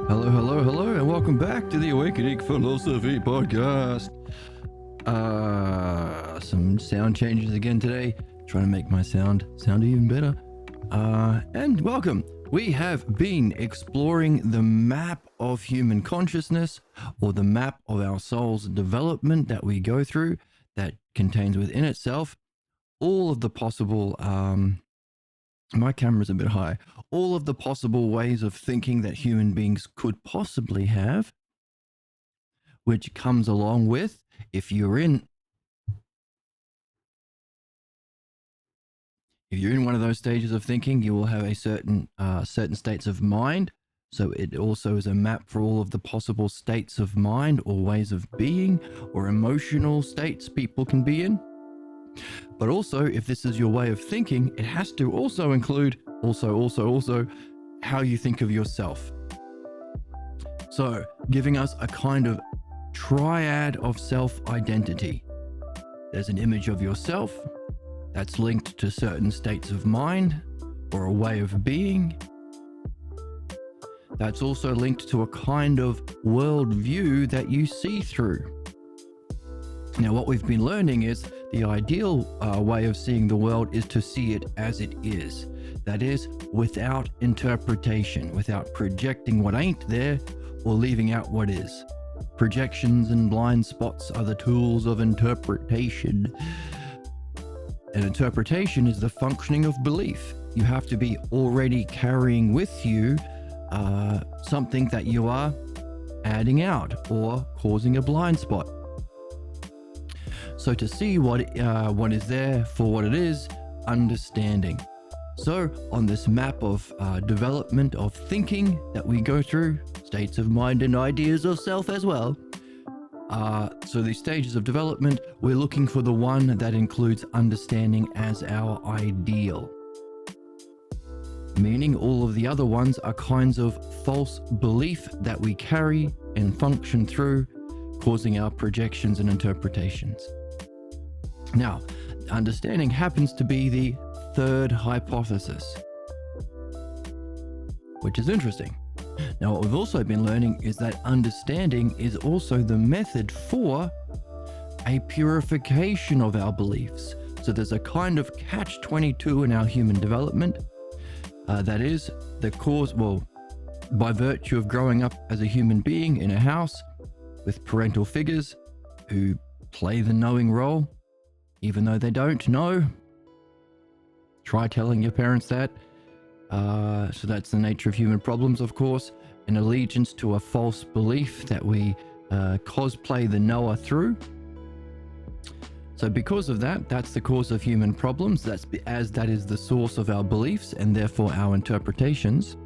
Hello, hello, hello, and welcome back to the Awakening Philosophy Podcast. Some sound changes again today, trying to make my sound even better. And welcome. We have been exploring the map of human consciousness, or the map of our soul's development that we go through, that contains within itself all of the possible my camera's a bit high. All of the possible ways of thinking that human beings could possibly have, which comes along with, if you're in one of those stages of thinking, you will have a certain states of mind. So it also is a map for all of the possible states of mind or ways of being or emotional states people can be in. But also, if this is your way of thinking, it has to also include also how you think of yourself. So, giving us a kind of triad of self-identity. There's an image of yourself that's linked to certain states of mind or a way of being. That's also linked to a kind of worldview that you see through. Now, what we've been learning is the ideal way of seeing the world is to see it as it is. That is, without interpretation, without projecting what ain't there or leaving out what is. Projections and blind spots are the tools of interpretation. And interpretation is the functioning of belief. You have to be already carrying with you something that you are adding out or causing a blind spot. So to see what is there for what it is, understanding. So on this map of development of thinking that we go through, states of mind and ideas of self as well. So these stages of development, we're looking for the one that includes understanding as our ideal. Meaning all of the other ones are kinds of false belief that we carry and function through, causing our projections and interpretations. Now, understanding happens to be the third hypothesis, which is interesting. Now, what we've also been learning is that understanding is also the method for a purification of our beliefs. So there's a kind of catch-22 in our human development. That is the cause, by virtue of growing up as a human being in a house with parental figures who play the knowing role, even though they don't know. Try telling your parents that. So that's the nature of human problems, of course. An allegiance to a false belief that we cosplay the knower through. So because of that, that's the cause of human problems. That is the source of our beliefs and therefore our interpretations.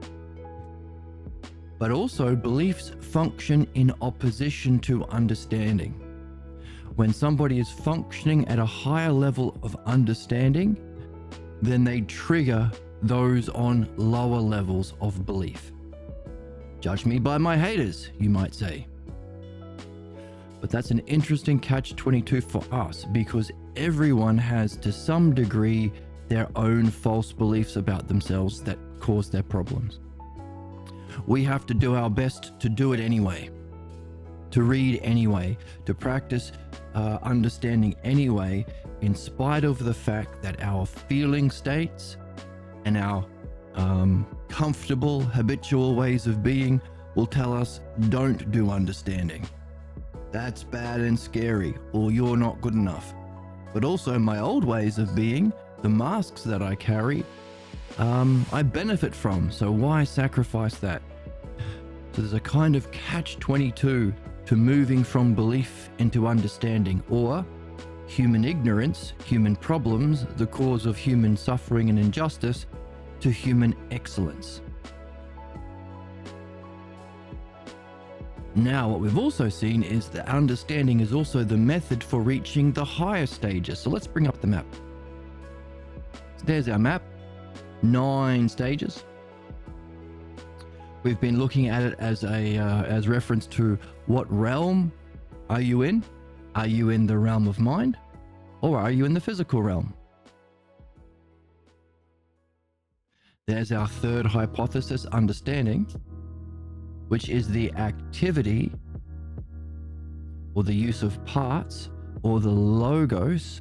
But also, beliefs function in opposition to understanding. When somebody is functioning at a higher level of understanding, then they trigger those on lower levels of belief. Judge me by my haters, you might say. But that's an interesting catch-22 for us, because everyone has, to some degree, their own false beliefs about themselves that cause their problems. We have to do our best to do it anyway, to read anyway, to practice understanding anyway, in spite of the fact that our feeling states and our comfortable, habitual ways of being will tell us, don't do understanding. That's bad and scary, or you're not good enough. But also my old ways of being, the masks that I carry, I benefit from, so why sacrifice that? So there's a kind of catch-22 to moving from belief into understanding, or human ignorance, human problems, the cause of human suffering and injustice, to human excellence. Now, what we've also seen is that understanding is also the method for reaching the higher stages. So let's bring up the map. So there's our map, 9 stages. We've been looking at it as reference to what realm are you in? Are you in the realm of mind, or are you in the physical realm? There's our third hypothesis, understanding, which is the activity or the use of parts or the logos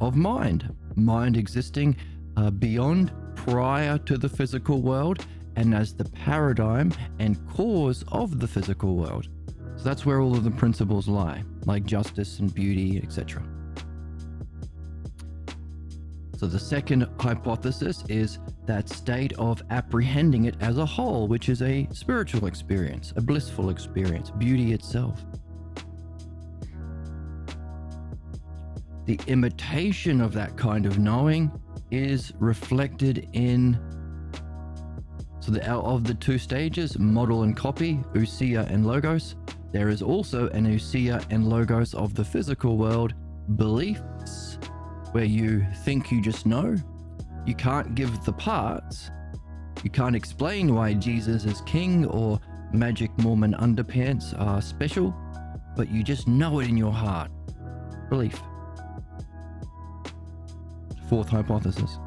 of mind. Mind existing beyond, prior to the physical world, and as the paradigm and cause of the physical world. So that's where all of the principles lie, like justice and beauty, etc. So the second hypothesis is that state of apprehending it as a whole, which is a spiritual experience, a blissful experience, beauty itself. The imitation of that kind of knowing is reflected in, of the two stages, model and copy, ousia and logos, there is also an ousia and logos of the physical world, beliefs, where you think you just know. You can't give the parts. You can't explain why Jesus is king or magic Mormon underpants are special, but you just know it in your heart. Belief. Fourth hypothesis.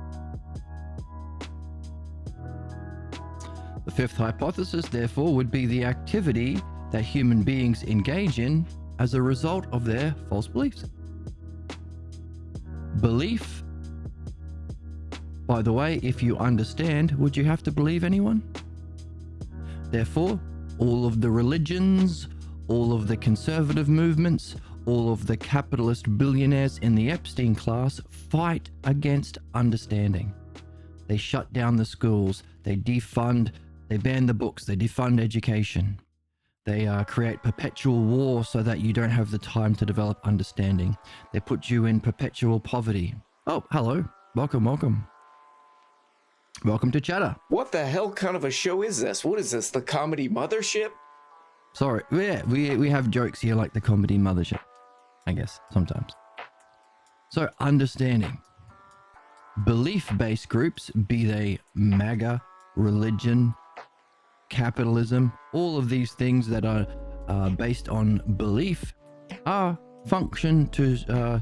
The fifth hypothesis, therefore, would be the activity that human beings engage in as a result of their false beliefs. Belief, by the way, if you understand, would you have to believe anyone? Therefore, all of the religions, all of the conservative movements, all of the capitalist billionaires in the Epstein class fight against understanding. They shut down the schools, they defund, they ban the books, they defund education. They create perpetual war so that you don't have the time to develop understanding. They put you in perpetual poverty. Oh, hello. Welcome, welcome. Welcome to Chatter. What the hell kind of a show is this? What is this, the comedy mothership? Sorry, yeah, we have jokes here like the comedy mothership, I guess, sometimes. So, understanding. Belief-based groups, be they MAGA, religion, capitalism, all of these things that are based on belief are function to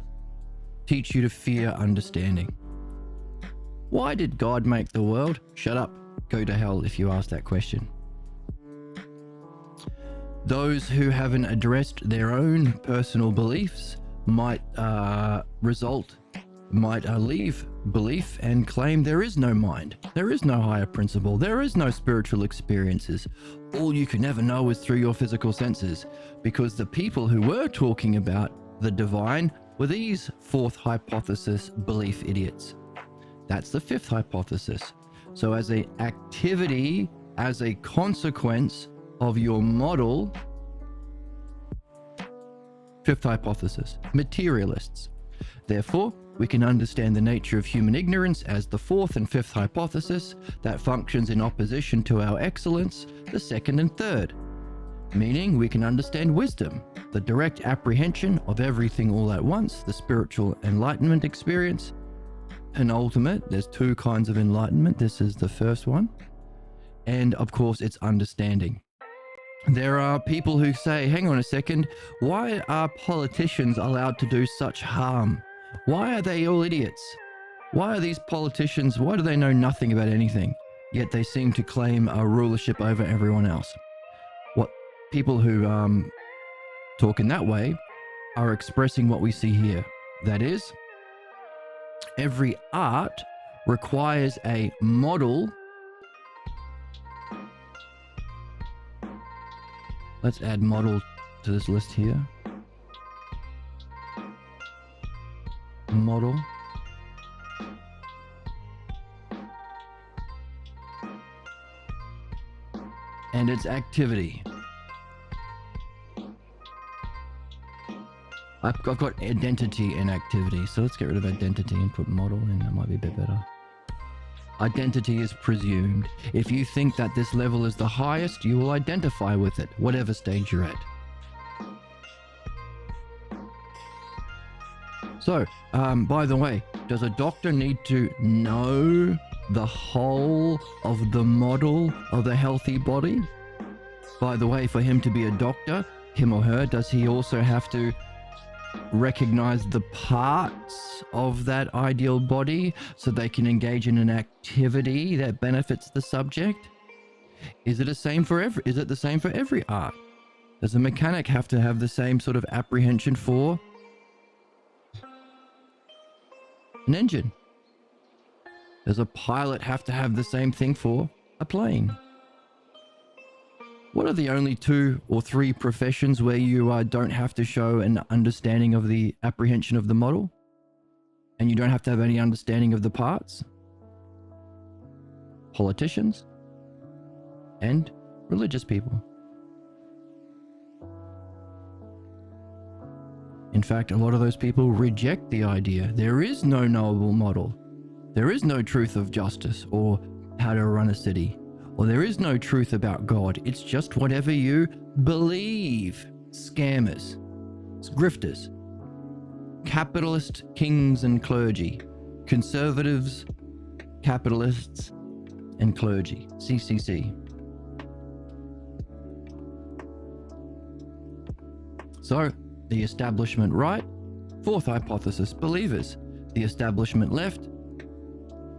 teach you to fear understanding. Why did God make the world? Shut up. Go to hell if you ask that question. Those who haven't addressed their own personal beliefs might leave belief and claim there is no mind, there is no higher principle, there is no spiritual experiences. All you can ever know is through your physical senses, because the people who were talking about the divine were these fourth hypothesis belief idiots. That's the fifth hypothesis. So as an activity, as a consequence of your model, fifth hypothesis, materialists. Therefore, we can understand the nature of human ignorance as the fourth and fifth hypothesis that functions in opposition to our excellence, the second and third. Meaning we can understand wisdom, the direct apprehension of everything all at once, the spiritual enlightenment experience. Penultimate, there's two kinds of enlightenment. This is the first one. And of course, it's understanding. There are people who say, hang on a second, why are politicians allowed to do such harm? Why are they all idiots? Why are these politicians, why do they know nothing about anything? Yet they seem to claim a rulership over everyone else. What people who talk in that way are expressing what we see here. That is, every art requires a model. Let's add model to this list here. Model. And its activity. I've got identity and activity, so let's get rid of identity and put model in. That might be a bit better. Identity is presumed. If you think that this level is the highest, you will identify with it, whatever stage you're at. So, by the way, does a doctor need to know the whole of the model of the healthy body? By the way, for him to be a doctor, him or her, does he also have to recognize the parts of that ideal body so they can engage in an activity that benefits the subject? Is it the same for every art? Does a mechanic have to have the same sort of apprehension for an engine? Does a pilot have to have the same thing for a plane? What are the only 2 or 3 professions where you don't have to show an understanding of the apprehension of the model? And you don't have to have any understanding of the parts? Politicians and religious people. In fact, a lot of those people reject the idea. There is no knowable model. There is no truth of justice or how to run a city. Or there is no truth about God. It's just whatever you believe. Scammers, grifters, capitalist kings and clergy, conservatives, capitalists, and clergy. CCC. So, the establishment right. 4th hypothesis, believers. The establishment left.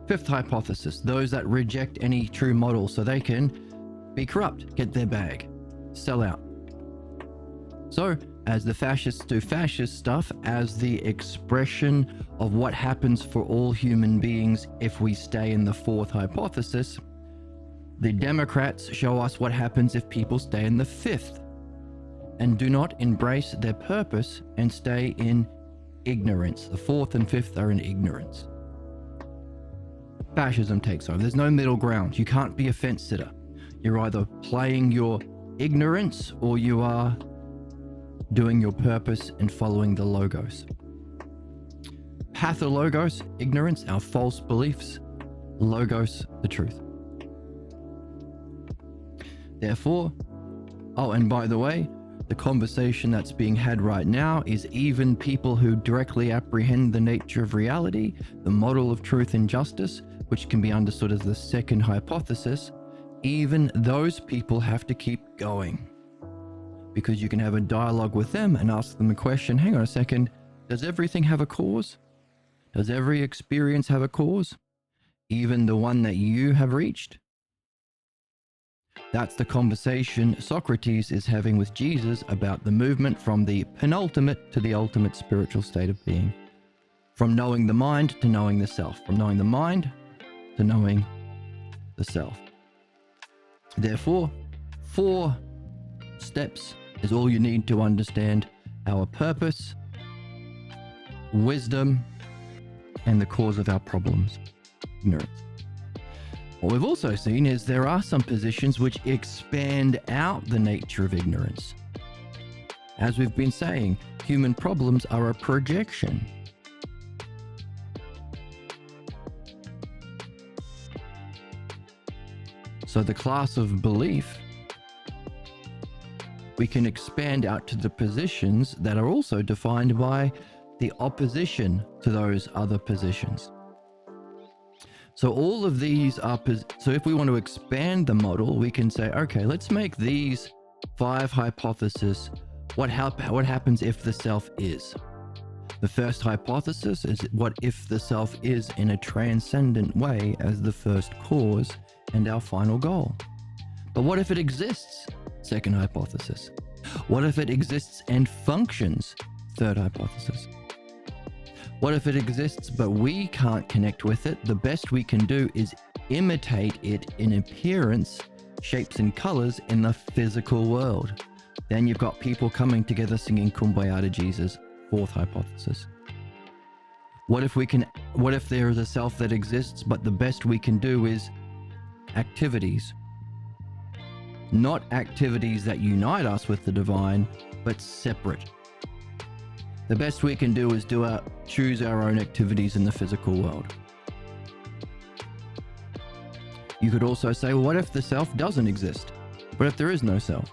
5th hypothesis, those that reject any true model so they can be corrupt, get their bag, sell out. So, as the fascists do fascist stuff, as the expression of what happens for all human beings if we stay in the 4th hypothesis, the Democrats show us what happens if people stay in the 5th and do not embrace their purpose and stay in ignorance. The 4th and 5th are in ignorance. Fascism takes over. There's no middle ground. You can't be a fence sitter. You're either playing your ignorance or you are doing your purpose and following the logos. Pathologos, ignorance, our false beliefs. Logos, the truth. Therefore, oh, and by the way, the conversation that's being had right now is even people who directly apprehend the nature of reality, the model of truth and justice, which can be understood as the 2nd hypothesis, even those people have to keep going. Because you can have a dialogue with them and ask them a question, hang on a second, does everything have a cause? Does every experience have a cause? Even the one that you have reached? That's the conversation Socrates is having with Jesus about the movement from the penultimate to the ultimate spiritual state of being. From knowing the mind to knowing the self. From knowing the mind to knowing the self. Therefore, 4 steps is all you need to understand our purpose, wisdom, and the cause of our problems. Ignorance. What we've also seen is there are some positions which expand out the nature of ignorance. As we've been saying, human problems are a projection. So the class of belief, we can expand out to the positions that are also defined by the opposition to those other positions. So all of these are, so if we want to expand the model, we can say, okay, let's make these 5 hypotheses. What happens if the self is? The first hypothesis is what if the self is in a transcendent way as the first cause and our final goal. But what if it exists? Second hypothesis. What if it exists and functions? Third hypothesis. What if it exists but we can't connect with it? The best we can do is imitate it in appearance, shapes and colors in the physical world. Then you've got people coming together singing Kumbaya to Jesus. Fourth hypothesis. What if there is a self that exists but the best we can do is activities? Not activities that unite us with the divine, but separate. The best we can do is choose our own activities in the physical world. You could also say, well, what if the self doesn't exist? What if there is no self?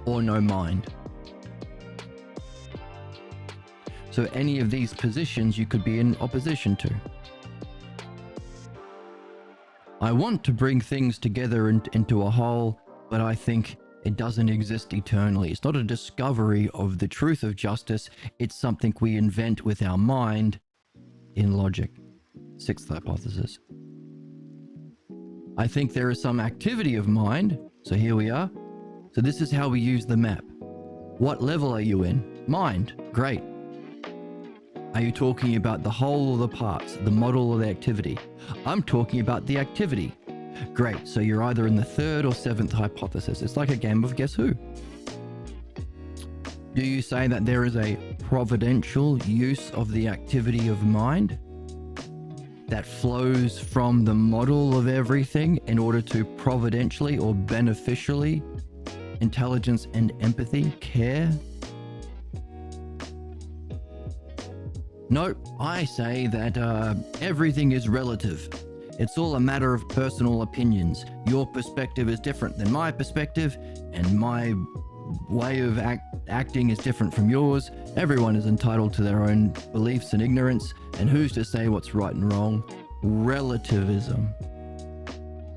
Or no mind? So any of these positions you could be in opposition to. I want to bring things together into a whole, but I think it doesn't exist eternally. It's not a discovery of the truth of justice. It's something we invent with our mind in logic. Sixth hypothesis. I think there is some activity of mind. So here we are. So this is how we use the map. What level are you in? Mind. Great. Are you talking about the whole or the parts, the model or the activity? I'm talking about the activity. Great. So you're either in the third or seventh hypothesis. It's like a game of guess who. Do you say that there is a providential use of the activity of mind that flows from the model of everything in order to providentially or beneficially intelligence and empathy care? No, I say that everything is relative. It's all a matter of personal opinions. Your perspective is different than my perspective, and my way of acting is different from yours. Everyone is entitled to their own beliefs and ignorance, and who's to say what's right and wrong? Relativism.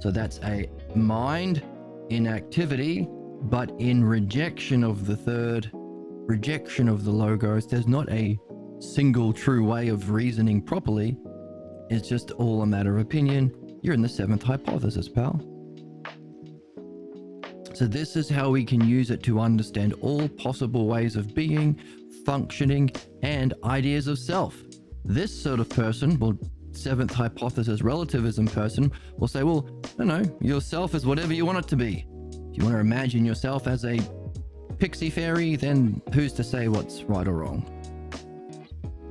So that's a mind in activity, but in rejection of the third, rejection of the logos. There's not a single true way of reasoning properly. It's just all a matter of opinion. You're in the seventh hypothesis, pal. So this is how we can use it to understand all possible ways of being, functioning, and ideas of self. This sort of person, well, seventh hypothesis relativism person, will say, well, no, yourself is whatever you want it to be. If you want to imagine yourself as a pixie fairy, then who's to say what's right or wrong?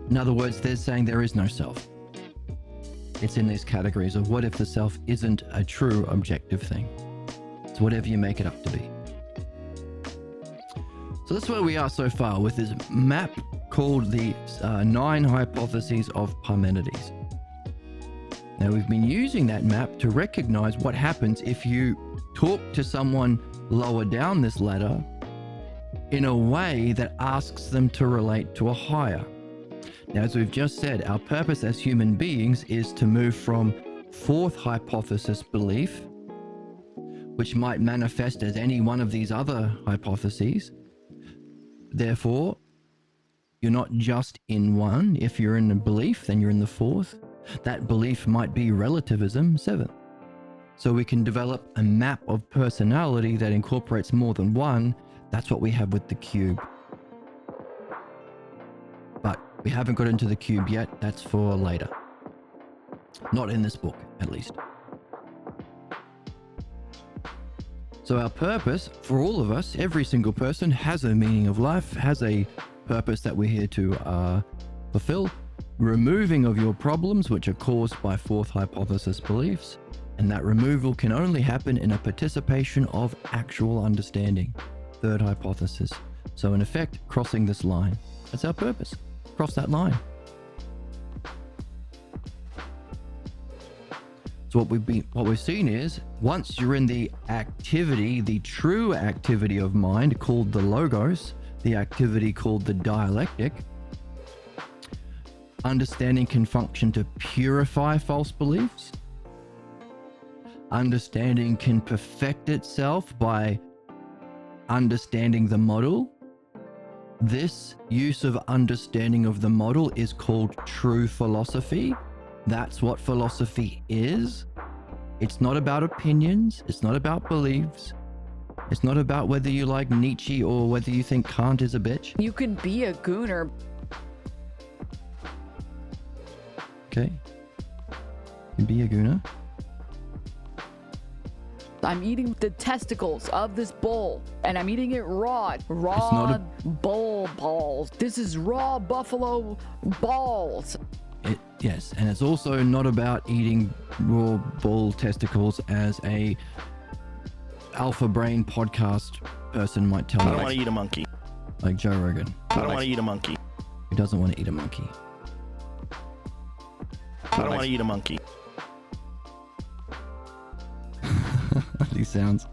In other words, they're saying there is no self. It's in these categories of what if the self isn't a true objective thing. It's whatever you make it up to be. So that's where we are so far with this map called the 9 Hypotheses of Parmenides. Now we've been using that map to recognize what happens if you talk to someone lower down this ladder in a way that asks them to relate to a higher. Now, as we've just said, our purpose as human beings is to move from fourth hypothesis belief, which might manifest as any one of these other hypotheses. Therefore, you're not just in one. If you're in a belief, then you're in the fourth. That belief might be relativism, seventh. So we can develop a map of personality that incorporates more than one. That's what we have with the cube. But we haven't got into the cube yet. That's for later. Not in this book, at least. So our purpose for all of us, every single person has a meaning of life, has a purpose that we're here to fulfill. Removing of your problems, which are caused by fourth hypothesis beliefs. And that removal can only happen in a participation of actual understanding. Third hypothesis. So in effect, crossing this line. That's our purpose. Cross that line. So what we've seen is, once you're in the activity, the true activity of mind called the logos, the activity called the dialectic, understanding can function to purify false beliefs. Understanding can perfect itself by understanding the model. This use of understanding of the model is called true philosophy. That's what philosophy is. It's not about opinions. It's not about beliefs. It's not about whether you like Nietzsche or whether you think Kant is a bitch. You could be a gooner. Okay. You can be a gooner. I'm eating the testicles of this bull, and I'm eating it raw. Raw bull balls. This is raw buffalo balls. Yes, and it's also not about eating raw bull testicles as a alpha brain podcast person might tell you. I don't want to eat a monkey. Like Joe Rogan. I don't want to eat a monkey. Who doesn't want to eat a monkey? I don't want to eat a monkey. These sounds.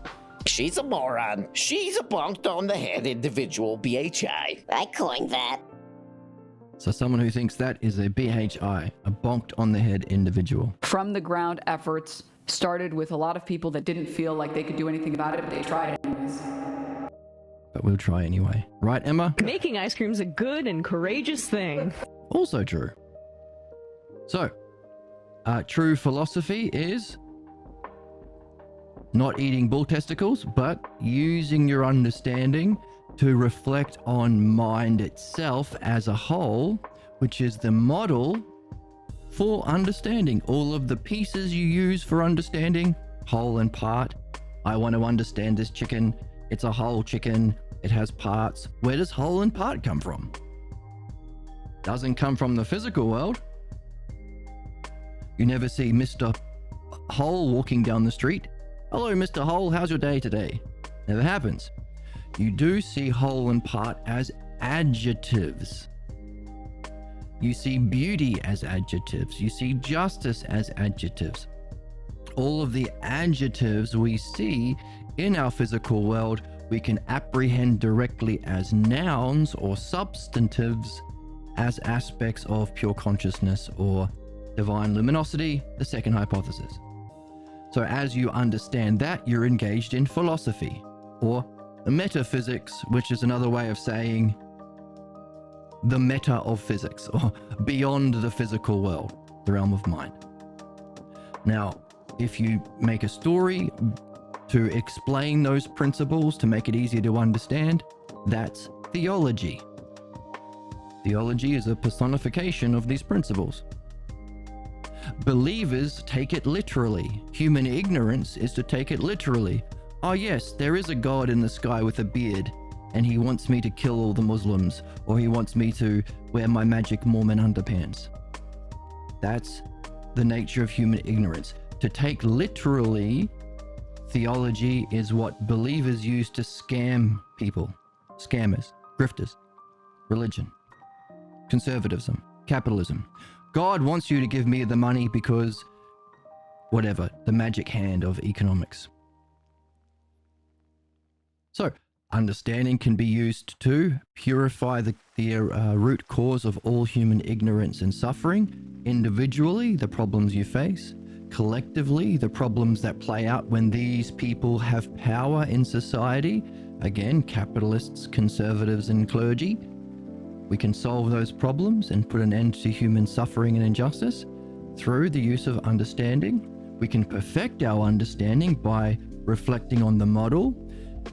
She's a moron. She's a bonked on the head individual, BHI. I coined that. So someone who thinks that is a BHI, a bonked on the head individual. From the ground efforts started with a lot of people that didn't feel like they could do anything about it, but they tried anyways. But we'll try anyway. Right, Emma? Making ice cream is a good and courageous thing. Also true. So, true philosophy is Not eating bull testicles, but using your understanding to reflect on mind itself as a whole, which is the model for understanding. All of the pieces you use for understanding, whole and part. I want to understand this chicken. It's a whole chicken. It has parts. Where does whole and part come from? Doesn't come from the physical world. You never see Mr. Whole walking down the street. Hello, Mr. Whole, how's your day today? Never happens. You do see whole and part as adjectives. You see beauty as adjectives. You see justice as adjectives. All of the adjectives we see in our physical world, we can apprehend directly as nouns or substantives, as aspects of pure consciousness or divine luminosity, the second hypothesis. So as you understand that, you're engaged in philosophy or metaphysics, which is another way of saying the meta of physics, or beyond the physical world, the realm of mind. Now, if you make a story to explain those principles, to make it easier to understand, that's theology. Theology is a personification of these principles. Believers take it literally. Human ignorance is to take it literally. Oh yes, there is a God in the sky with a beard, and he wants me to kill all the Muslims, or he wants me to wear my magic Mormon underpants. That's the nature of human ignorance. To take literally, theology is what believers use to scam people. Scammers, grifters, religion, conservatism, capitalism. God wants you to give me the money because whatever, the magic hand of economics. So, understanding can be used to purify the root cause of all human ignorance and suffering. Individually, the problems you face. Collectively, the problems that play out when these people have power in society. Again, capitalists, conservatives, and clergy. We can solve those problems and put an end to human suffering and injustice through the use of understanding. We can perfect our understanding by reflecting on the model.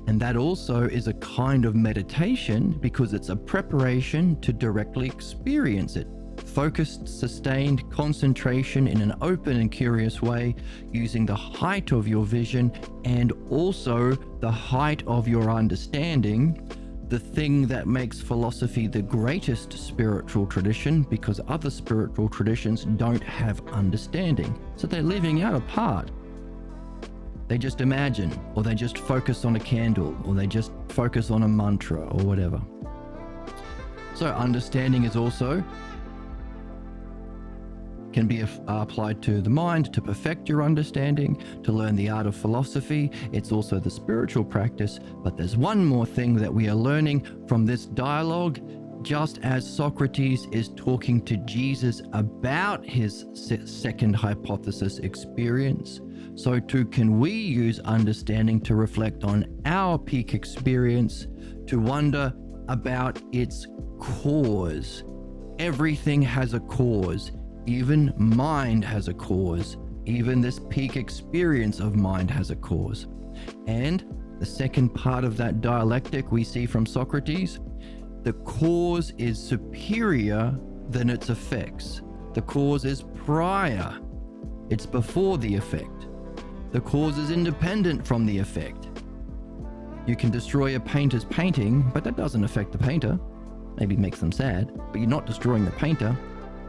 And that also is a kind of meditation because it's a preparation to directly experience it. Focused, sustained concentration in an open and curious way, using the height of your vision and also the height of your understanding. The thing that makes philosophy the greatest spiritual tradition, because other spiritual traditions don't have understanding. So they're living out a part. They just imagine, or they just focus on a candle, or they just focus on a mantra or whatever. So understanding is also can be applied to the mind to perfect your understanding, to learn the art of philosophy. It's also the spiritual practice. But there's one more thing that we are learning from this dialogue. Just as Socrates is talking to Jesus about his second hypothesis experience, so too can we use understanding to reflect on our peak experience, to wonder about its cause. Everything has a cause. Even mind has a cause. Even this peak experience of mind has a cause. And the second part of that dialectic we see from Socrates, the cause is superior than its effects. The cause is prior. It's before the effect. The cause is independent from the effect. You can destroy a painter's painting, but that doesn't affect the painter. Maybe it makes them sad, but you're not destroying the painter.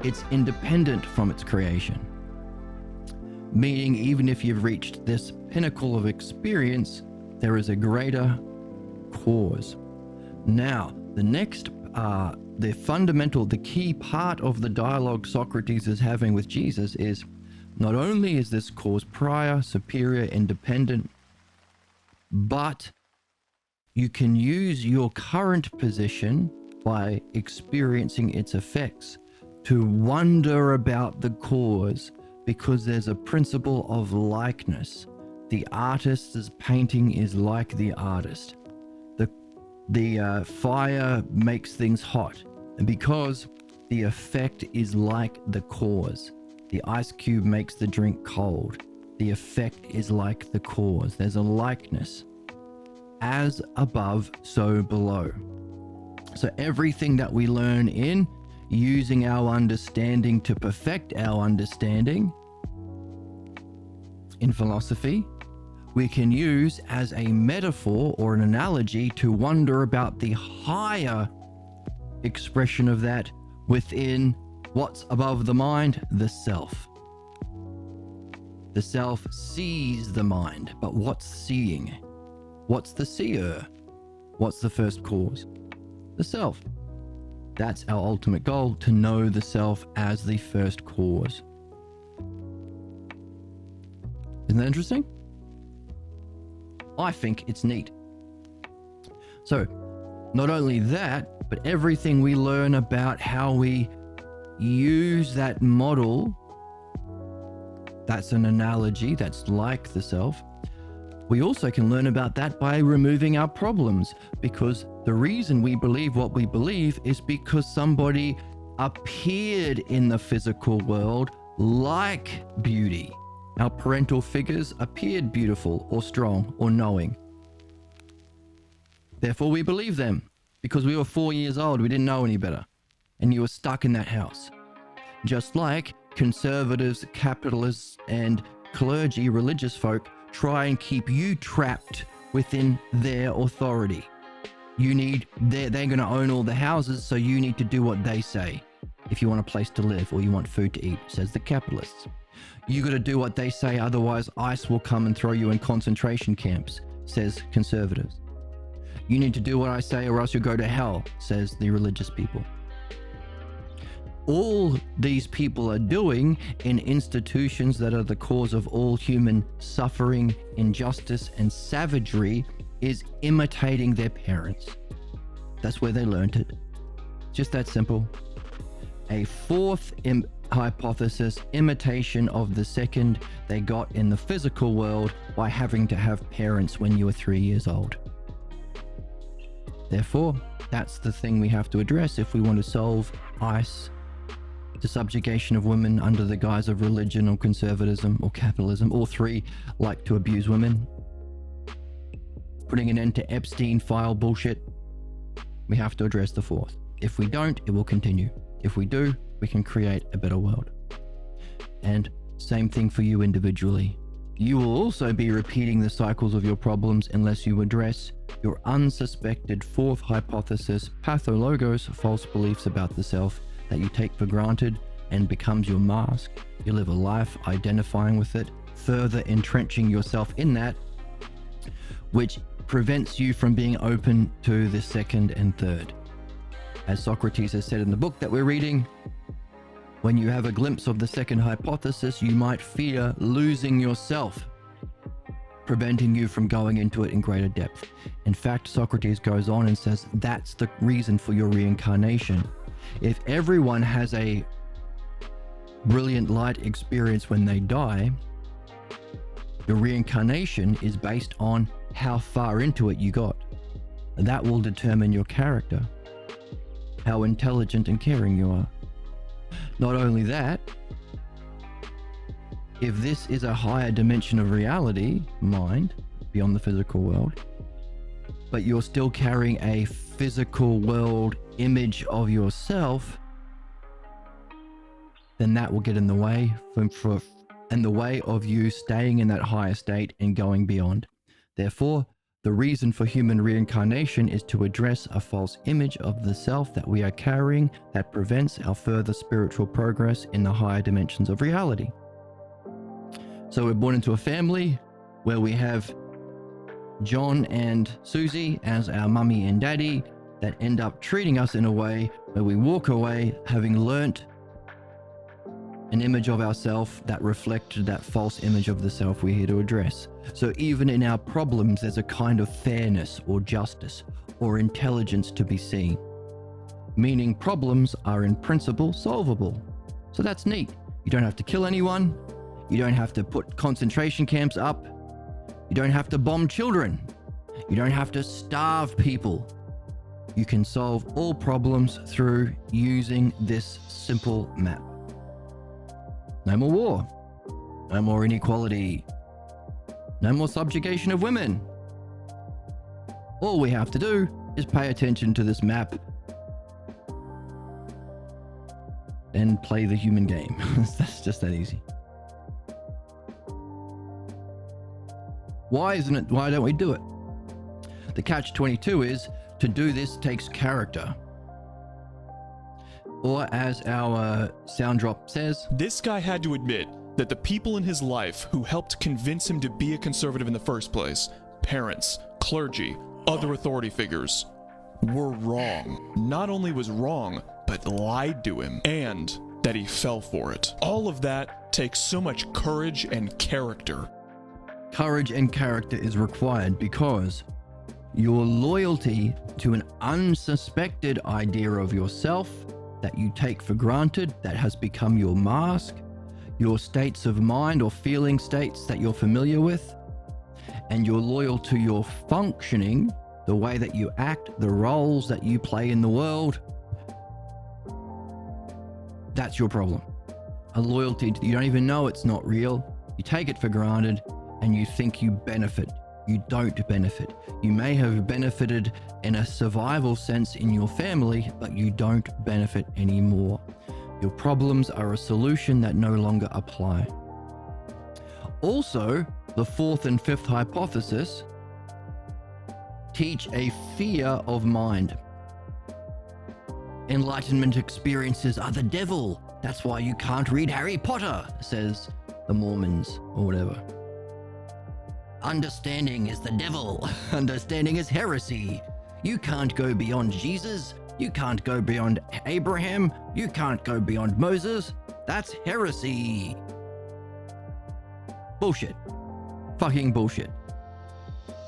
It's independent from its creation. Meaning, even if you've reached this pinnacle of experience, there is a greater cause. Now, the next, the key part of the dialogue Socrates is having with Jesus is not only is this cause prior, superior, independent, but you can use your current position by experiencing its effects to wonder about the cause, because there's a principle of likeness. The artist's painting is like the artist. The fire makes things hot, and because the effect is like the cause. The ice cube makes the drink cold. the effect is like the cause. There's a likeness. As above, so below. So everything that we learn in using our understanding to perfect our understanding in philosophy, we can use as a metaphor or an analogy to wonder about the higher expression of that within what's above the mind, the self. The self sees the mind, but what's seeing? What's the seer? What's the first cause? The self. That's our ultimate goal, to know the self as the first cause. Isn't that interesting? I think it's neat. So, not only that, but everything we learn about how we use that model, that's an analogy, that's like the self. We also can learn about that by removing our problems, because the reason we believe what we believe is because somebody appeared in the physical world like beauty. Our parental figures appeared beautiful or strong or knowing. Therefore, we believe them because we were 4 years old. We didn't know any better. And you were stuck in that house. Just like conservatives, capitalists, and clergy, religious folk, try and keep you trapped within their authority. They're going to own all the houses, so you need to do what they say. If you want a place to live or you want food to eat, says the capitalists. You got to do what they say, otherwise ICE will come and throw you in concentration camps, says conservatives. You need to do what I say or else you'll go to hell, says the religious people. All these people are doing in institutions that are the cause of all human suffering, injustice, and savagery is imitating their parents. That's where they learned it. Just that simple. A fourth hypothesis, imitation of the second they got in the physical world by having to have parents when you were 3 years old. Therefore, that's the thing we have to address if we want to solve ICE, the subjugation of women under the guise of religion or conservatism or capitalism. All three like to abuse women. Putting an end to Epstein file bullshit. We have to address the fourth. If we don't, it will continue. If we do, we can create a better world. And same thing for you individually. You will also be repeating the cycles of your problems unless you address your unsuspected fourth hypothesis, pathologos, false beliefs about the self that you take for granted and becomes your mask. You live a life identifying with it, further entrenching yourself in that, which prevents you from being open to the second and third. As Socrates has said in the book that we're reading, when you have a glimpse of the second hypothesis, you might fear losing yourself, preventing you from going into it in greater depth. In fact, Socrates goes on and says that's the reason for your reincarnation. If everyone has a brilliant light experience when they die, your reincarnation is based on how far into it you got. That will determine your character, how intelligent and caring you are. Not only that, if this is a higher dimension of reality, mind, beyond the physical world, but you're still carrying a physical world image of yourself, then that will get in the way of you staying in that higher state and going beyond. Therefore, the reason for human reincarnation is to address a false image of the self that we are carrying that prevents our further spiritual progress in the higher dimensions of reality. So we're born into a family where we have John and Susie as our mummy and daddy that end up treating us in a way where we walk away having learnt an image of ourself that reflected that false image of the self we're here to address. So even in our problems, there's a kind of fairness or justice or intelligence to be seen. Meaning problems are in principle solvable. So that's neat. You don't have to kill anyone. You don't have to put concentration camps up. You don't have to bomb children. You don't have to starve people. You can solve all problems through using this simple map. No more war. No more inequality. No more subjugation of women. All we have to do is pay attention to this map and play the human game. That's just that easy. Why don't we do it? The catch-22 is, to do this takes character. Or as our sound drop says, this guy had to admit that the people in his life who helped convince him to be a conservative in the first place, parents, clergy, other authority figures, were wrong. Not only was wrong, but lied to him, and that he fell for it. All of that takes so much courage and character. Courage and character is required because your loyalty to an unsuspected idea of yourself that you take for granted, that has become your mask, your states of mind or feeling states that you're familiar with, and you're loyal to your functioning, the way that you act, the roles that you play in the world, that's your problem. A loyalty you don't even know it's not real. You take it for granted and you think you benefit. You don't benefit. You may have benefited in a survival sense in your family, but you don't benefit anymore. Your problems are a solution that no longer apply. Also, the fourth and fifth hypothesis teach a fear of mind. Enlightenment experiences are the devil. That's why you can't read Harry Potter, says the Mormons or whatever. Understanding is the devil. Understanding is heresy. You can't go beyond Jesus. You can't go beyond Abraham. You can't go beyond Moses. That's heresy. Bullshit. Fucking bullshit.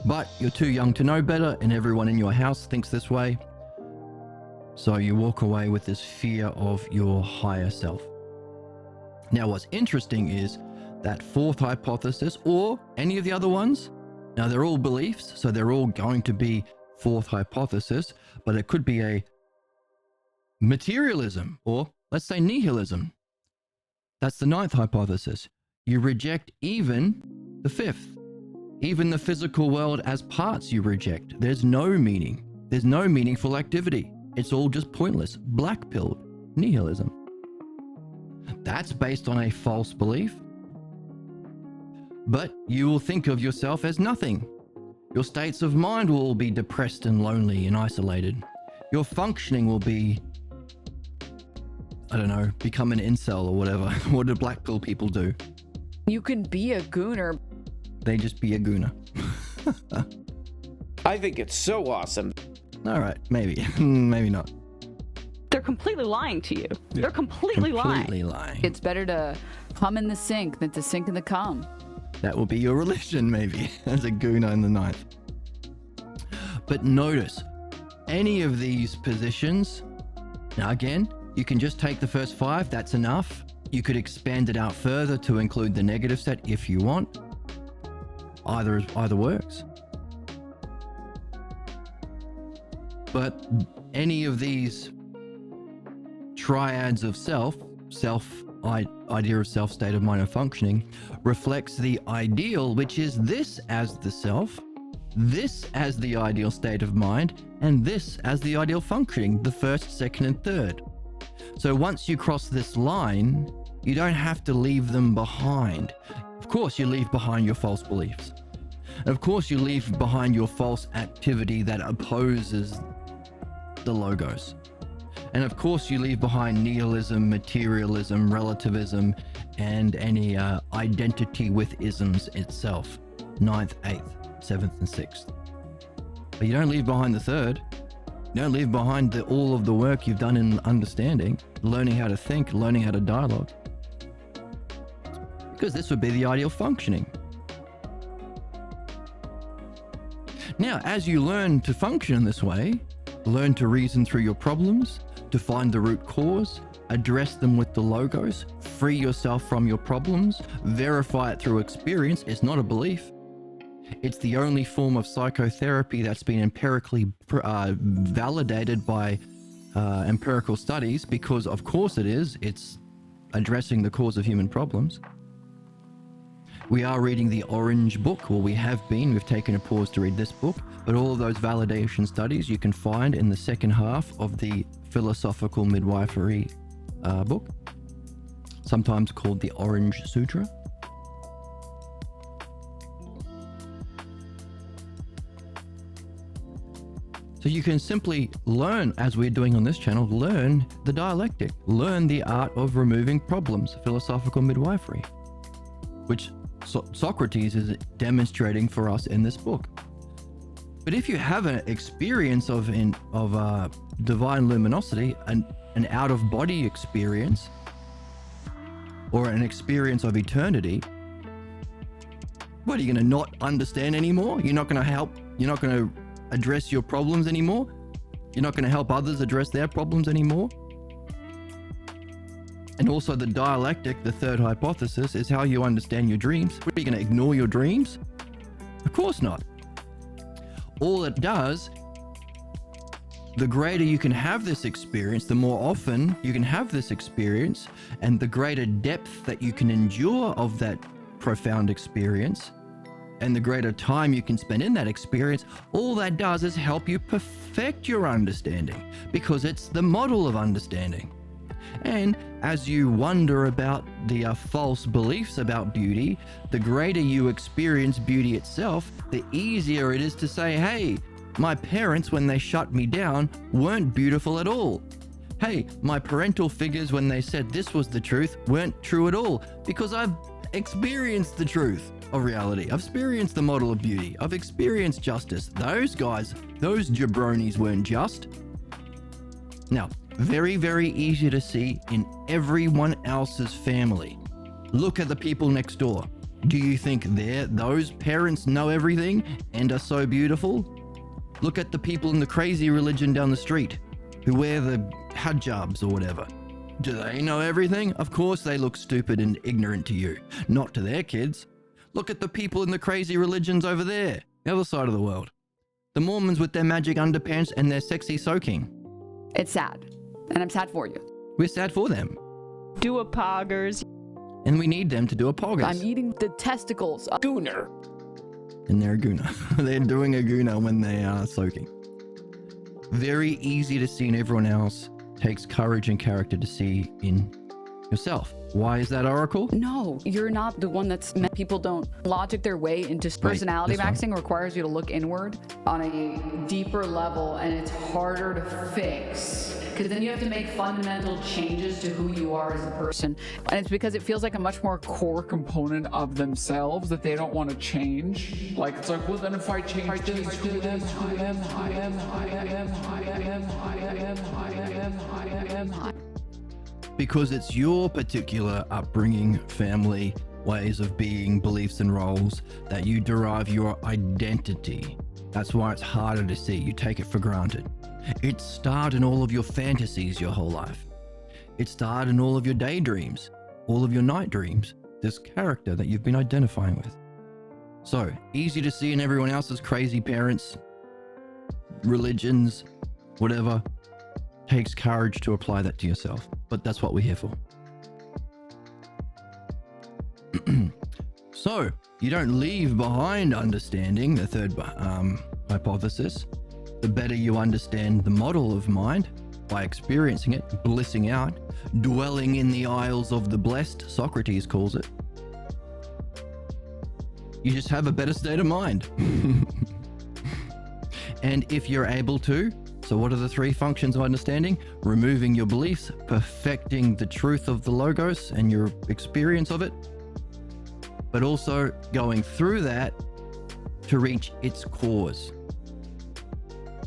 But you're too young to know better, and everyone in your house thinks this way. So you walk away with this fear of your higher self. Now, what's interesting is that fourth hypothesis, or any of the other ones, now they're all beliefs, so they're all going to be fourth hypothesis, but it could be a materialism, or let's say nihilism. That's the ninth hypothesis. You reject even the fifth. Even the physical world as parts you reject. There's no meaning. There's no meaningful activity. It's all just pointless. Black-pilled nihilism. That's based on a false belief. But you will think of yourself as nothing. Your states of mind will all be depressed and lonely and isolated. Your functioning will be, I don't know, become an incel or whatever. What do black pill people do? You can be a gooner. They just be a gooner. I think it's so awesome. All right, maybe. Maybe not. They're completely lying to you. They're completely lying. Completely lying. It's better to hum in the sink than to sink in the cum. That will be your religion, maybe, as a gooner in the ninth. But notice, any of these positions, now again, you can just take the first five, that's enough. You could expand it out further to include the negative set if you want. Either works. But any of these triads of self idea of self, state of mind and functioning, reflects the ideal, which is this as the self, this as the ideal state of mind, and this as the ideal functioning, the first, second, and third. So once you cross this line, you don't have to leave them behind. Of course, you leave behind your false beliefs. And of course, you leave behind your false activity that opposes the logos. And of course, you leave behind nihilism, materialism, relativism, and any identity with isms itself. 9th, 8th, 7th, and 6th. But you don't leave behind the third. You don't leave behind all of the work you've done in understanding, learning how to think, learning how to dialogue. Because this would be the ideal functioning. Now, as you learn to function in this way, learn to reason through your problems, to find the root cause, address them with the logos, free yourself from your problems, verify it through experience. It's not a belief. It's the only form of psychotherapy that's been empirically validated by empirical studies, because of course it is. It's addressing the cause of human problems. We are reading the Orange Book, or we have been. We've taken a pause to read this book, but all of those validation studies you can find in the second half of the Philosophical Midwifery book, sometimes called the Orange Sutra. So you can simply learn, as we're doing on this channel, learn the dialectic, learn the art of removing problems, philosophical midwifery, which Socrates is demonstrating for us in this book. But if you have an experience of divine luminosity, an out-of-body experience, or an experience of eternity, what, are you going to not understand anymore? You're not going to help? You're not going to address your problems anymore? You're not going to help others address their problems anymore? And also the dialectic, the third hypothesis, is how you understand your dreams. What, are you going to ignore your dreams? Of course not. All it does, the greater you can have this experience, the more often you can have this experience, and the greater depth that you can endure of that profound experience, and the greater time you can spend in that experience, all that does is help you perfect your understanding, because it's the model of understanding. And as you wonder about the false beliefs about beauty, the greater you experience beauty itself, the easier it is to say, hey, my parents, when they shut me down, weren't beautiful at all. Hey, my parental figures, when they said this was the truth, weren't true at all, because I've experienced the truth of reality. I've experienced the model of beauty. I've experienced justice. Those guys, those jabronis weren't just. Now, very, very easy to see in everyone else's family. Look at the people next door. Do you think those parents know everything and are so beautiful? Look at the people in the crazy religion down the street who wear the hijabs or whatever. Do they know everything? Of course they look stupid and ignorant to you, not to their kids. Look at the people in the crazy religions over there, the other side of the world. The Mormons with their magic underpants and their sexy soaking. It's sad. And I'm sad for you. We're sad for them. Do a poggers. And we need them to do a poggers. I'm eating the testicles. Gooner. And they're a guna. They're doing a guna when they are soaking. Very easy to see in everyone else. Takes courage and character to see in yourself. Why is that, Oracle? No, you're not the one that's meant. People don't logic their way into personality maxing. Requires you to look inward on a deeper level, and it's harder to fix because then you have to make fundamental changes to who you are as a person. And it's because it feels like a much more core component of themselves that they don't want to change. Like, it's like, well, then if I change this, who then I am. Because it's your particular upbringing, family, ways of being, beliefs and roles that you derive your identity. That's why it's harder to see. You take it for granted. It starred in all of your fantasies your whole life. It starred in all of your daydreams, all of your night dreams, this character that you've been identifying with. So, easy to see in everyone else's crazy parents, religions, whatever. Takes courage to apply that to yourself, but that's what we're here for. So, you don't leave behind understanding the third hypothesis. The better you understand the model of mind by experiencing it, blissing out, dwelling in the isles of the blessed, Socrates calls it. You just have a better state of mind. And if you're able to, so what are the three functions of understanding? Removing your beliefs, perfecting the truth of the logos and your experience of it, but also going through that to reach its cause.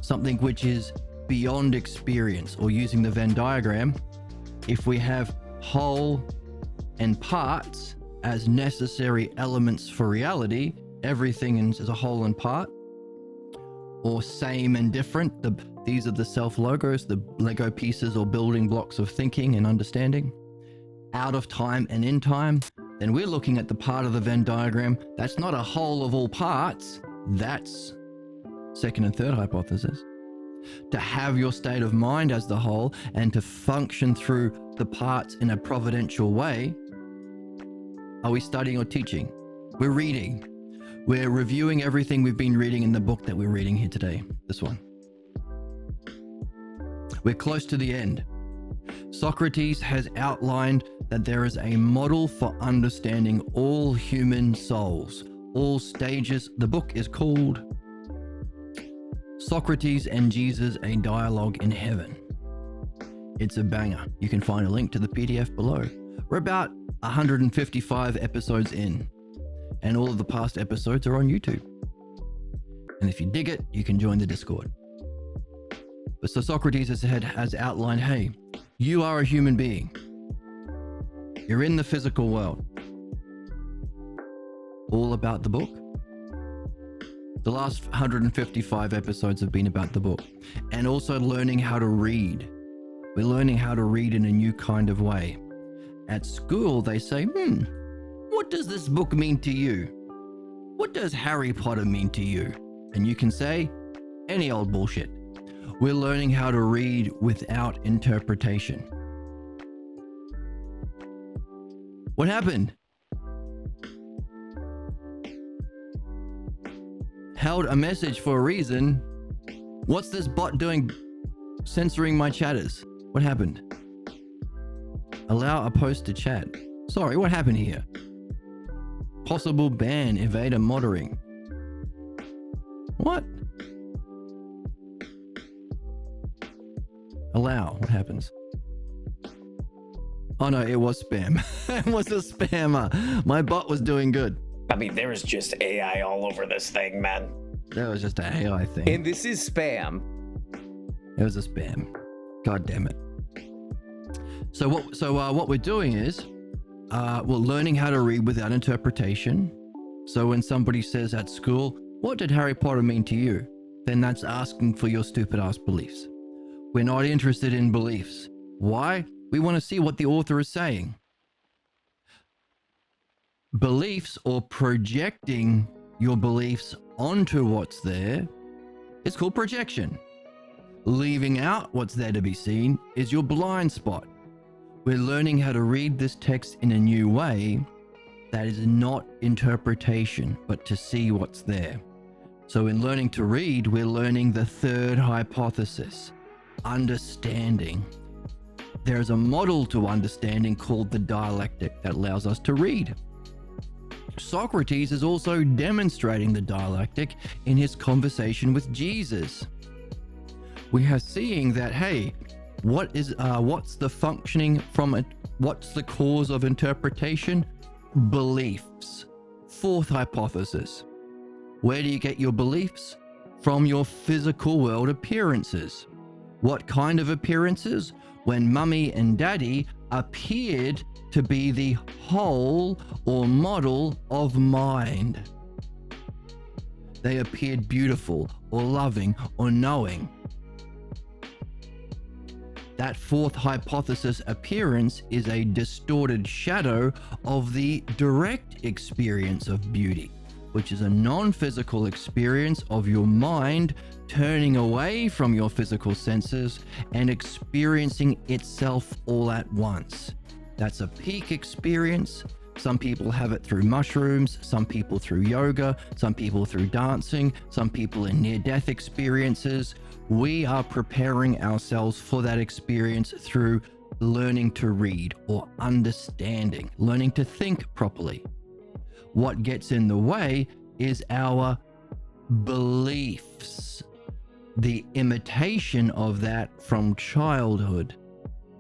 Something which is beyond experience, or using the Venn diagram, if we have whole and parts as necessary elements for reality, everything is a whole and part, or same and different, these are the self logos, the Lego pieces or building blocks of thinking and understanding. Out of time and in time, then we're looking at the part of the Venn diagram that's not a whole of all parts. That's second and third hypothesis. To have your state of mind as the whole and to function through the parts in a providential way. Are we studying or teaching? We're reading. We're reviewing everything we've been reading in the book that we're reading here today. This one. We're close to the end. Socrates has outlined that there is a model for understanding all human souls, all stages. The book is called Socrates and Jesus, a Dialogue in Heaven. It's a banger. You can find a link to the PDF below. We're about 155 episodes in, and all of the past episodes are on YouTube. And if you dig it, you can join the Discord. But so Socrates has outlined, hey, you are a human being. You're in the physical world. All about the book. The last 155 episodes have been about the book, and also learning how to read. We're learning how to read in a new kind of way. At school, they say, what does this book mean to you? What does Harry Potter mean to you? And you can say, any old bullshit. We're learning how to read without interpretation. What happened? Held a message for a reason. What's this bot doing censoring my chatters? What happened? Allow a post to chat. Sorry, what happened here? Possible ban, evader monitoring. What? Allow, what happens? Oh no, it was spam. It was a spammer. My bot was doing good. I mean, there is just AI all over this thing, man. That was just an AI thing. And this is spam. It was a spam. God damn it. So what we're doing is we're learning how to read without interpretation. So when somebody says at school, what did Harry Potter mean to you? Then that's asking for your stupid ass beliefs. We're not interested in beliefs. Why? We want to see what the author is saying. Beliefs, or projecting your beliefs onto what's there, is called projection. Leaving out what's there to be seen is your blind spot. We're learning how to read this text in a new way that is not interpretation, but to see what's there. So in learning to read, we're learning the third hypothesis, understanding. There's a model to understanding called the dialectic that allows us to read. Socrates is also demonstrating the dialectic in his conversation with Jesus. We are seeing that, hey, what's the functioning from it? What's the cause of interpretation? Beliefs. Fourth hypothesis. Where do you get your beliefs? From your physical world appearances. What kind of appearances? When mummy and daddy appeared to be the whole or model of mind. They appeared beautiful or loving or knowing. That fourth hypothesis, appearance, is a distorted shadow of the direct experience of beauty, which is a non-physical experience of your mind turning away from your physical senses and experiencing itself all at once. That's a peak experience. Some people have it through mushrooms, some people through yoga, some people through dancing, some people in near-death experiences. We are preparing ourselves for that experience through learning to read or understanding, learning to think properly. What gets in the way is our beliefs, the imitation of that from childhood.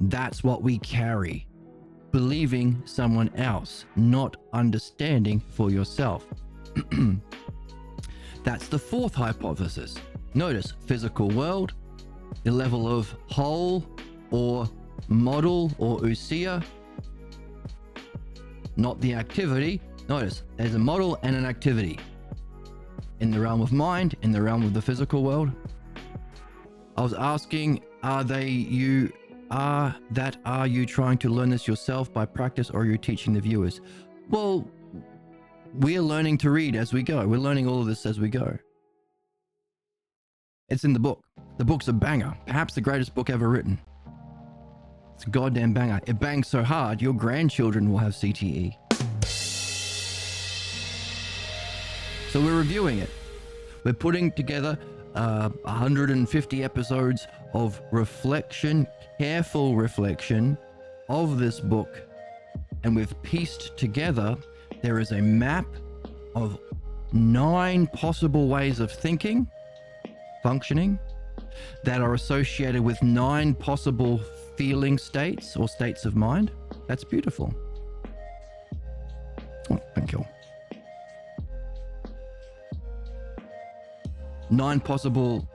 That's what we carry. Believing someone else, not understanding for yourself. That's the fourth hypothesis. Notice physical world, the level of whole or model or ousia, not the activity. Notice there's a model and an activity in the realm of mind, in the realm of the physical world. I was asking, are you trying to learn this yourself by practice, or are you teaching the viewers? Well, we're learning to read as we go. We're learning all of this as we go. It's in the book. The book's a banger, perhaps the greatest book ever written. It's a goddamn banger. It bangs so hard, your grandchildren will have CTE. So we're reviewing it. We're putting together 150 episodes of reflection, careful reflection of this book. And we've pieced together, there is a map of 9 possible ways of thinking, functioning, that are associated with 9 possible feeling states or states of mind. That's beautiful. Oh, thank you. 9 possible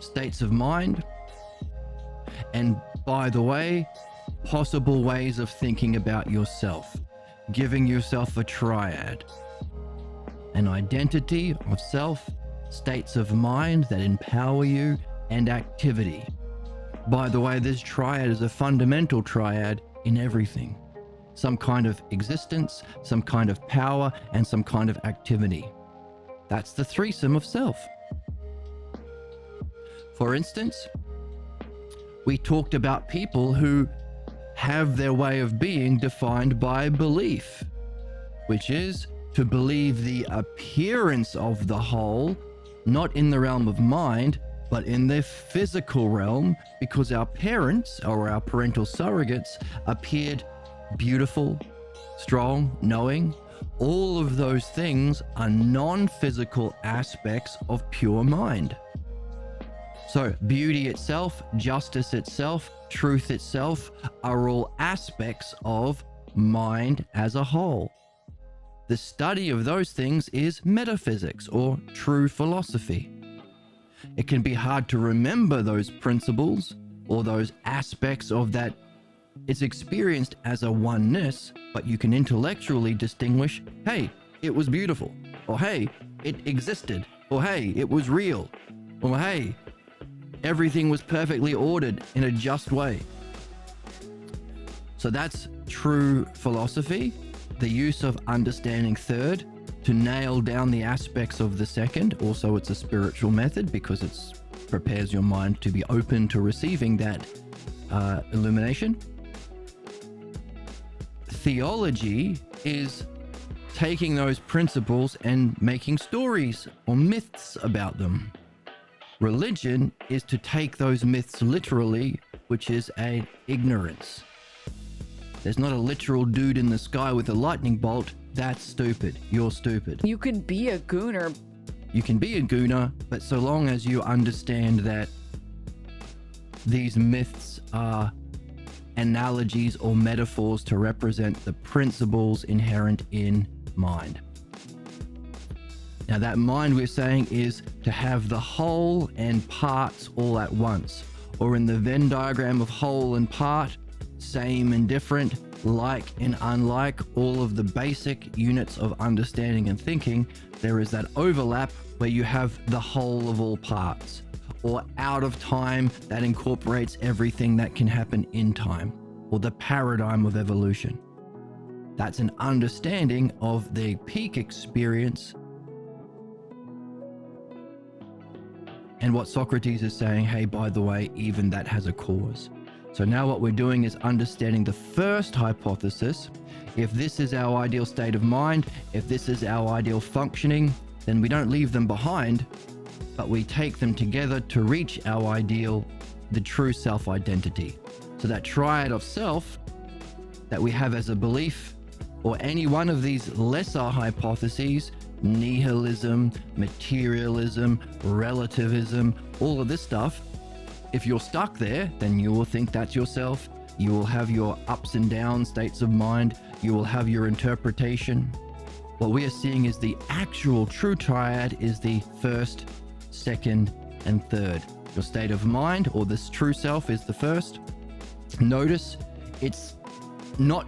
states of mind. And by the way, possible ways of thinking about yourself. Giving yourself a triad. An identity of self, states of mind that empower you, and activity. By the way, this triad is a fundamental triad in everything. Some kind of existence, some kind of power, and some kind of activity. That's the threesome of self. For instance, we talked about people who have their way of being defined by belief, which is to believe the appearance of the whole, not in the realm of mind, but in the physical realm, because our parents or our parental surrogates appeared beautiful, strong, knowing. All of those things are non-physical aspects of pure mind. So beauty itself, justice itself, truth itself are all aspects of mind as a whole. The study of those things is metaphysics or true philosophy. It can be hard to remember those principles or those aspects of that. It's experienced as a oneness, but you can intellectually distinguish, hey, it was beautiful, or hey, it existed, or hey, it was real, or hey, everything was perfectly ordered in a just way. So that's true philosophy, the use of understanding third to nail down the aspects of the second. Also, it's a spiritual method because it prepares your mind to be open to receiving that illumination. Theology is taking those principles and making stories or myths about them. Religion is to take those myths literally, which is an ignorance. There's not a literal dude in the sky with a lightning bolt. That's stupid. You're stupid. You can be a gooner. You can be a gooner, but so long as you understand that these myths are analogies or metaphors to represent the principles inherent in mind. Now that mind, we're saying, is to have the whole and parts all at once, or in the Venn diagram of whole and part, same and different, like and unlike, all of the basic units of understanding and thinking. There is that overlap where you have the whole of all parts, or out of time that incorporates everything that can happen in time, or the paradigm of evolution. That's an understanding of the peak experience. And what Socrates is saying, hey, by the way, even that has a cause. So now what we're doing is understanding the first hypothesis. If this is our ideal state of mind, if this is our ideal functioning, then we don't leave them behind, but we take them together to reach our ideal, the true self-identity. So that triad of self that we have as a belief, or any one of these lesser hypotheses, nihilism, materialism, relativism, all of this stuff, if you're stuck there, then you will think that's yourself. You will have your ups and downs, states of mind. You will have your interpretation. What we are seeing is the actual true triad is the first, second, and third. Your state of mind, or this true self, is the first. Notice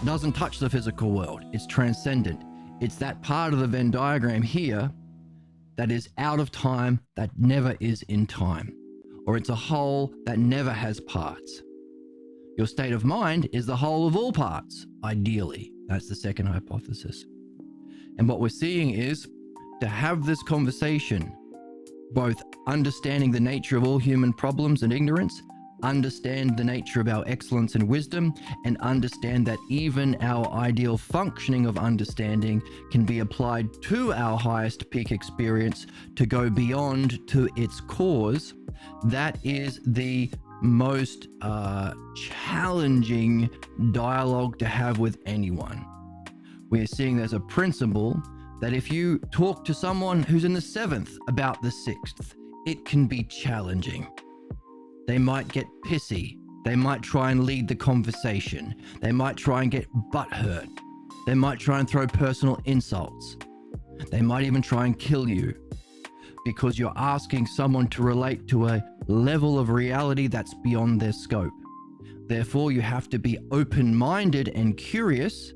doesn't touch the physical world. It's transcendent. It's that part of the Venn diagram here that is out of time, that never is in time. Or it's a whole that never has parts. Your state of mind is the whole of all parts, ideally. That's the second hypothesis. And what we're seeing is to have this conversation, both understanding the nature of all human problems and ignorance, understand the nature of our excellence and wisdom, and understand that even our ideal functioning of understanding can be applied to our highest peak experience to go beyond to its cause. That is the most challenging dialogue to have with anyone. We're seeing there's a principle that if you talk to someone who's in the 7th about the 6th, it can be challenging. They might get pissy. They might try and lead the conversation. They might try and get butthurt. They might try and throw personal insults. They might even try and kill you because you're asking someone to relate to a level of reality that's beyond their scope. Therefore, you have to be open-minded and curious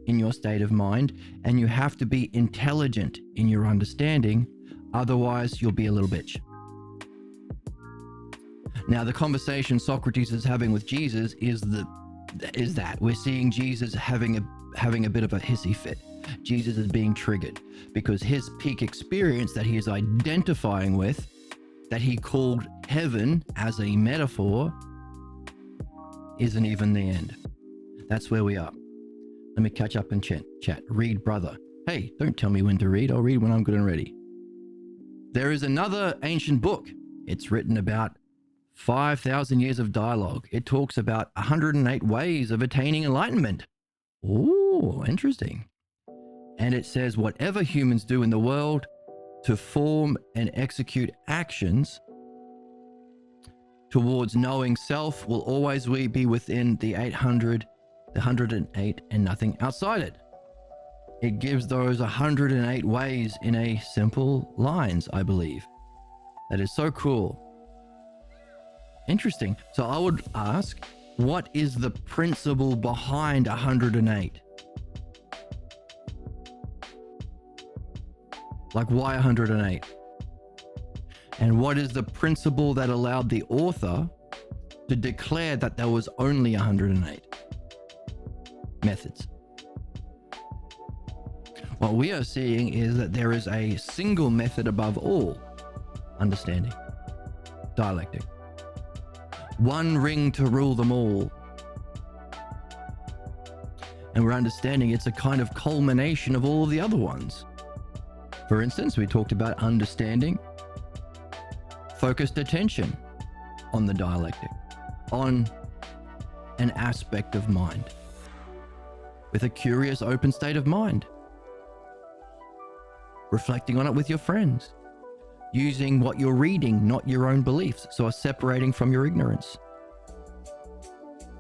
in your state of mind, and you have to be intelligent in your understanding. Otherwise, you'll be a little bitch. Now, the conversation Socrates is having with Jesus is that we're seeing Jesus having a bit of a hissy fit. Jesus is being triggered because his peak experience that he is identifying with, that he called heaven as a metaphor, isn't even the end. That's where we are. Let me catch up and chat. Read, brother. Hey, don't tell me when to read. I'll read when I'm good and ready. There is another ancient book. It's written about 5,000 years of dialogue. It talks about 108 ways of attaining enlightenment. Ooh, interesting. And it says whatever humans do in the world to form and execute actions towards knowing self will always be within the 800, the 108, and nothing outside it. It gives those 108 ways in a simple lines, I believe. That is so cool. Interesting. So I would ask, what is the principle behind 108? Like, why 108? And what is the principle that allowed the author to declare that there was only 108? Methods. What we are seeing is that there is a single method above all: understanding. Dialectic. One ring to rule them all. And we're understanding it's a kind of culmination of all of the other ones. For instance, we talked about understanding, focused attention on the dialectic, on an aspect of mind, with a curious, open state of mind, reflecting on it with your friends, using what you're reading, not your own beliefs, so separating from your ignorance,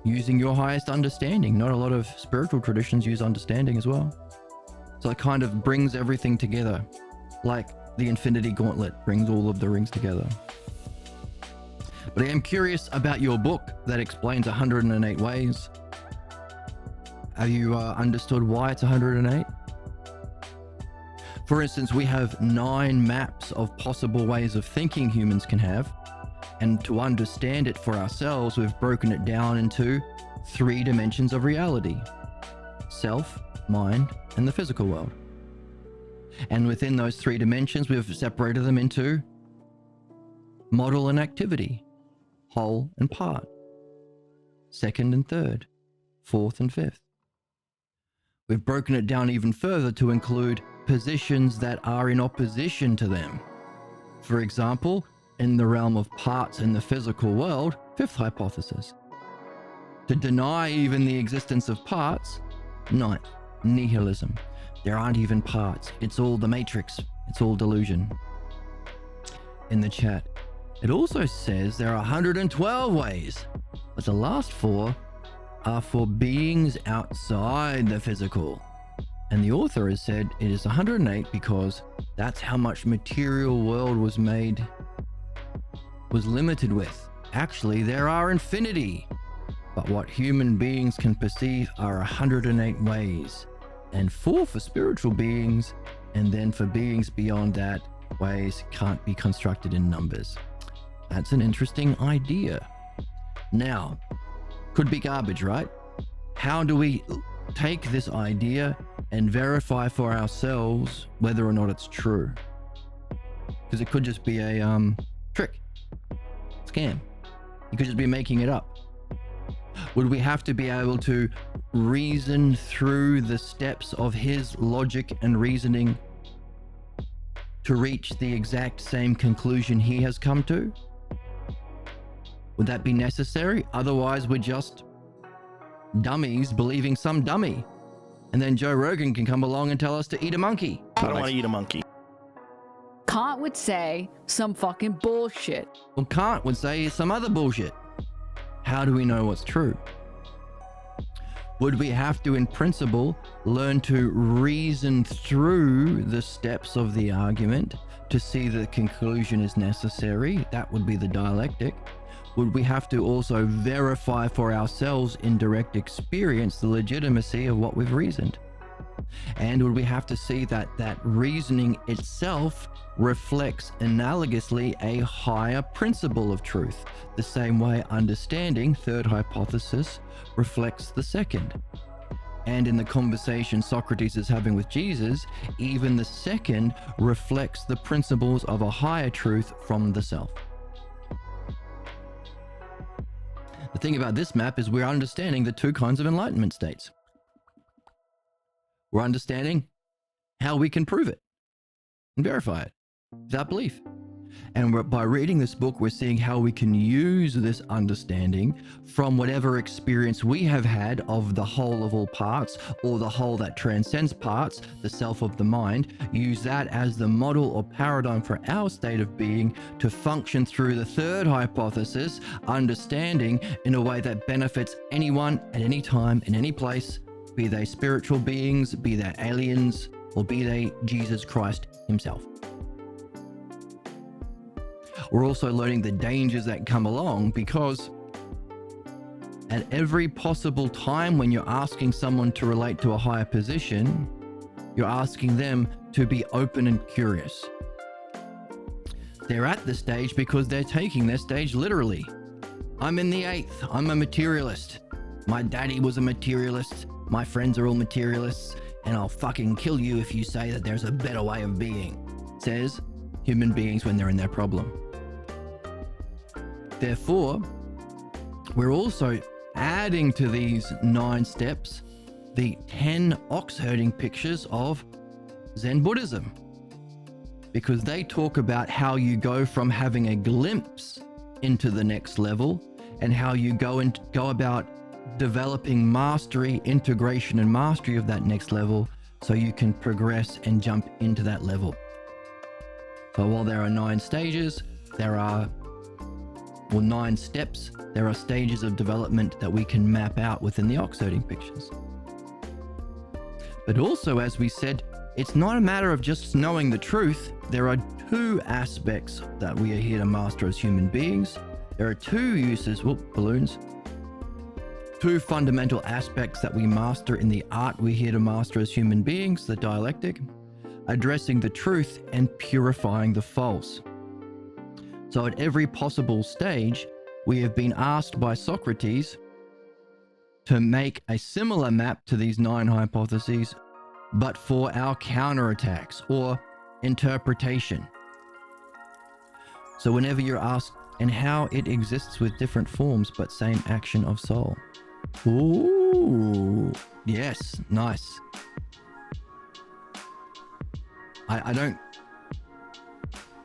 using your highest understanding. Not a lot of spiritual traditions use understanding as well. So it kind of brings everything together, like the Infinity Gauntlet brings all of the rings together. But I am curious about your book that explains 108 ways. Have you understood why it's 108? For instance, we have 9 maps of possible ways of thinking humans can have. And to understand it for ourselves, we've broken it down into 3 dimensions of reality: self, mind, and the physical world. And within those 3 dimensions, we've separated them into model and activity, whole and part, second and third, fourth and fifth. We've broken it down even further to include positions that are in opposition to them. For example, in the realm of parts in the physical world, 5th hypothesis. To deny even the existence of parts, 9th, nihilism. There aren't even parts. It's all the matrix. It's all delusion. In the chat, it also says there are 112 ways, but the last 4 are for beings outside the physical. And the author has said it is 108 because that's how much material world was limited with. Actually, there are infinity. But what human beings can perceive are 108 ways. And 4 for spiritual beings, and then for beings beyond that, ways can't be constructed in numbers. That's an interesting idea. Now, could be garbage, right? How do we take this idea and verify for ourselves whether or not it's true? Because it could just be a trick, scam, He could just be making it up. Would we have to be able to reason through the steps of his logic and reasoning to reach the exact same conclusion he has come to? Would that be necessary? Otherwise, we're just dummies believing some dummy. And then Joe Rogan can come along and tell us to eat a monkey. I don't want to eat a monkey. Kant would say some fucking bullshit. Well, Kant would say some other bullshit. How do we know what's true? Would we have to, in principle, learn to reason through the steps of the argument to see that the conclusion is necessary? That would be the dialectic. Would we have to also verify for ourselves in direct experience the legitimacy of what we've reasoned? And would we have to see that that reasoning itself reflects analogously a higher principle of truth, the same way understanding, third hypothesis, reflects the second? And in the conversation Socrates is having with Jesus, even the second reflects the principles of a higher truth from the self. The thing about this map is we're understanding the two kinds of enlightenment states. We're understanding how we can prove it and verify it without belief. And by reading this book, we're seeing how we can use this understanding from whatever experience we have had of the whole of all parts, or the whole that transcends parts, the self of the mind, use that as the model or paradigm for our state of being to function through the third hypothesis, understanding in a way that benefits anyone at any time, in any place, be they spiritual beings, be they aliens, or be they Jesus Christ himself. We're also learning the dangers that come along, because at every possible time when you're asking someone to relate to a higher position, you're asking them to be open and curious. They're at the stage because they're taking their stage literally. I'm in the 8th. I'm a materialist. My daddy was a materialist. My friends are all materialists, and I'll fucking kill you if you say that there's a better way of being, says human beings when they're in their problem. Therefore, we're also adding to these 9 steps the 10 ox herding pictures of Zen Buddhism, because they talk about how you go from having a glimpse into the next level and how you go about developing mastery, integration and mastery of that next level so you can progress and jump into that level. So while there are 9 stages, there are 9 steps, there are stages of development that we can map out within the ox herding pictures. But also, as we said, it's not a matter of just knowing the truth. There are 2 aspects that we are here to master as human beings. There are 2 uses, balloons. 2 fundamental aspects that we master in the art we're here to master as human beings, the dialectic, addressing the truth and purifying the false. So at every possible stage, we have been asked by Socrates to make a similar map to these 9 hypotheses, but for our counterattacks or interpretation. So whenever you're asked, and how it exists with different forms, but same action of soul. Ooh, yes, nice. I don't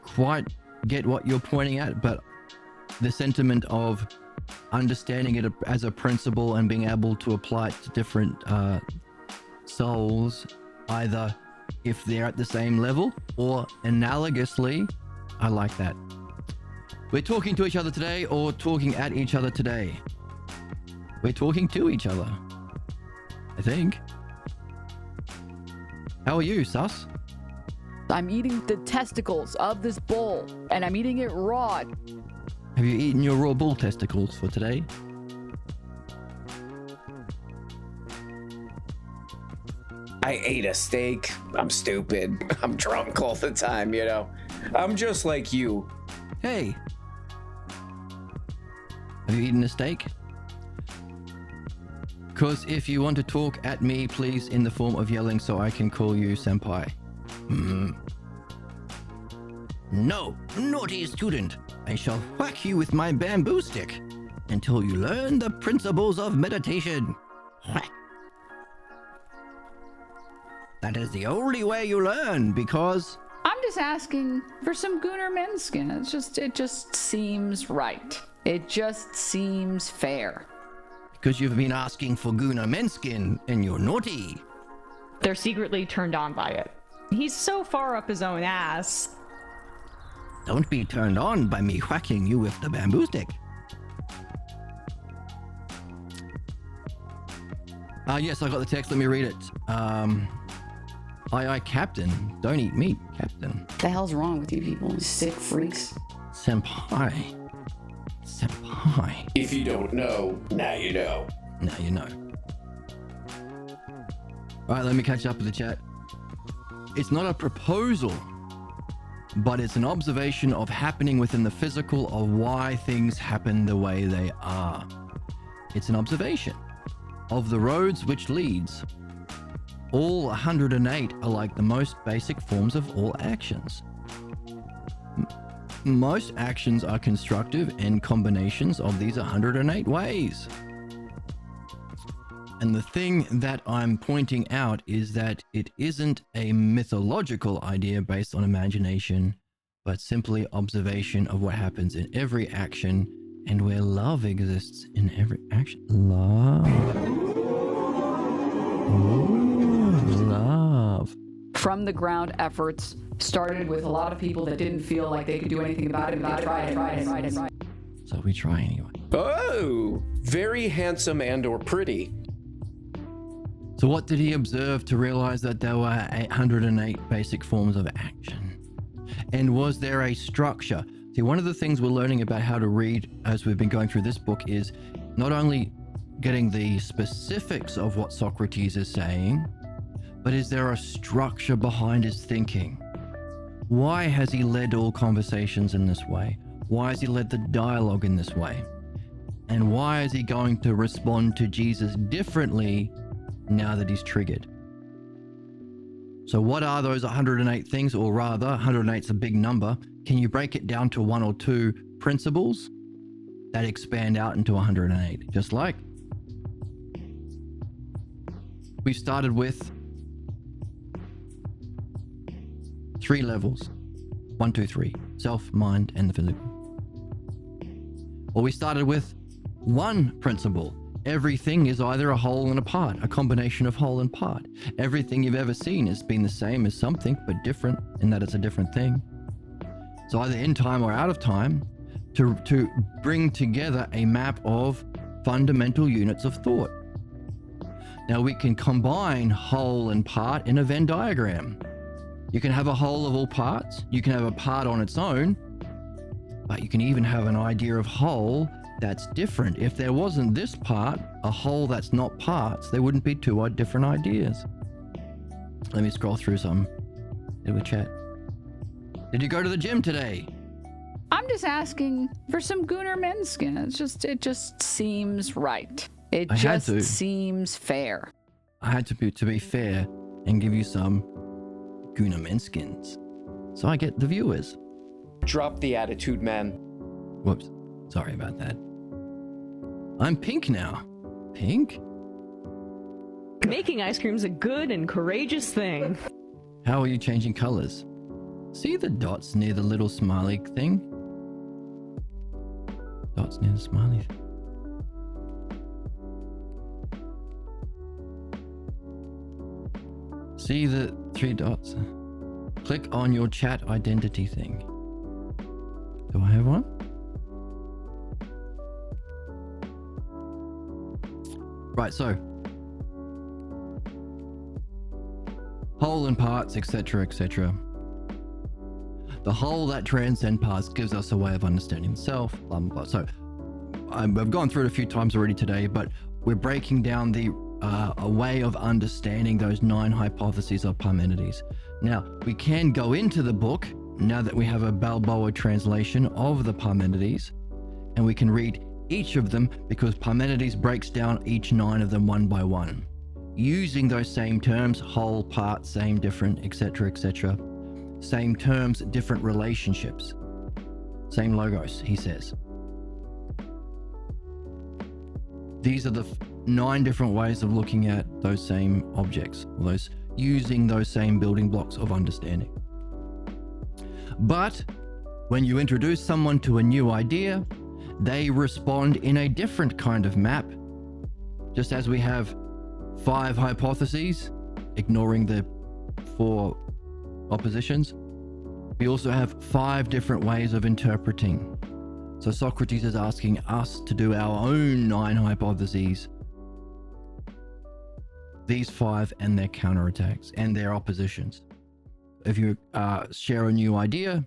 quite get what you're pointing at, but the sentiment of understanding it as a principle and being able to apply it to different souls, either if they're at the same level or analogously, I like that. We're talking to each other today, or talking at each other today? We're talking to each other, I think. How are you, Sus? I'm eating the testicles of this bull, and I'm eating it raw. Have you eaten your raw bull testicles for today? I ate a steak. I'm stupid. I'm drunk all the time, you know. I'm just like you. Hey. Have you eaten a steak? Because if you want to talk at me, please in the form of yelling so I can call you senpai. No, naughty student. I shall whack you with my bamboo stick. until you learn the principles of meditation. That is the only way you learn, because I'm just asking for some Gunnar Menskin. It just seems right. It just seems fair. because you've been asking for Gunnar Menskin and you're naughty. They're secretly turned on by it. He's so far up his own ass. Don't be turned on by me whacking you with the bamboo stick. Yes, I got the text. Let me read it. Aye, Captain. Don't eat meat, Captain. What the hell's wrong with you people? Sick freaks. Senpai. Senpai. If you don't know, now you know. Now you know. All right, let me catch up with the chat. It's not a proposal, but it's an observation of happening within the physical of why things happen the way they are. It's an observation of the roads which leads. All 108 are like the most basic forms of all actions. Most actions are constructive and combinations of these 108 ways. And the thing that I'm pointing out is that it isn't a mythological idea based on imagination, but simply observation of what happens in every action and where love exists in every action. Love. Ooh, love. From the ground efforts started with a lot of people that didn't feel like they could do anything about it. They tried. So we try anyway. Oh, very handsome and or pretty. So what did he observe to realize that there were 808 basic forms of action? And was there a structure? See, one of the things we're learning about how to read as we've been going through this book is not only getting the specifics of what Socrates is saying, but is there a structure behind his thinking? Why has he led all conversations in this way? Why has he led the dialogue in this way? And why is he going to respond to Jesus differently now that he's triggered? So what are those 108 things, or rather 108 is a big number. Can you break it down to one or two principles that expand out into 108? Just like we started with 3 levels, 1, 2, 3, self, mind, and the physical. Or we started with 1 principle. Everything is either a whole and a part, a combination of whole and part. Everything you've ever seen has been the same as something, but different in that it's a different thing. So either in time or out of time, to bring together a map of fundamental units of thought. Now we can combine whole and part in a Venn diagram. You can have a whole of all parts. You can have a part on its own, but you can even have an idea of whole that's different. If there wasn't this part, a whole that's not parts, there wouldn't be 2 different ideas. Let me scroll through some in the chat. Did you go to the gym today? I'm just asking for some Gunnar Menskin. It just seems right. It just seems fair. I had to be fair and give you some Gunnar Menskins, so I get the viewers. Drop the attitude, man. Whoops. Sorry about that. I'm pink now. Pink? Making ice cream's a good and courageous thing. How are you changing colors? See the dots near the little smiley thing? Dots near the smiley thing. See the 3 dots? Click on your chat identity thing. Do I have one? Right, so whole and parts, etc., etc. The whole that transcends parts gives us a way of understanding the self, blah, blah, blah. So I've gone through it a few times already today, but we're breaking down a way of understanding those 9 hypotheses of Parmenides. Now, we can go into the book now that we have a Balboa translation of the Parmenides, and we can read each of them because Parmenides breaks down each 9 of them one by one, using those same terms, whole, part, same, different, etc., etc. Same terms, different relationships. Same logos, he says. These are the 9 different ways of looking at those same objects, or those using those same building blocks of understanding. But when you introduce someone to a new idea, they respond in a different kind of map. Just as we have 5 hypotheses, ignoring the 4 oppositions, we also have 5 different ways of interpreting. So Socrates is asking us to do our own 9 hypotheses, these 5 and their counterattacks and their oppositions. If you share a new idea,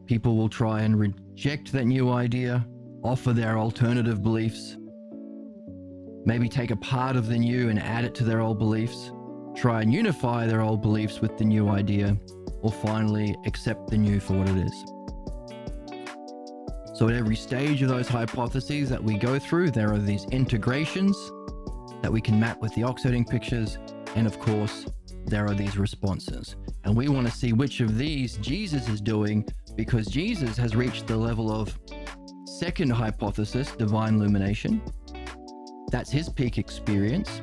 people will try and reject that new idea, offer their alternative beliefs, maybe take a part of the new and add it to their old beliefs, try and unify their old beliefs with the new idea, or finally accept the new for what it is. So at every stage of those hypotheses that we go through, there are these integrations that we can map with the ox-herding pictures, and of course, there are these responses. And we want to see which of these Jesus is doing, because Jesus has reached the level of second hypothesis, divine illumination. That's his peak experience.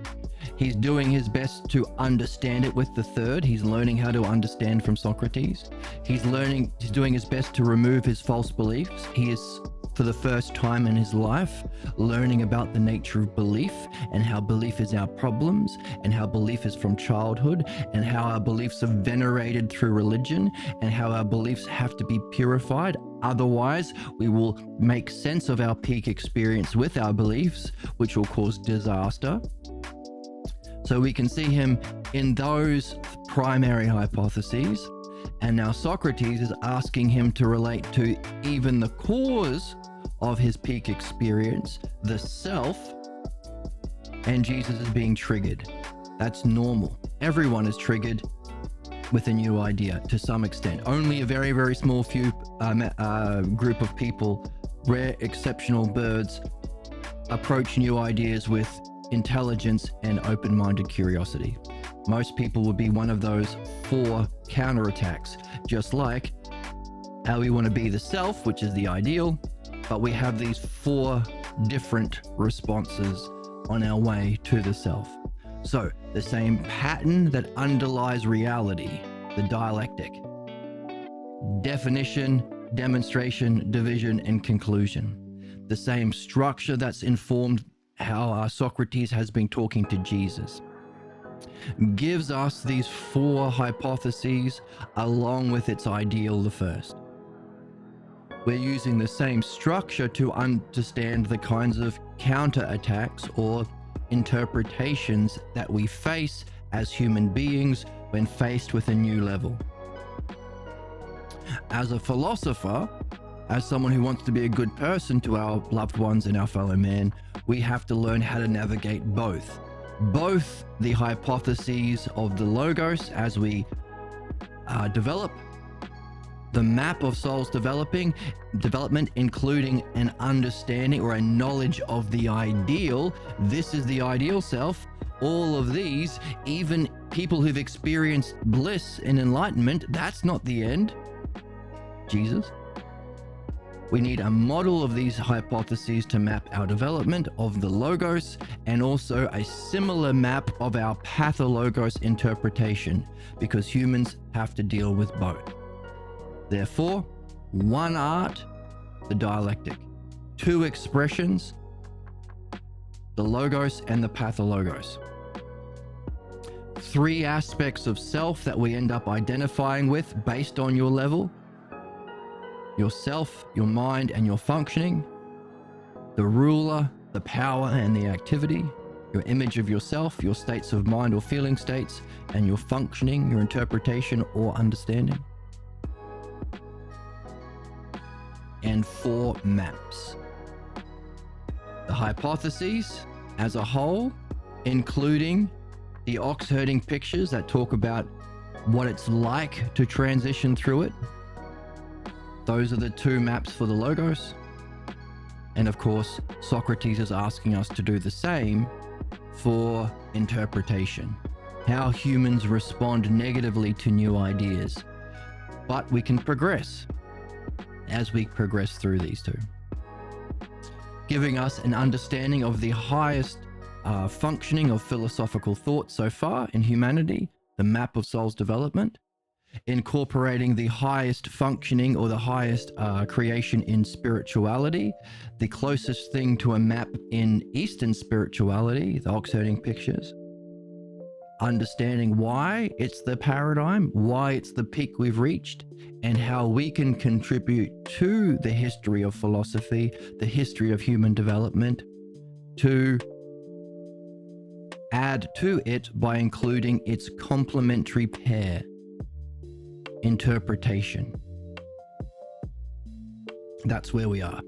He's doing his best to understand it with the third. He's learning how to understand from Socrates. He's doing his best to remove his false beliefs. He is, for the first time in his life, learning about the nature of belief and how belief is our problems and how belief is from childhood and how our beliefs are venerated through religion and how our beliefs have to be purified. Otherwise, we will make sense of our peak experience with our beliefs, which will cause disaster. So we can see him in those primary hypotheses. And now Socrates is asking him to relate to even the cause of his peak experience, the self, and Jesus is being triggered. That's normal. Everyone is triggered with a new idea to some extent. Only a very, very small few group of people, rare exceptional birds, approach new ideas with intelligence and open-minded curiosity. Most people would be one of those 4 counterattacks, just like how we want to be the self, which is the ideal, but we have these 4 different responses on our way to the self. So the same pattern that underlies reality, the dialectic: definition, demonstration, division, and conclusion. The same structure that's informed how Socrates has been talking to Jesus, gives us these 4 hypotheses along with its ideal, the first. We're using the same structure to understand the kinds of counterattacks or interpretations that we face as human beings when faced with a new level. As a philosopher, as someone who wants to be a good person to our loved ones and our fellow man, we have to learn how to navigate both the hypotheses of the logos as we develop the map of soul's development, including an understanding or a knowledge of the ideal. This is the ideal self. All of these, even people who've experienced bliss and enlightenment, that's not the end. Jesus. We need a model of these hypotheses to map our development of the logos, and also a similar map of our pathologos interpretation, because humans have to deal with both. Therefore, 1 art, the dialectic; 2 expressions, the logos and the pathologos; 3 aspects of self that we end up identifying with based on your level: yourself, your mind, and your functioning; the ruler, the power, and the activity; your image of yourself, your states of mind or feeling states, and your functioning, your interpretation or understanding. And 4 maps. The hypotheses as a whole, including the ox-herding pictures that talk about what it's like to transition through it. Those are the 2 maps for the logos. And of course, Socrates is asking us to do the same for interpretation. How humans respond negatively to new ideas. But we can progress as we progress through these 2. giving us an understanding of the highest functioning of philosophical thought so far in humanity, the map of soul's development, incorporating the highest functioning or the highest creation in spirituality, the closest thing to a map in Eastern spirituality, the Oxherding pictures, understanding why it's the paradigm, why it's the peak we've reached, and how we can contribute to the history of philosophy, the history of human development, to add to it by including its complementary pair, interpretation. That's where we are.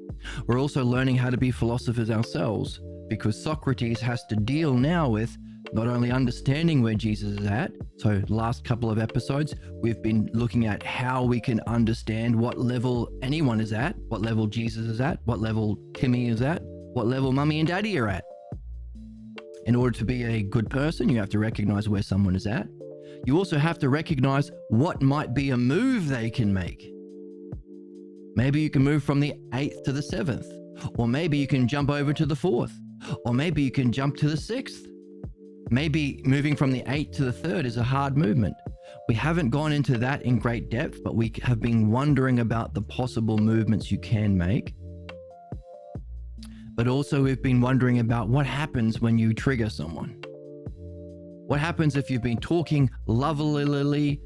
We're also learning how to be philosophers ourselves, because Socrates has to deal now with not only understanding where Jesus is at. So last couple of episodes, we've been looking at how we can understand what level anyone is at, what level Jesus is at, what level Kimmy is at, what level Mummy and Daddy are at. In order to be a good person, you have to recognize where someone is at. You also have to recognize what might be a move they can make. Maybe you can move from the 8th to the 7th, or maybe you can jump over to the 4th, or maybe you can jump to the 6th. Maybe moving from the 8th to the 3rd is a hard movement. We haven't gone into that in great depth, but we have been wondering about the possible movements you can make. But also we've been wondering about what happens when you trigger someone. What happens if you've been talking lovelily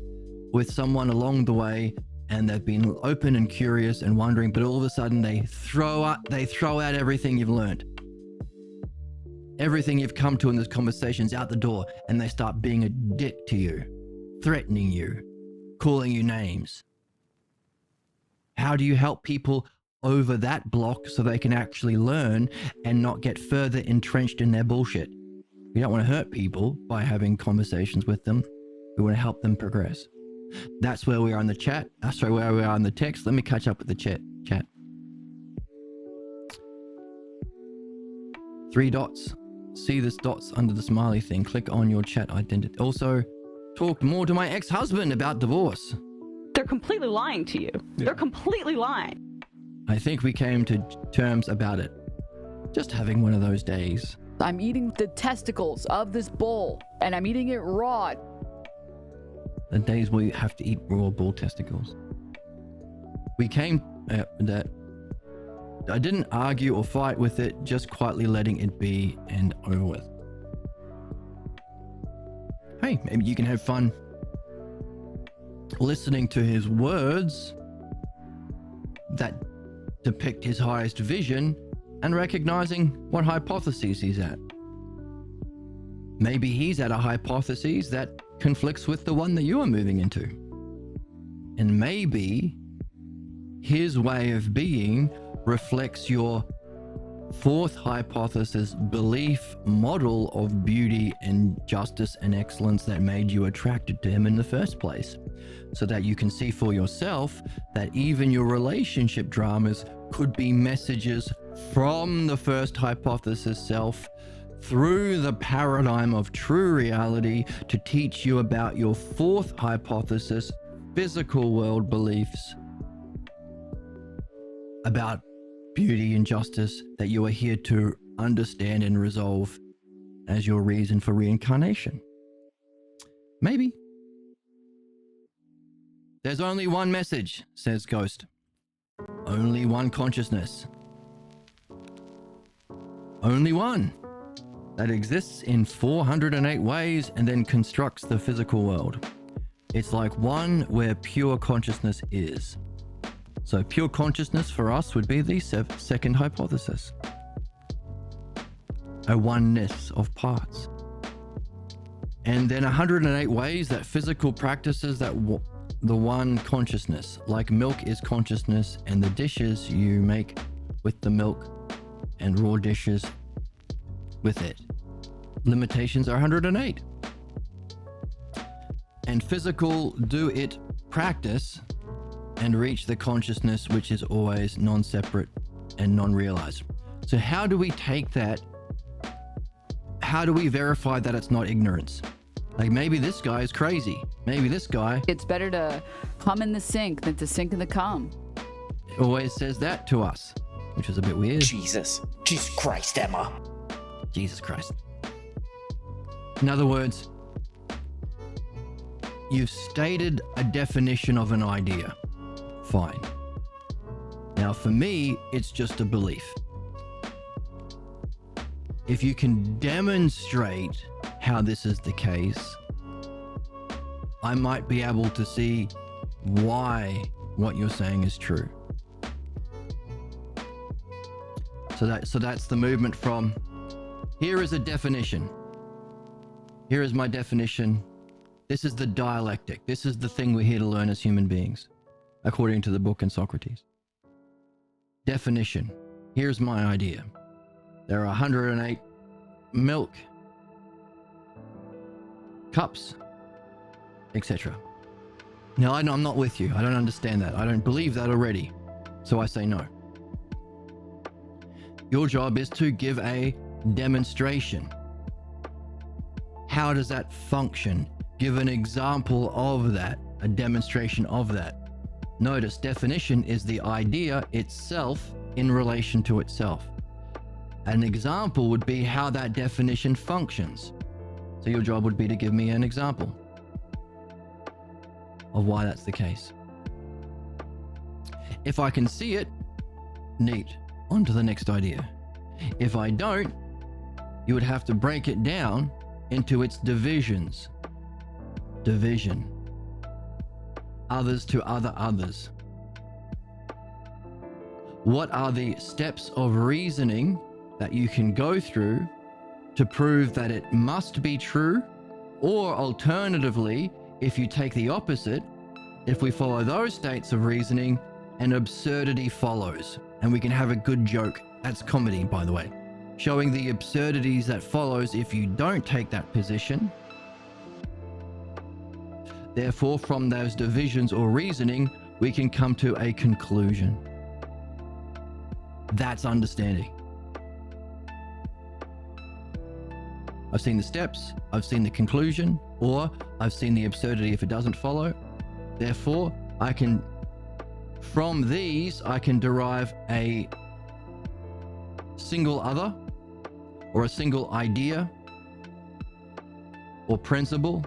with someone along the way and they've been open and curious and wondering, but all of a sudden they throw out everything you've learned. Everything you've come to in this conversation's out the door, and they start being a dick to you, threatening you, calling you names. How do you help people over that block so they can actually learn and not get further entrenched in their bullshit? We don't want to hurt people by having conversations with them. We want to help them progress. That's where we are in the chat. Where we are in the text. Let me catch up with the chat. 3 dots. See this dots under the smiley thing. Click on your chat identity. Also, talked more to my ex-husband about divorce. They're completely lying to you. Yeah. They're completely lying. I think we came to terms about it. Just having one of those days. I'm eating the testicles of this bull, and I'm eating it raw. The days where you have to eat raw bull testicles. We came that I didn't argue or fight with it, just quietly letting it be and over with. Hey, maybe you can have fun listening to his words that depict his highest vision and recognizing what hypotheses he's at. Maybe he's at a hypothesis that conflicts with the one that you are moving into. And maybe his way of being reflects your 4th hypothesis belief model of beauty and justice and excellence that made you attracted to him in the first place, so that you can see for yourself that even your relationship dramas could be messages from the first hypothesis self through the paradigm of true reality to teach you about your 4th hypothesis physical world beliefs about beauty and justice that you are here to understand and resolve as your reason for reincarnation. Maybe. There's only one message, says Ghost. Only one consciousness. Only one that exists in 408 ways and then constructs the physical world. It's like one where pure consciousness is. So pure consciousness for us would be the 2nd hypothesis. A oneness of parts. And then 108 ways that physical practices that the one consciousness, like milk is consciousness, and the dishes you make with the milk and raw dishes with it. Limitations are 108. And physical do it practice and reach the consciousness which is always non-separate and non-realized. So how do we take that? How do we verify that it's not ignorance? Like maybe this guy is crazy. Maybe this guy... It's better to come in the sink than to sink in the cum. Always says that to us. which was a bit weird. Jesus Christ, Emma. Jesus Christ. In other words, you've stated a definition of an idea. Fine. Now, for me, it's just a belief. If you can demonstrate how this is the case, I might be able to see why what you're saying is true. So that's the movement from, here is a definition. Here is my definition. This is the dialectic. This is the thing we're here to learn as human beings, according to the book and Socrates. Definition. Here's my idea. There are 108 milk cups, etc. Now, I'm not with you. I don't understand that. I don't believe that already. So I say no. Your job is to give a demonstration. How does that function? Give an example of that, a demonstration of that. Notice, definition is the idea itself in relation to itself. An example would be how that definition functions. So your job would be to give me an example of why that's the case. If I can see it, neat, on to the next idea. If I don't, you would have to break it down into its divisions. Division. Others to other others. What are the steps of reasoning that you can go through to prove that it must be true? Or alternatively, if you take the opposite, if we follow those states of reasoning, an absurdity follows, and we can have a good joke. That's comedy, by the way. Showing the absurdities that follows if you don't take that position. Therefore, from those divisions or reasoning, we can come to a conclusion. That's understanding. I've seen the steps, I've seen the conclusion, or I've seen the absurdity if it doesn't follow. Therefore, from these, I can derive a single other, or a single idea, or principle.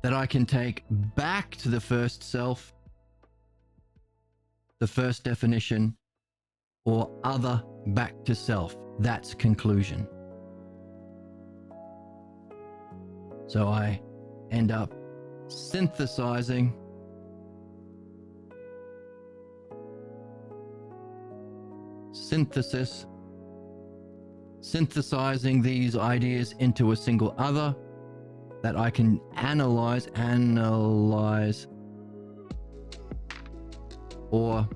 That I can take back to the first self, the first definition, or other back to self. That's conclusion. So I end up synthesizing synthesizing these ideas into a single other that I can analyze, or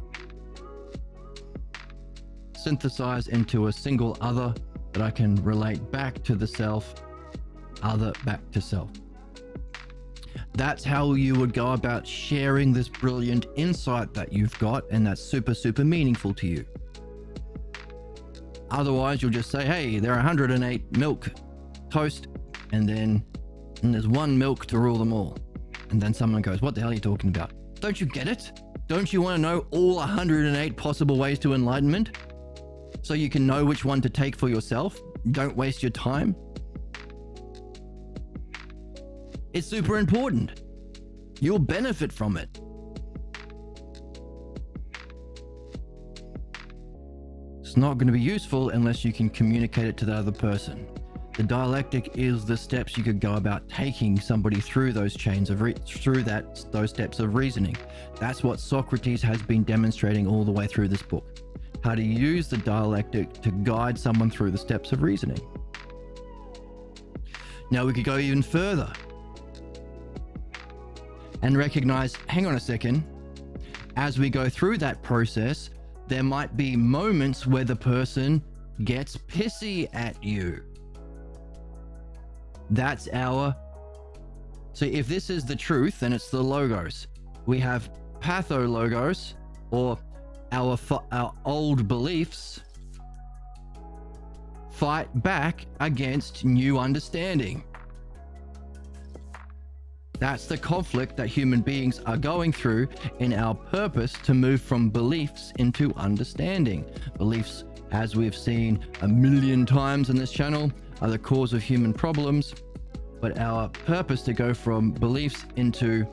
synthesize into a single other that I can relate back to the self, other back to self. That's how you would go about sharing this brilliant insight that you've got, and that's super, super meaningful to you. Otherwise, you'll just say, hey, there are 108 milk toast, and there's one milk to rule them all. And then someone goes, what the hell are you talking about? Don't you get it? Don't you want to know all 108 possible ways to enlightenment? So you can know which one to take for yourself? Don't waste your time. It's super important. You'll benefit from it. It's not going to be useful unless you can communicate it to the other person. The dialectic is the steps you could go about taking somebody through those chains of those steps of reasoning. That's what Socrates has been demonstrating all the way through this book. How to use the dialectic to guide someone through the steps of reasoning. Now we could go even further and recognize, hang on a second, as we go through that process, there might be moments where the person gets pissy at you. That's so if this is the truth, then it's the logos. We have pathologos, or our old beliefs fight back against new understanding. That's the conflict that human beings are going through in our purpose to move from beliefs into understanding. Beliefs, as we've seen a million times in this channel, are the cause of human problems. But our purpose to go from beliefs into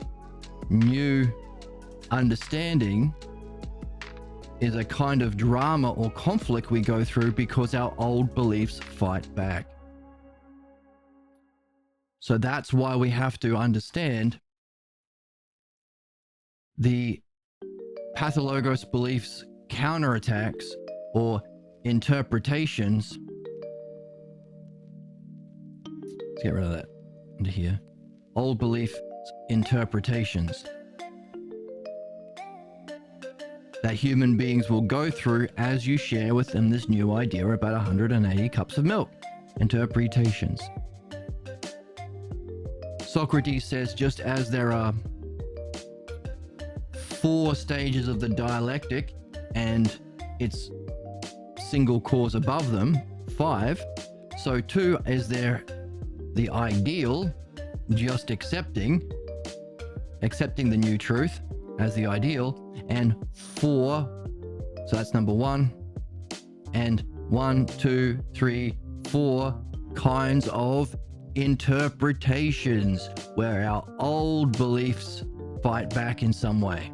new understanding is a kind of drama or conflict we go through because our old beliefs fight back. So that's why we have to understand the pathologos beliefs counterattacks or interpretations. Let's get rid of that into here. Old belief interpretations that human beings will go through as you share with them this new idea about 180 cups of milk. Interpretations. Socrates says, just as there are 4 stages of the dialectic and its single cause above them, 5, so too is there the ideal, just accepting the new truth as the ideal, and 4, so that's number 1, and 1, 2, 3, 4 kinds of interpretations where our old beliefs fight back in some way.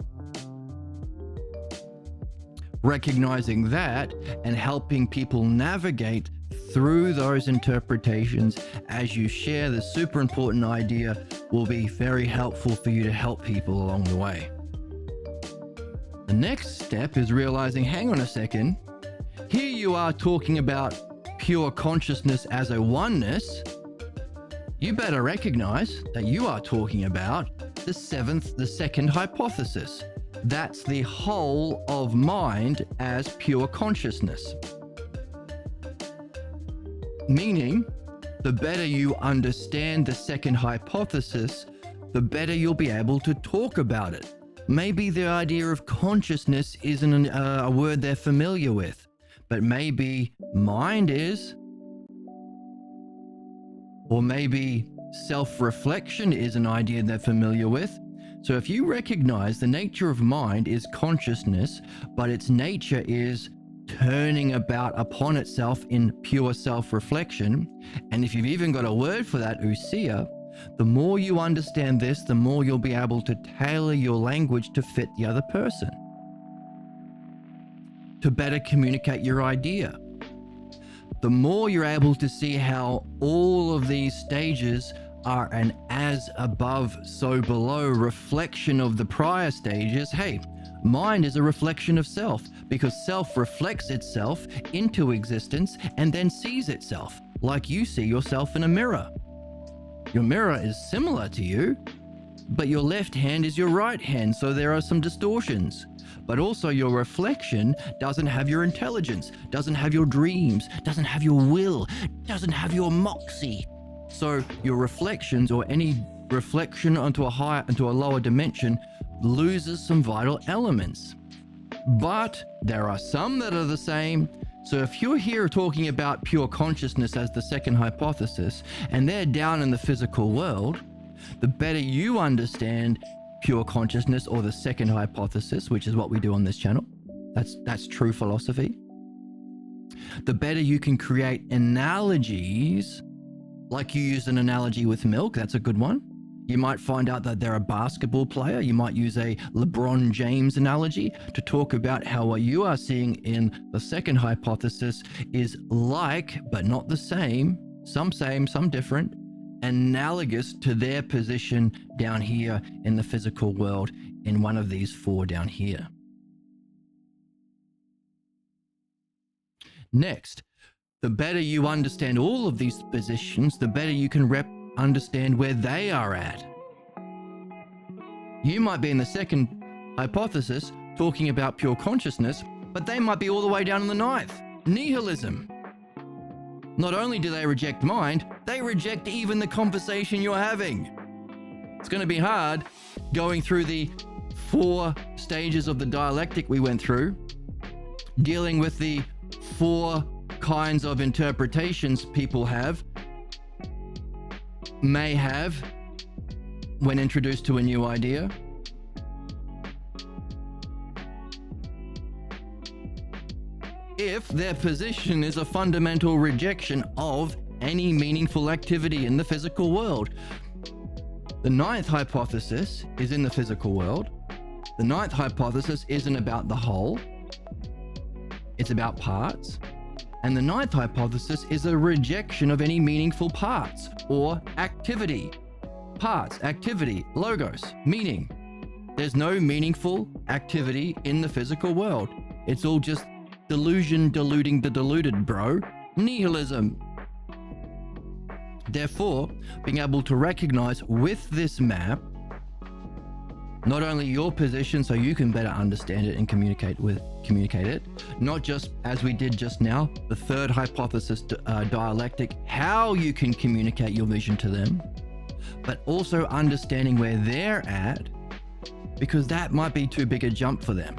Recognizing that and helping people navigate through those interpretations as you share the super important idea will be very helpful for you to help people along the way. The next step is realizing, hang on a second, here you are talking about pure consciousness as a oneness. You better recognize that you are talking about the second hypothesis. That's the whole of mind as pure consciousness. Meaning, the better you understand the second hypothesis, the better you'll be able to talk about it. Maybe the idea of consciousness isn't a word they're familiar with, but maybe mind is. Or maybe self-reflection is an idea they're familiar with. So if you recognize the nature of mind is consciousness, but its nature is turning about upon itself in pure self-reflection, and if you've even got a word for that, ousia, the more you understand this, the more you'll be able to tailor your language to fit the other person, to better communicate your idea. The more you're able to see how all of these stages are an as above, so below reflection of the prior stages. Hey, mind is a reflection of self because self reflects itself into existence and then sees itself like you see yourself in a mirror. Your mirror is similar to you, but your left hand is your right hand, so there are some distortions. But also your reflection doesn't have your intelligence, doesn't have your dreams, doesn't have your will, doesn't have your moxie. So your reflections, or any reflection onto a lower dimension, loses some vital elements. But there are some that are the same. So if you're here talking about pure consciousness as the second hypothesis, and they're down in the physical world, the better you understand pure consciousness or the second hypothesis, which is what we do on this channel. That's true philosophy. The better you can create analogies, like you used an analogy with milk, that's a good one. You might find out that they're a basketball player. You might use a LeBron James analogy to talk about how what you are seeing in the second hypothesis is like, but not the same, some different, analogous to their position down here in the physical world in one of these 4 down here. Next, the better you understand all of these positions, the better you can understand where they are at. You might be in the second hypothesis talking about pure consciousness, but they might be all the way down in the 9th, nihilism. Not only do they reject mind, they reject even the conversation you're having. It's going to be hard going through the 4 stages of the dialectic we went through, dealing with the 4 kinds of interpretations people may have, when introduced to a new idea? If their position is a fundamental rejection of any meaningful activity in the physical world. The ninth hypothesis is in the physical world. The ninth hypothesis isn't about the whole. It's about parts. And the ninth hypothesis is a rejection of any meaningful parts or activity. Parts, activity, logos, meaning. There's no meaningful activity in the physical world. It's all just delusion deluding the deluded, bro. Nihilism. Therefore, being able to recognize with this map, not only your position so you can better understand it and communicate it, not just as we did just now, the third hypothesis, dialectic, how you can communicate your vision to them, but also understanding where they're at, because that might be too big a jump for them.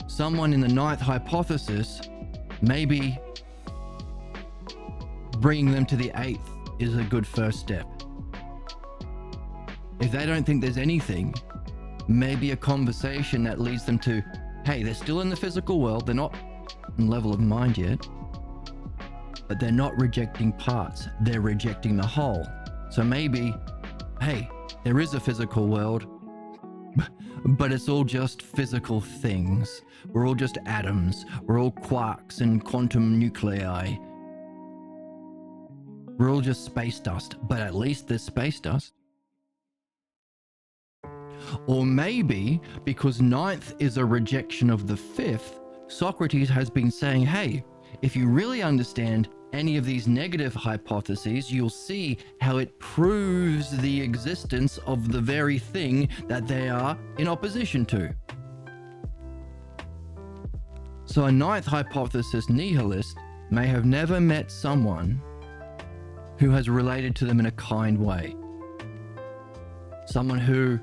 Someone in the ninth hypothesis, maybe bringing them to the eighth is a good first step. If they don't think there's anything, maybe a conversation that leads them to, hey, they're still in the physical world, they're not in level of mind yet, but they're not rejecting parts, they're rejecting the whole. So maybe, hey, there is a physical world, but it's all just physical things. We're all just atoms, we're all quarks and quantum nuclei. We're all just space dust, but at least there's space dust. Or maybe because ninth is a rejection of the fifth, Socrates has been saying, hey, if you really understand any of these negative hypotheses, you'll see how it proves the existence of the very thing that they are in opposition to. So a ninth hypothesis nihilist may have never met someone who has related to them in a kind way. Someone who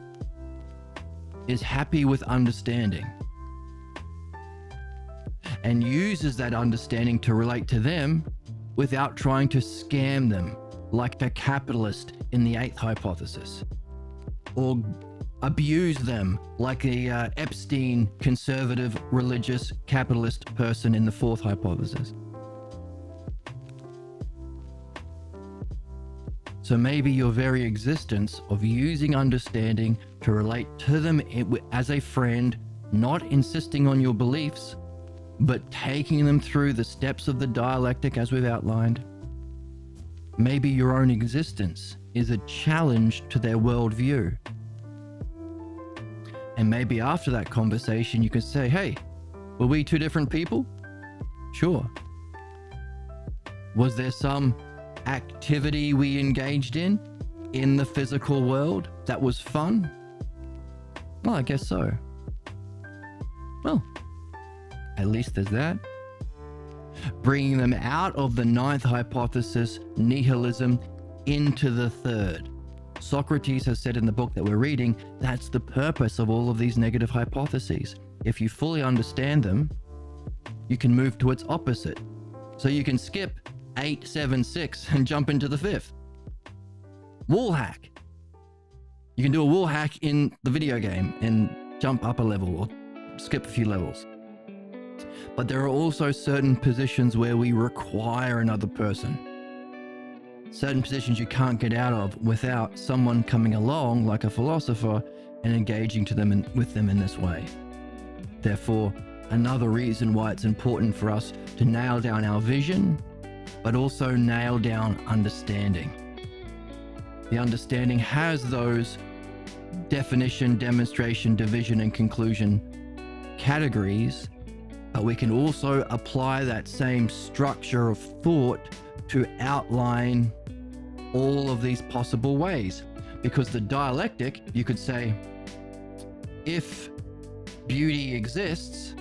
is happy with understanding and uses that understanding to relate to them without trying to scam them like a capitalist in the eighth hypothesis, or abuse them like a Epstein conservative religious capitalist person in the fourth hypothesis. So maybe your very existence of using understanding to relate to them as a friend, not insisting on your beliefs, but taking them through the steps of the dialectic as we've outlined. Maybe your own existence is a challenge to their worldview. And maybe after that conversation, you can say, hey, were we two different people? Sure. Was there some activity we engaged in the physical world that was fun? Well, I guess so. Well, at least there's that. Bringing them out of the ninth hypothesis, nihilism, into the third. Socrates has said in the book that we're reading, that's the purpose of all of these negative hypotheses. If you fully understand them, you can move to its opposite. So you can skip 8, 7, 6 and jump into the fifth. Wall hack. You can do a wall hack in the video game and jump up a level or skip a few levels. But there are also certain positions where we require another person. Certain positions you can't get out of without someone coming along like a philosopher and engaging with them in this way. Therefore, another reason why it's important for us to nail down our vision, but also nail down understanding. The understanding has those definition, demonstration, division, and conclusion categories, but we can also apply that same structure of thought to outline all of these possible ways. Because the dialectic, you could say, if beauty exists,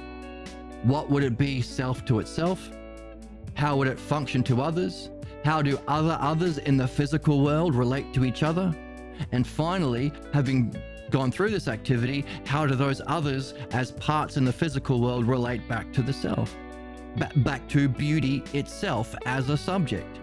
what would it be self to itself? How would it function to others? How do others in the physical world relate to each other? And finally, having gone through this activity, how do those others as parts in the physical world relate back to the self? Back to beauty itself as a subject.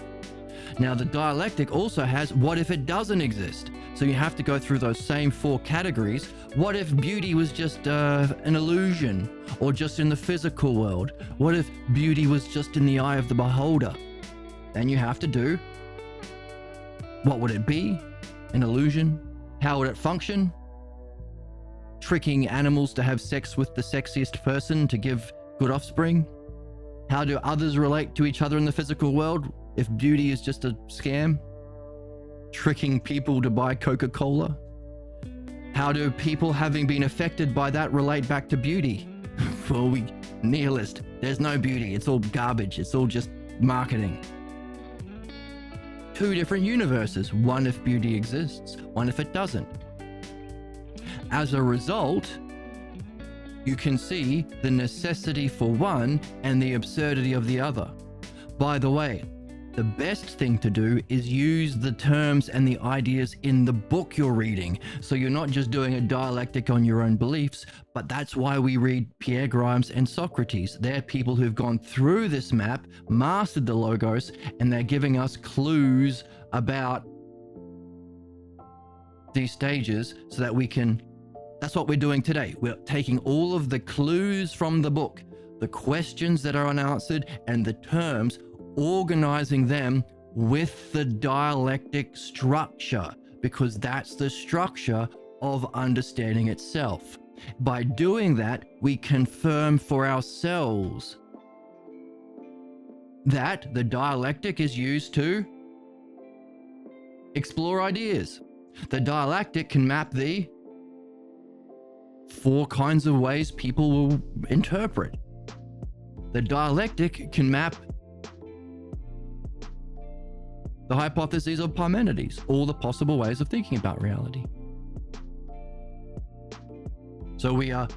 Now, the dialectic also has what if it doesn't exist? So you have to go through those same 4 categories. What if beauty was just an illusion, or just in the physical world? What if beauty was just in the eye of the beholder? Then you have to do, what would it be? An illusion? How would it function? Tricking animals to have sex with the sexiest person to give good offspring? How do others relate to each other in the physical world if beauty is just a scam? Tricking people to buy Coca-Cola? How do people having been affected by that relate back to beauty? Well, we nihilist. There's no beauty. It's all garbage. It's all just marketing. 2 different universes. One if beauty exists, one if it doesn't. As a result, you can see the necessity for one and the absurdity of the other. By the way, the best thing to do is use the terms and the ideas in the book you're reading. So you're not just doing a dialectic on your own beliefs, but that's why we read Pierre Grimes and Socrates. They're people who've gone through this map, mastered the logos, and they're giving us clues about these stages so that we can... That's what we're doing today. We're taking all of the clues from the book, the questions that are unanswered, and the terms, organizing them with the dialectic structure, because that's the structure of understanding itself. By doing that, we confirm for ourselves that the dialectic is used to explore ideas. The dialectic can map the 4 kinds of ways people will interpret. The dialectic can map the hypotheses of Parmenides, all the possible ways of thinking about reality. So we are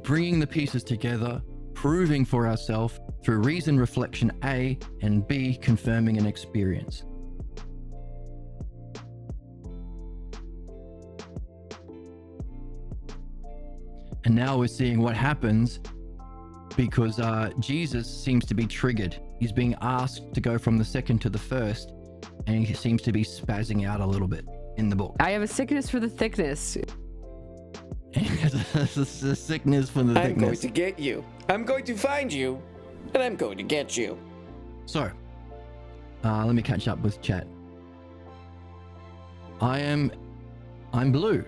bringing the pieces together, proving for ourselves through reason, reflection A, and B, confirming an experience. And now we're seeing what happens because Jesus seems to be triggered. He's being asked to go from the second to the first, and he seems to be spazzing out a little bit in the book. I have a sickness for the thickness. It's a sickness for the thickness. I'm going to get you. I'm going to find you, and I'm going to get you. So, let me catch up with chat. I'm blue.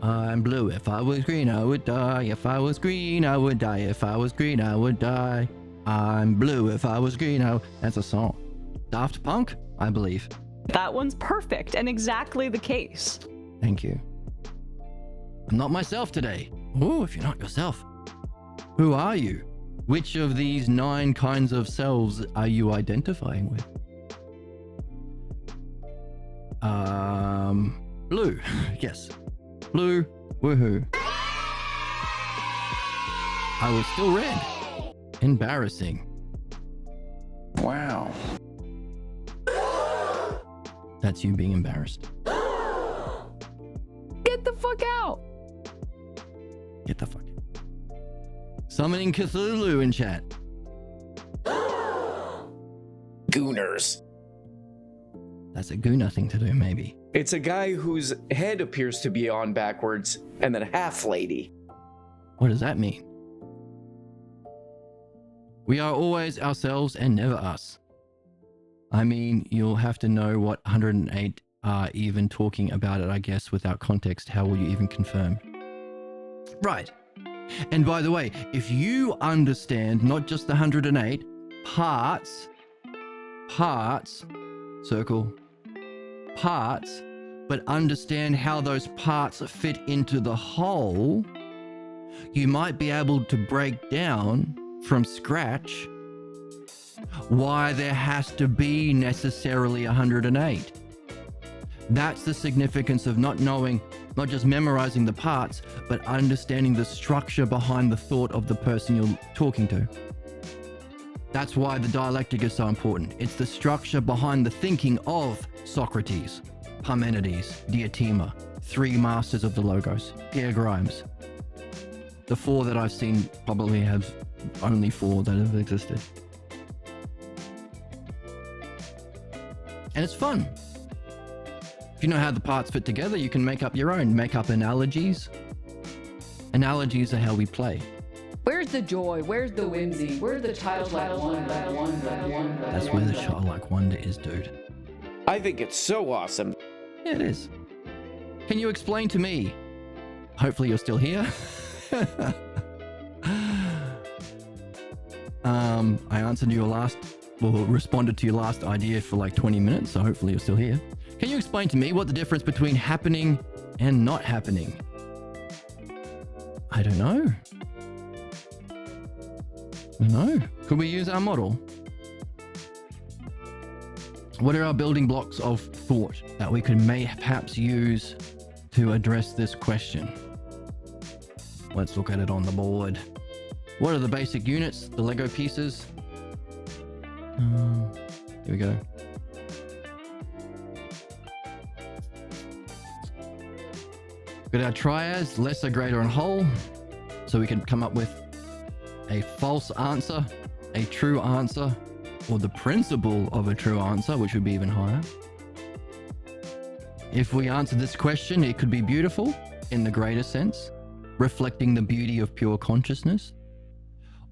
I'm blue. If I was green, I would die. If I was green, I would die. If I was green, I would die. I'm blue. If I was green, That's a song. Daft Punk, I believe. That one's perfect and exactly the case. Thank you. I'm not myself today. Oh, if you're not yourself, who are you? Which of these 9 kinds of selves are you identifying with? Blue. Yes. Blue. Woohoo. I was still red. Embarrassing. Wow. That's you being embarrassed. Get the fuck out. Get the fuck out. Summoning Cthulhu in chat. Gooners. That's a Gooner thing to do, maybe. It's a guy whose head appears to be on backwards, and then a half lady. What does that mean? We are always ourselves and never us. I mean, you'll have to know what 108 are even talking about it, I guess, without context. How will you even confirm? Right. And by the way, if you understand not just the 108 parts, circle, parts, but understand how those parts fit into the whole, you might be able to break down from scratch why there has to be necessarily 108. That's the significance of not knowing, not just memorizing the parts, but understanding the structure behind the thought of the person you're talking to. That's why the dialectic is so important. It's the structure behind the thinking of Socrates, Parmenides, Diotima, 3 masters of the logos, Pierre Grimes. The 4 that I've seen probably have only 4 that have existed. And it's fun. If you know how the parts fit together, you can make up your own, make up analogies. Analogies are how we play. Where's the joy? Where's the whimsy? Where's the childlike wonder? That's where the childlike wonder is, dude. I think it's so awesome. Yeah, it is. Can you explain to me? Hopefully you're still here. I answered your last, well, responded to your last idea for like 20 minutes, so hopefully you're still here. Can you explain to me what the difference between happening and not happening? I don't know. Could we use our model? What are our building blocks of thought that we could perhaps use to address this question? Let's look at it on the board. What are the basic units, the Lego pieces? Here we go. Got our triads, lesser, greater, and whole. So we can come up with a false answer, a true answer, or the principle of a true answer, which would be even higher. If we answer this question, it could be beautiful in the greater sense, reflecting the beauty of pure consciousness.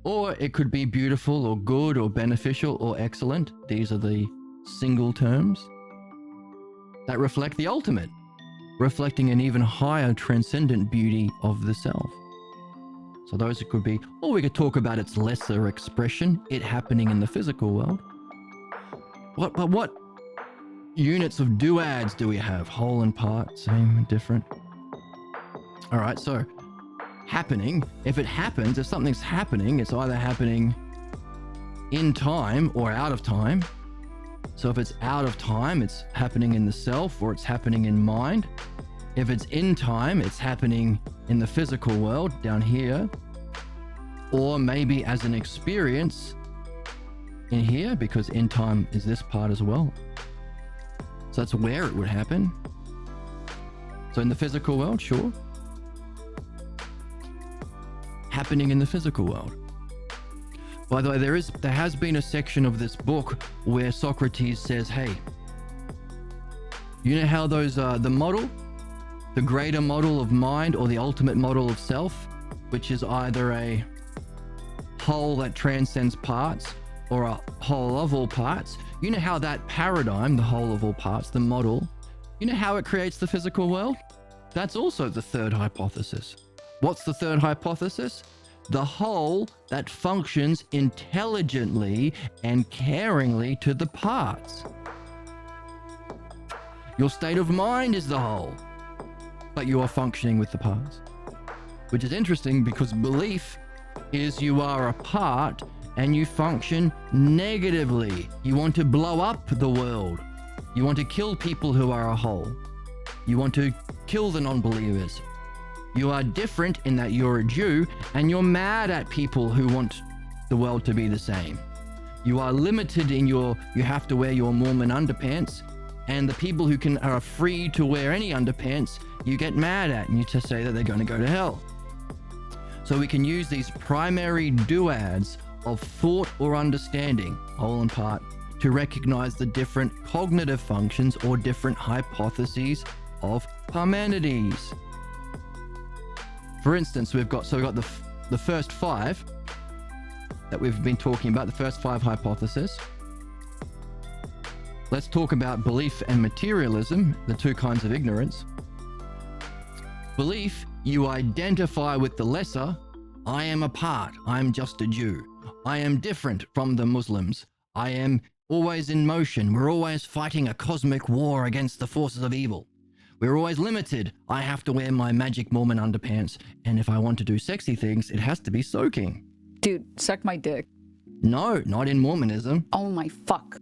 Or it could be beautiful or good or beneficial or excellent. These are the single terms that reflect the ultimate, reflecting an even higher transcendent beauty of the self. So those it could be, or we could talk about its lesser expression, it happening in the physical world. What units of duads do we have? Whole and part, same, different. All right, so happening, if it happens, if something's happening, it's either happening in time or out of time. So if it's out of time, it's happening in the self or it's happening in mind. If it's in time, it's happening in the physical world down here, or maybe as an experience in here, because in time is this part as well. So that's where it would happen. So in the physical world, sure. Happening in the physical world. By the way, there has been a section of this book where Socrates says, hey, you know how those the model, the greater model of mind or the ultimate model of self, which is either a whole that transcends parts or a whole of all parts, you know how that paradigm, the whole of all parts, the model, you know how it creates the physical world? That's also the third hypothesis. What's the third hypothesis? The whole that functions intelligently and caringly to the parts. Your state of mind is the whole, but you are functioning with the parts. Which is interesting because belief is you are a part and you function negatively. You want to blow up the world. You want to kill people who are a whole. You want to kill the non-believers. You are different in that you're a Jew and you're mad at people who want the world to be the same. You are limited in you have to wear your Mormon underpants, and the people who are free to wear any underpants, you get mad at and you just say that they're going to go to hell. So we can use these primary duads of thought or understanding, whole and part, to recognize the different cognitive functions or different hypotheses of Parmenides. For instance, we've got the first five that we've been talking about, the first five hypotheses. Let's talk about belief and materialism, the two kinds of ignorance. Belief, you identify with the lesser. I am a part. I am just a Jew. I am different from the Muslims. I am always in motion. We're always fighting a cosmic war against the forces of evil. We're always limited. I have to wear my magic Mormon underpants. And if I want to do sexy things, it has to be soaking. Dude, suck my dick. No, not in Mormonism. Oh my fuck.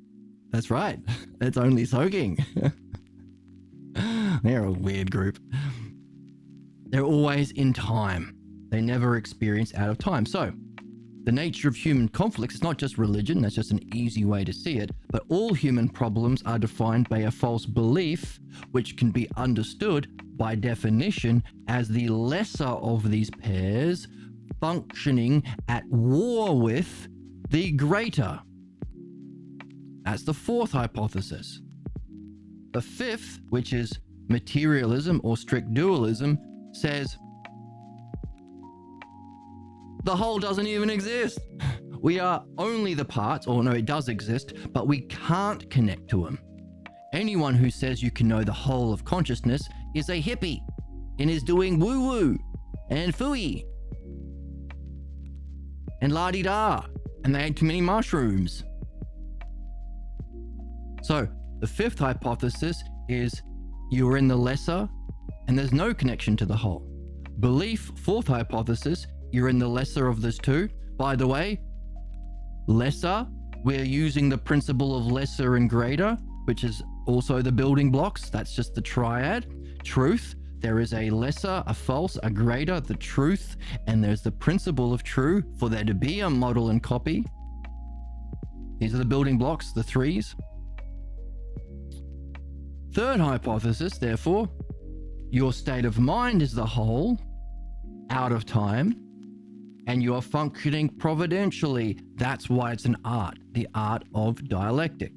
That's right. It's only soaking. They're a weird group. They're always in time. They never experience out of time. So, the nature of human conflicts is not just religion, that's just an easy way to see it, but all human problems are defined by a false belief, which can be understood by definition as the lesser of these pairs functioning at war with the greater. That's the fourth hypothesis. The fifth, which is materialism or strict dualism, says the whole doesn't even exist. We are only the parts, or no, it does exist, but we can't connect to them. Anyone who says you can know the whole of consciousness is a hippie and is doing woo-woo and fooey and la-di-da, and they ate too many mushrooms. So the fifth hypothesis is you are in the lesser and there's no connection to the whole. Belief, fourth hypothesis, you're in the lesser of those two. By the way, lesser, we're using the principle of lesser and greater, which is also the building blocks. That's just the triad. Truth, there is a lesser, a false, a greater, the truth, and there's the principle of true for there to be a model and copy. These are the building blocks, the threes. Third hypothesis, therefore, your state of mind is the whole, out of time, and you are functioning providentially. That's why it's an art, the art of dialectic.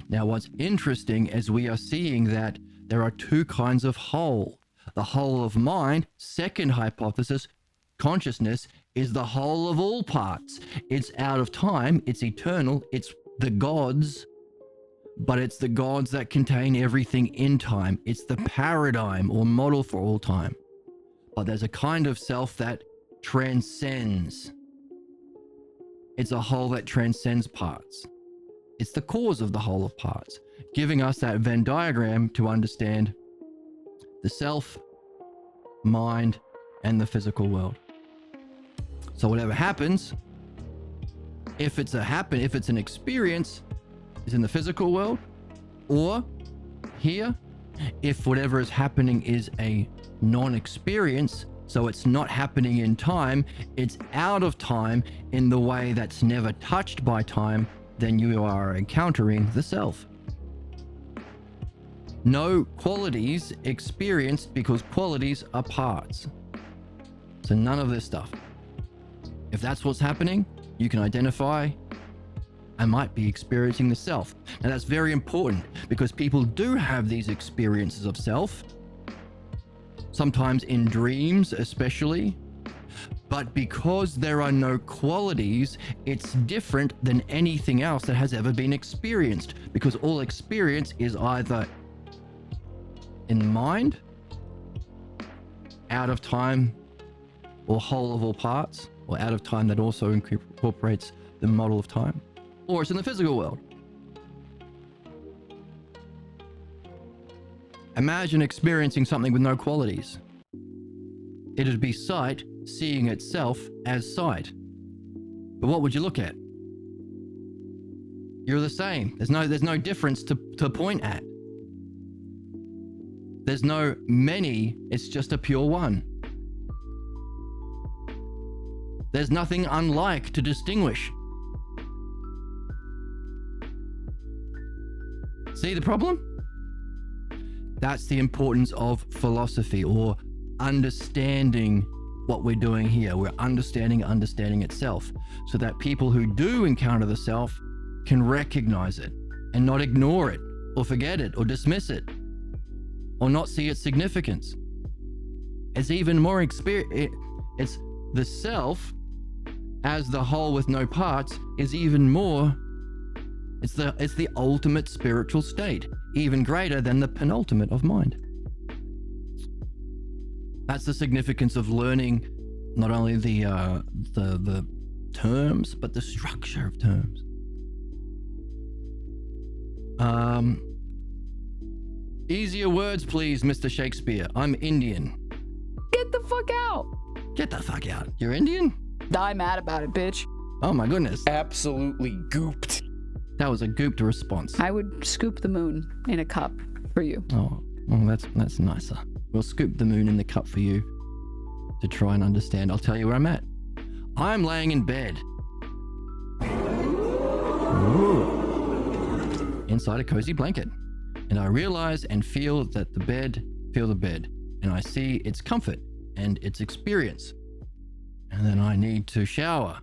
Now, what's interesting is we are seeing that there are two kinds of whole. The whole of mind, second hypothesis, consciousness, is the whole of all parts. It's out of time, it's eternal, it's the gods, but it's the gods that contain everything in time. It's the paradigm or model for all time. But there's a kind of self that transcends. It's a whole that transcends parts. It's the cause of the whole of parts, giving us that Venn diagram to understand the self, mind, and the physical world. So whatever happens, if it's an experience, is in the physical world, or here, if whatever is happening is a non-experience, so it's not happening in time, it's out of time in the way that's never touched by time, then you are encountering the self. No qualities experienced because qualities are parts. So none of this stuff. If that's what's happening, you can identify, I might be experiencing the self. Now that's very important because people do have these experiences of self, sometimes in dreams especially, but because there are no qualities, it's different than anything else that has ever been experienced, because all experience is either in mind, out of time, or whole of all parts, or out of time that also incorporates the model of time, or it's in the physical world. Imagine experiencing something with no qualities. It'd be sight seeing itself as sight. But what would you look at? You're the same. There's no difference to point at. There's no many, it's just a pure one. There's nothing unlike to distinguish. See the problem? That's the importance of philosophy, or understanding what we're doing here. We're understanding itself, so that people who do encounter the self can recognize it and not ignore it or forget it or dismiss it or not see its significance. It's even more it's the self as the whole with no parts is even more, it's the ultimate spiritual state, even greater than the penultimate of mind. That's the significance of learning not only the terms, but the structure of terms. Easier words, please, Mr. Shakespeare. I'm Indian. Get the fuck out. Get the fuck out. You're Indian? Die mad about it, bitch. Oh my goodness. Absolutely gooped. That was a gooped response. I would scoop the moon in a cup for you. Oh, well, that's nicer. We'll scoop the moon in the cup for you to try and understand. I'll tell you where I'm at. I'm laying in bed. Ooh. Inside a cozy blanket. And I realize and feel the bed, and I see its comfort and its experience. And then I need to shower.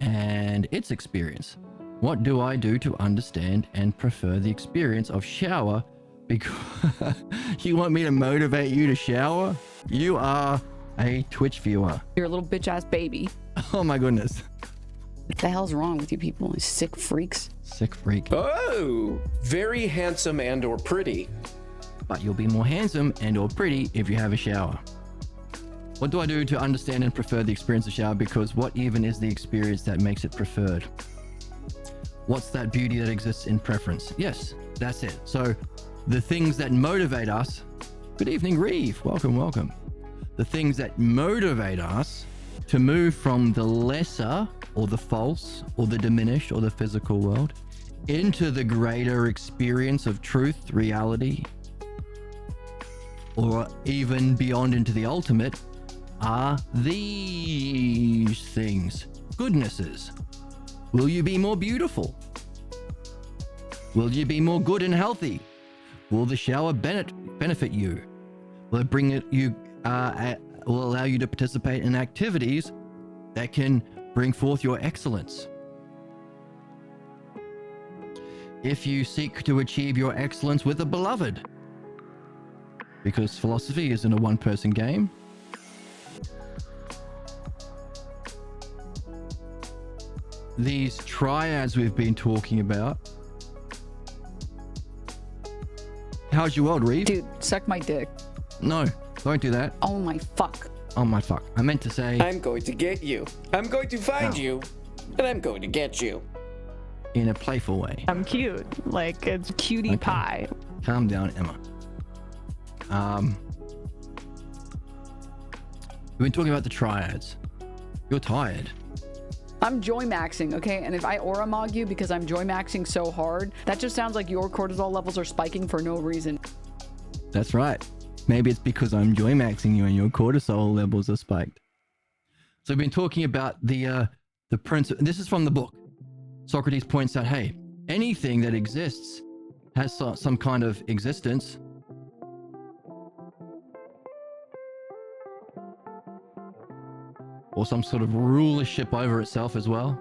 And its experience. What do I do to understand and prefer the experience of shower? Because you want me to motivate you to shower? You are a Twitch viewer. You're a little bitch ass baby. Oh my goodness. What the hell's wrong with you people? You sick freaks. Sick freak. Oh, very handsome and or pretty. But you'll be more handsome and or pretty if you have a shower. What do I do to understand and prefer the experience of shower? Because what even is the experience that makes it preferred? What's that beauty that exists in preference? Yes, that's it. So the things that motivate us, good evening, Reeve. Welcome, welcome. The things that motivate us to move from the lesser or the false or the diminished or the physical world into the greater experience of truth, reality, or even beyond into the ultimate are these things. Goodnesses. Will you be more beautiful? Will you be more good and healthy? Will the shower benefit you? Will it bring it you? Will allow you to participate in activities that can bring forth your excellence. If you seek to achieve your excellence with a beloved, because philosophy isn't a one-person game. These triads we've been talking about. How's your world, Reeve? Dude, suck my dick. No, don't do that. Oh my fuck. Oh my fuck. I meant to say I'm going to get you. I'm going to find you. And I'm going to get you. in a playful way. I'm cute. Like, it's cutie Okay. pie. Calm down, Emma. We've been talking about the triads. You're tired. I'm joy maxing, okay? And if I aura mog you because I'm joy maxing so hard, that just sounds like your cortisol levels are spiking for no reason. That's right. Maybe it's because I'm joy maxing you and your cortisol levels are spiked. So we've been talking about the principle. This is from the book. Socrates points out, hey, anything that exists has some kind of existence. Or some sort of rulership over itself as well.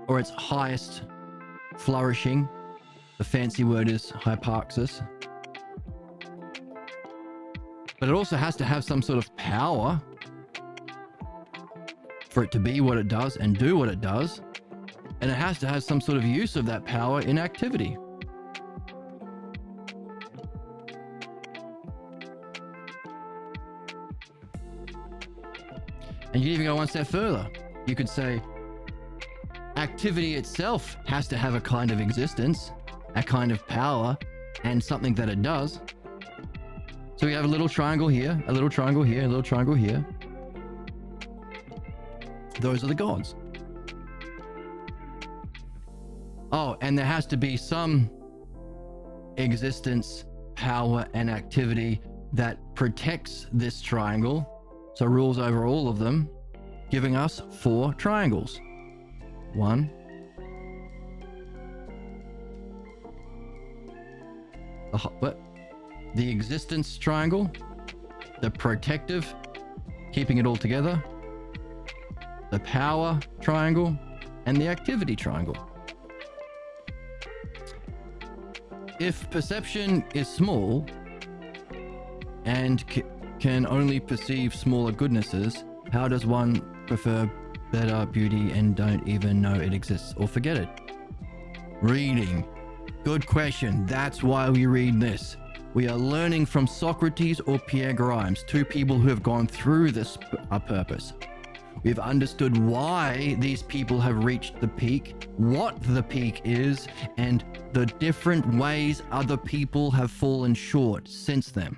Or its highest flourishing. The fancy word is hyparxis. But it also has to have some sort of power for it to be what it does and do what it does. And it has to have some sort of use of that power in activity. And you can even go one step further. You could say activity itself has to have a kind of existence, a kind of power, and something that it does. So we have a little triangle here, a little triangle here, a little triangle here. Those are the gods. Oh, and there has to be some existence, power, and activity that protects this triangle. So rules over all of them, giving us 4 triangles. 1. The existence triangle, the protective, keeping it all together, the power triangle, and the activity triangle. If perception is small and can only perceive smaller goodnesses, how does one prefer better beauty and don't even know it exists or forget it? Reading. Good question. That's why we read this. We are learning from Socrates or Pierre Grimes, 2 people who have gone through this purpose. We've understood why these people have reached the peak, what the peak is, and the different ways other people have fallen short since then.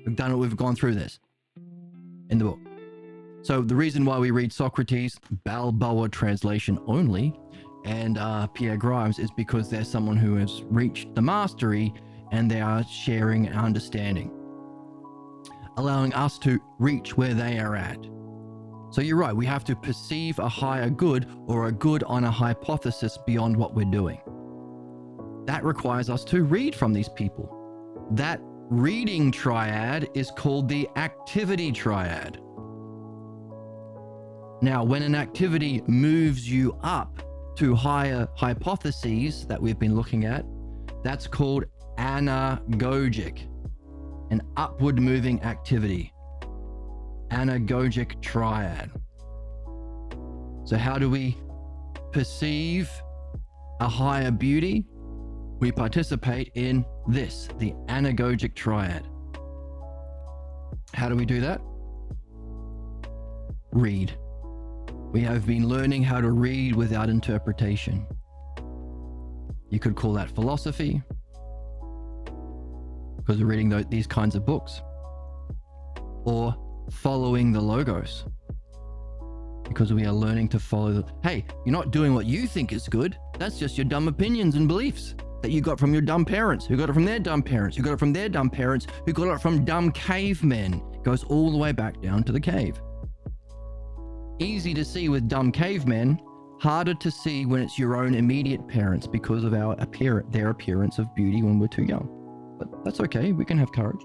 We've gone through this in the book. So the reason why we read Socrates, Balboa translation only, and Pierre Grimes is because they're someone who has reached the mastery and they are sharing understanding, allowing us to reach where they are at. So you're right, we have to perceive a higher good or a good on a hypothesis beyond what we're doing. That requires us to read from these people. That reading triad is called the activity triad. Now, when an activity moves you up to higher hypotheses that we've been looking at, that's called anagogic, an upward moving activity. Anagogic triad. So how do we perceive a higher beauty? We participate in this, the anagogic triad. How do we do that? Read. We have been learning how to read without interpretation. You could call that philosophy, because we're reading these kinds of books, or following the logos, because we are learning to follow the. Hey, you're not doing what you think is good. That's just your dumb opinions and beliefs that you got from your dumb parents, who got it from their dumb parents, who got it from their dumb parents, who got it from dumb cavemen. It goes all the way back down to the cave. Easy to see with dumb cavemen, harder to see when it's your own immediate parents because of their appearance of beauty when we're too young. But that's okay, we can have courage.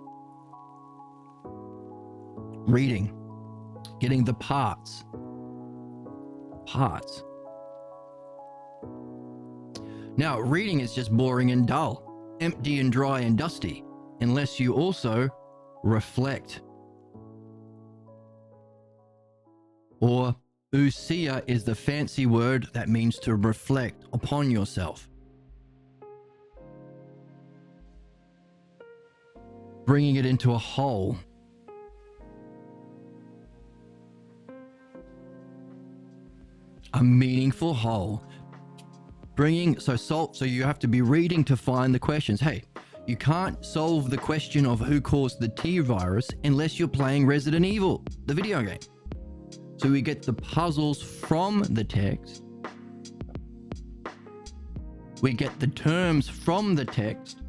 Reading, getting the parts. Now, reading is just boring and dull, empty and dry and dusty, unless you also reflect. Or ousia is the fancy word that means to reflect upon yourself. Bringing it into a whole. A meaningful whole. So you have to be reading to find the questions. Hey, you can't solve the question of who caused the T virus unless you're playing Resident Evil, the video game. So we get the puzzles from the text. We get the terms from the text.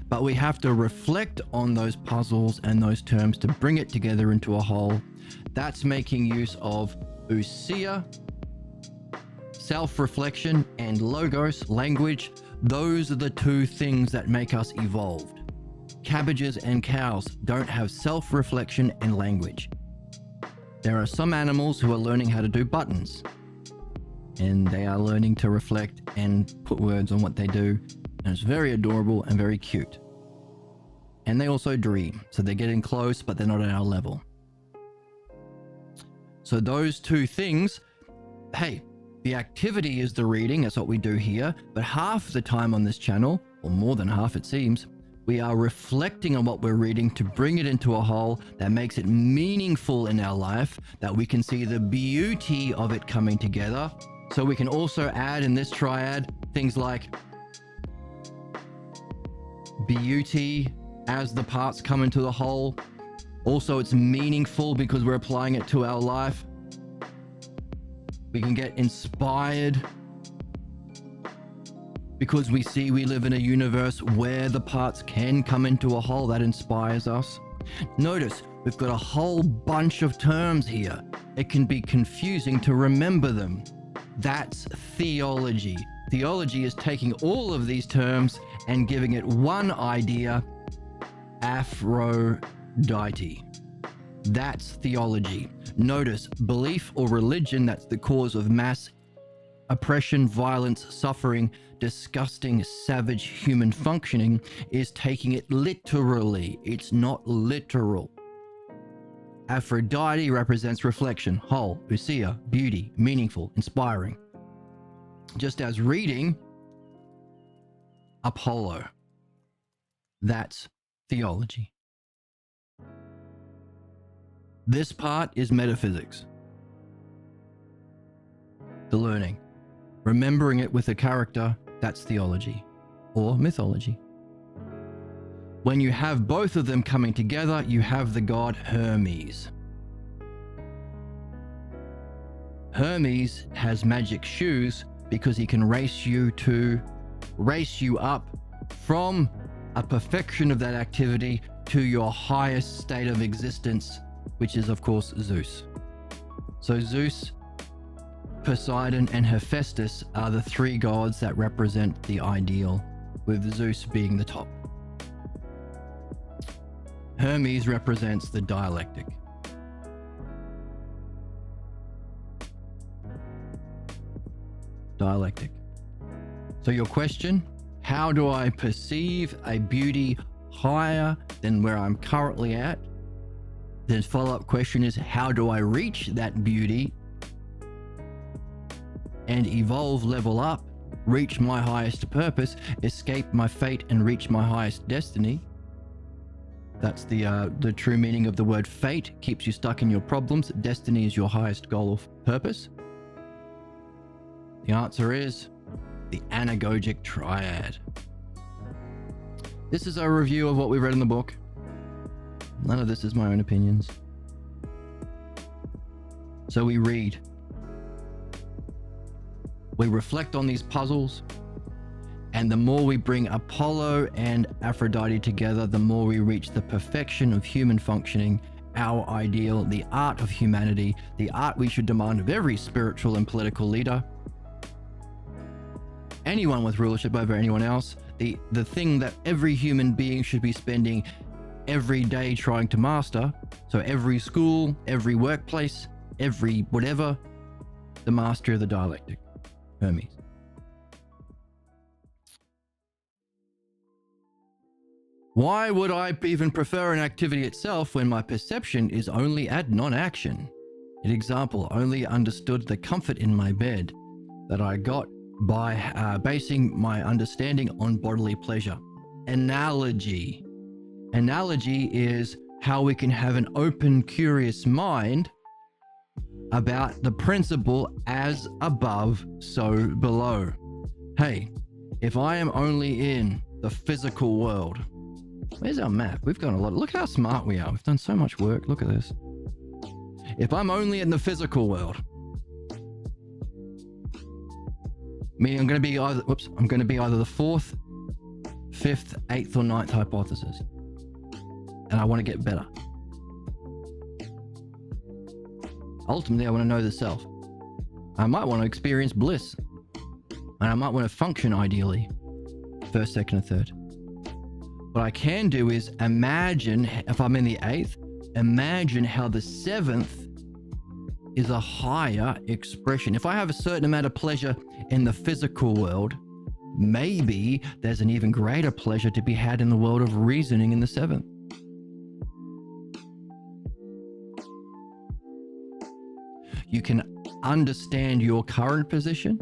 But we have to reflect on those puzzles and those terms to bring it together into a whole. That's making use of ousia, self-reflection, and logos, language. Those are the two things that make us evolved. Cabbages and cows don't have self-reflection and language. There are some animals who are learning how to do buttons, and they are learning to reflect and put words on what they do, and it's very adorable and very cute. And they also dream, so they're getting close, but they're not at our level. So those two things, hey, the activity is the reading, that's what we do here, but half the time on this channel, or more than half it seems, we are reflecting on what we're reading to bring it into a whole that makes it meaningful in our life, that we can see the beauty of it coming together. So we can also add in this triad things like beauty as the parts come into the whole. Also, it's meaningful because we're applying it to our life. We can get inspired because we see we live in a universe where the parts can come into a whole. That inspires us. Notice we've got a whole bunch of terms here. It can be confusing to remember them. That's theology. Theology is taking all of these terms and giving it one idea: Aphrodite. That's theology. Notice belief or religion that's the cause of mass oppression, violence, suffering, disgusting, savage human functioning is taking it literally. It's not literal. Aphrodite represents reflection, whole, ousia, beauty, meaningful, inspiring. Just as reading, Apollo. That's theology. This part is metaphysics. The learning. Remembering it with a character, that's theology or mythology. When you have both of them coming together, you have the god Hermes. Hermes has magic shoes because he can race you up from a perfection of that activity to your highest state of existence, which is of course Zeus. So Zeus, Poseidon, and Hephaestus are the three gods that represent the ideal, with Zeus being the top. Hermes represents the dialectic. dialectic. So your question, how do I perceive a beauty higher than where I'm currently at? The follow-up question is, how do I reach that beauty and evolve, level up, reach my highest purpose, escape my fate, and reach my highest destiny? That's the true meaning of the word fate. Keeps you stuck in your problems. Destiny is your highest goal of purpose. The answer is the anagogic triad. This is a review of what we read in the book. None of this is my own opinions. So we read. We reflect on these puzzles, and the more we bring Apollo and Aphrodite together, the more we reach the perfection of human functioning, our ideal, the art of humanity, the art we should demand of every spiritual and political leader, anyone with rulership over anyone else, the thing that every human being should be spending every day trying to master. So every school, every workplace, every whatever, the mastery of the dialectic. Hermes. Why would I even prefer an activity itself when my perception is only at non-action? An example, only understood the comfort in my bed that I got by basing my understanding on bodily pleasure. Analogy. Analogy is how we can have an open, curious mind about the principle as above, so below. Hey, if I am only in the physical world, where's our map? We've got a lot. Look how smart we are. We've done so much work. Look at this. If I'm only in the physical world, meaning I'm going to be either the fourth, fifth, eighth, or ninth hypothesis. And I want to get better. Ultimately, I want to know the self. I might want to experience bliss. And I might want to function ideally. First, second, and third. What I can do is imagine, if I'm in the eighth, imagine how the seventh is a higher expression. If I have a certain amount of pleasure in the physical world, maybe there's an even greater pleasure to be had in the world of reasoning in the seventh. You can understand your current position.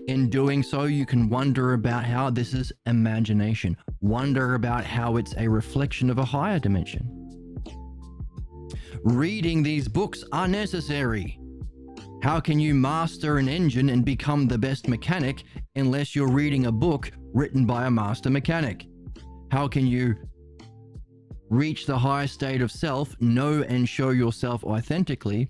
In doing so, you can wonder about how this is imagination. Wonder about how it's a reflection of a higher dimension. Reading these books are necessary. How can you master an engine and become the best mechanic unless you're reading a book written by a master mechanic? How can you reach the highest state of self, know and show yourself authentically,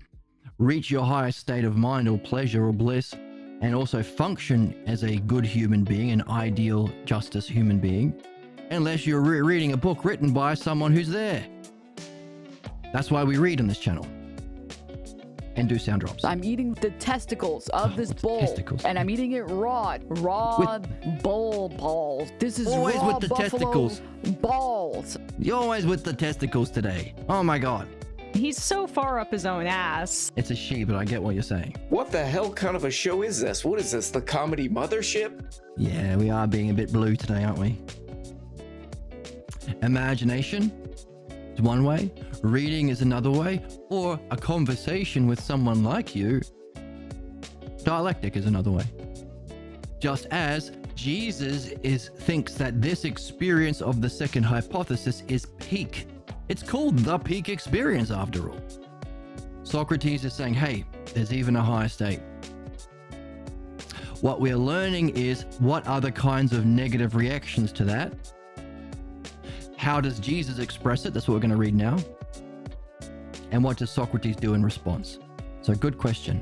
reach your highest state of mind or pleasure or bliss, and also function as a good human being, an ideal justice human being, unless you're reading a book written by someone who's there? That's why we read on this channel and do sound drops. I'm eating the testicles of this What's bull, testicles? and I'm eating it raw bull balls. This is Always raw with the buffalo testicles. balls. You're always with the testicles today. Oh my God. He's so far up his own ass. It's a she, but I get what you're saying. What the hell kind of a show is this? What is this, the comedy mothership? Yeah, we are being a bit blue today, aren't we? Imagination is one way, reading is another way, or a conversation with someone like you, dialectic is another way. Just as Jesus thinks that this experience of the second hypothesis is peak. It's called the peak experience after all. Socrates is saying, hey, there's even a higher state. What we're learning is what are the kinds of negative reactions to that? How does Jesus express it? That's what we're going to read now. And what does Socrates do in response? So good question.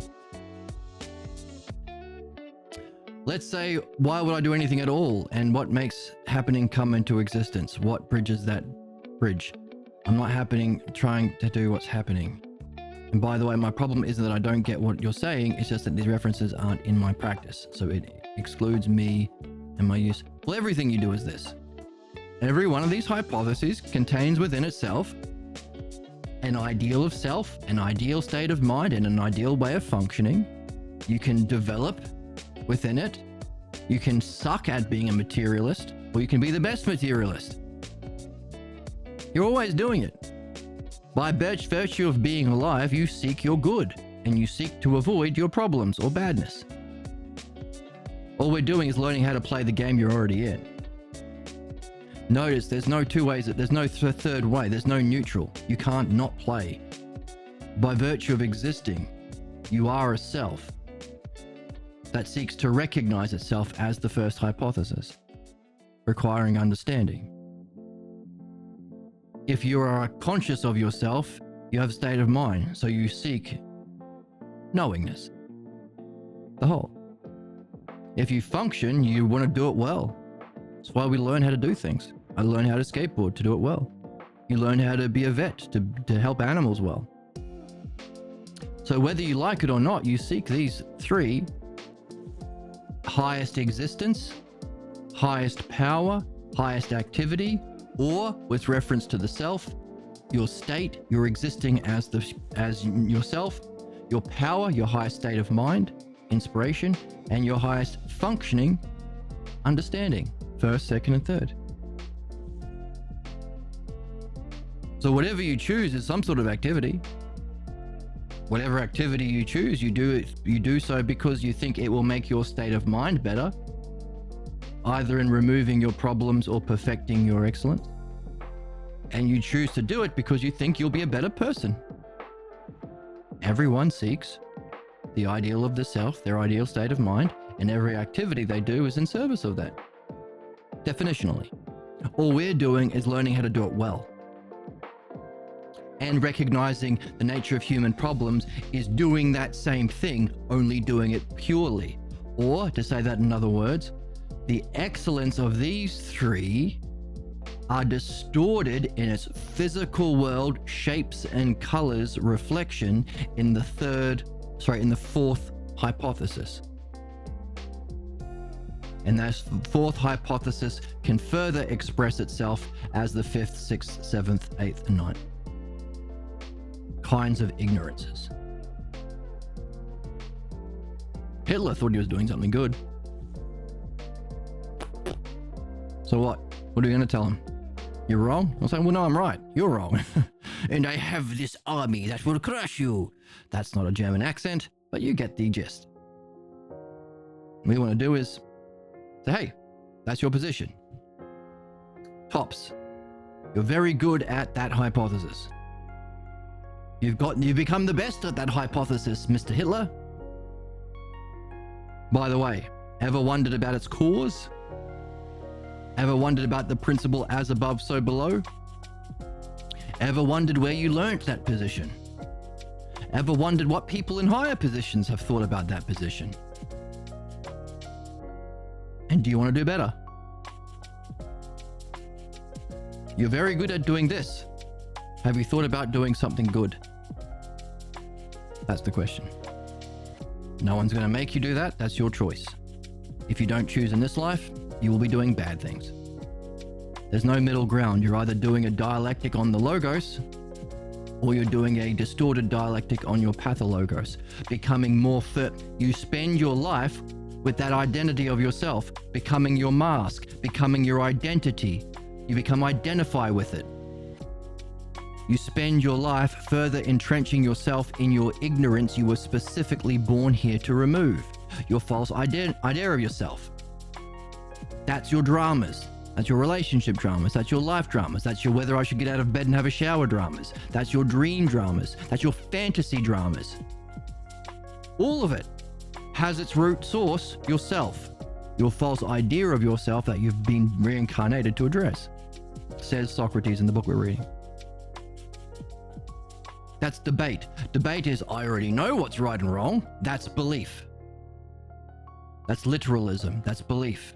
Let's say, why would I do anything at all? And what makes happening come into existence? What bridges that bridge? I'm not trying to do what's happening. And by the way, my problem isn't that I don't get what you're saying. It's just that these references aren't in my practice. So it excludes me and my use. Well, everything you do is this. Every one of these hypotheses contains within itself an ideal of self, an ideal state of mind, and an ideal way of functioning. You can develop within it. You can suck at being a materialist, or you can be the best materialist. You're always doing it. By virtue of being alive, you seek your good, and you seek to avoid your problems or badness. All we're doing is learning how to play the game you're already in. Notice there's no two ways, there's no third way, there's no neutral. You can't not play. By virtue of existing, you are a self that seeks to recognize itself as the first hypothesis, requiring understanding. If you are conscious of yourself, you have a state of mind, so you seek knowingness, the whole. If you function, you want to do it well. That's why we learn how to do things. I learned how to skateboard to do it well. You learn how to be a vet to help animals well. So whether you like it or not, you seek these three: highest existence, highest power, highest activity, or with reference to the self, your state, your existing as yourself, your power, your highest state of mind, inspiration, and your highest functioning, understanding, first, second, and third. So whatever you choose is some sort of activity. Whatever activity you choose, you do so because you think it will make your state of mind better, either in removing your problems or perfecting your excellence. And you choose to do it because you think you'll be a better person. Everyone seeks the ideal of the self, their ideal state of mind, and every activity they do is in service of that. Definitionally. All we're doing is learning how to do it well. And recognizing the nature of human problems is doing that same thing, only doing it purely. Or, to say that in other words, the excellence of these three are distorted in its physical world, shapes and colors reflection in the fourth hypothesis. And that fourth hypothesis can further express itself as the fifth, sixth, seventh, eighth, and ninth kinds of ignorances. Hitler thought he was doing something good. So what? What are you going to tell him? You're wrong? I'll say, well, no, I'm right. You're wrong. And I have this army that will crush you. That's not a German accent, but you get the gist. What you want to do is say, hey, that's your position. Tops. You're very good at that hypothesis. You've become the best at that hypothesis, Mr. Hitler. By the way, ever wondered about its cause? Ever wondered about the principle as above, so below? Ever wondered where you learnt that position? Ever wondered what people in higher positions have thought about that position? And do you want to do better? You're very good at doing this. Have you thought about doing something good? That's the question. No one's going to make you do that. That's your choice. If you don't choose in this life, you will be doing bad things. There's no middle ground. You're either doing a dialectic on the logos, or you're doing a distorted dialectic on your pathologos, becoming more fit. You spend your life with that identity of yourself, becoming your mask, becoming your identity. You become identified with it. You spend your life further entrenching yourself in your ignorance you were specifically born here to remove. Your false idea of yourself. That's your dramas. That's your relationship dramas. That's your life dramas. That's your whether I should get out of bed and have a shower dramas. That's your dream dramas. That's your fantasy dramas. All of it has its root source, yourself. Your false idea of yourself that you've been reincarnated to address, says Socrates in the book we're reading. That's debate. Debate is, I already know what's right and wrong. That's belief. That's literalism. That's belief.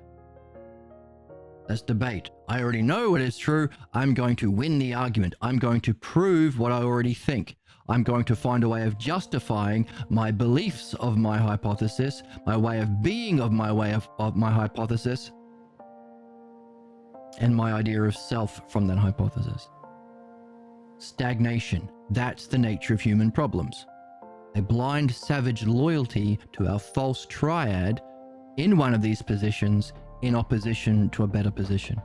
That's debate. I already know what is true. I'm going to win the argument. I'm going to prove what I already think. I'm going to find a way of justifying my beliefs of my hypothesis, my way of being of my hypothesis, and my idea of self from that hypothesis. Stagnation. That's the nature of human problems. a blind, savage loyalty to our false triad in one of these positions in opposition to a better position.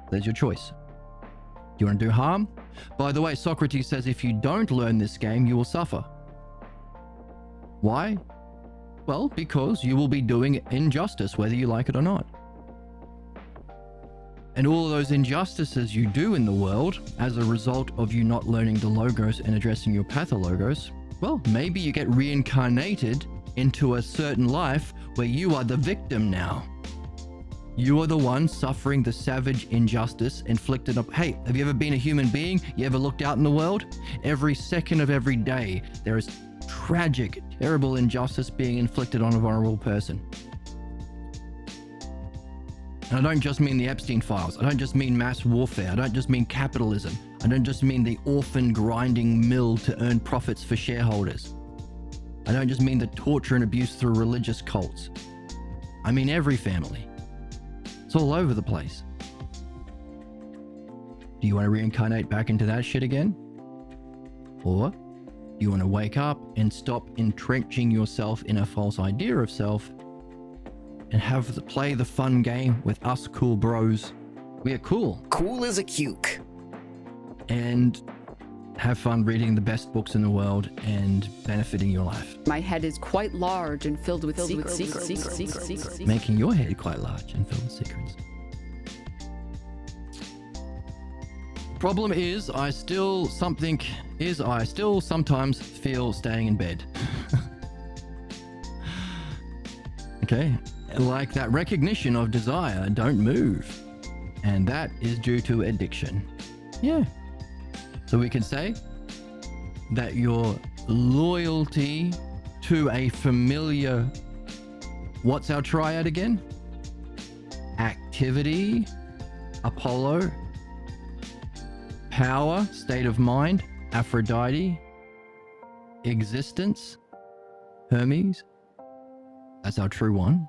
There's your choice. Do you want to do harm? By the way, Socrates says if you don't learn this game, you will suffer. Why? Well, because you will be doing injustice, whether you like it or not. And all of those injustices you do in the world, as a result of you not learning the logos and addressing your pathologos, well, maybe you get reincarnated into a certain life where you are the victim now. You are the one suffering the savage injustice inflicted up. Hey, have you ever been a human being? You ever looked out in the world? Every second of every day, there is tragic, terrible injustice being inflicted on a vulnerable person. And I don't just mean the Epstein files. I don't just mean mass warfare. I don't just mean capitalism. I don't just mean the orphan grinding mill to earn profits for shareholders. I don't just mean the torture and abuse through religious cults. I mean every family. It's all over the place. Do you want to reincarnate back into that shit again? Or do you want to wake up and stop entrenching yourself in a false idea of self and play the fun game with us cool bros? We are cool. Cool as a cuke. And have fun reading the best books in the world and benefiting your life. My head is quite large and filled with secrets. Making your head quite large and filled with secrets. Problem is, I still sometimes feel staying in bed. Okay, like that recognition of desire, don't move. And that is due to addiction. Yeah. So we can say that your loyalty to a familiar, what's our triad again? Activity, Apollo, power, state of mind, Aphrodite, existence, Hermes. That's our true one.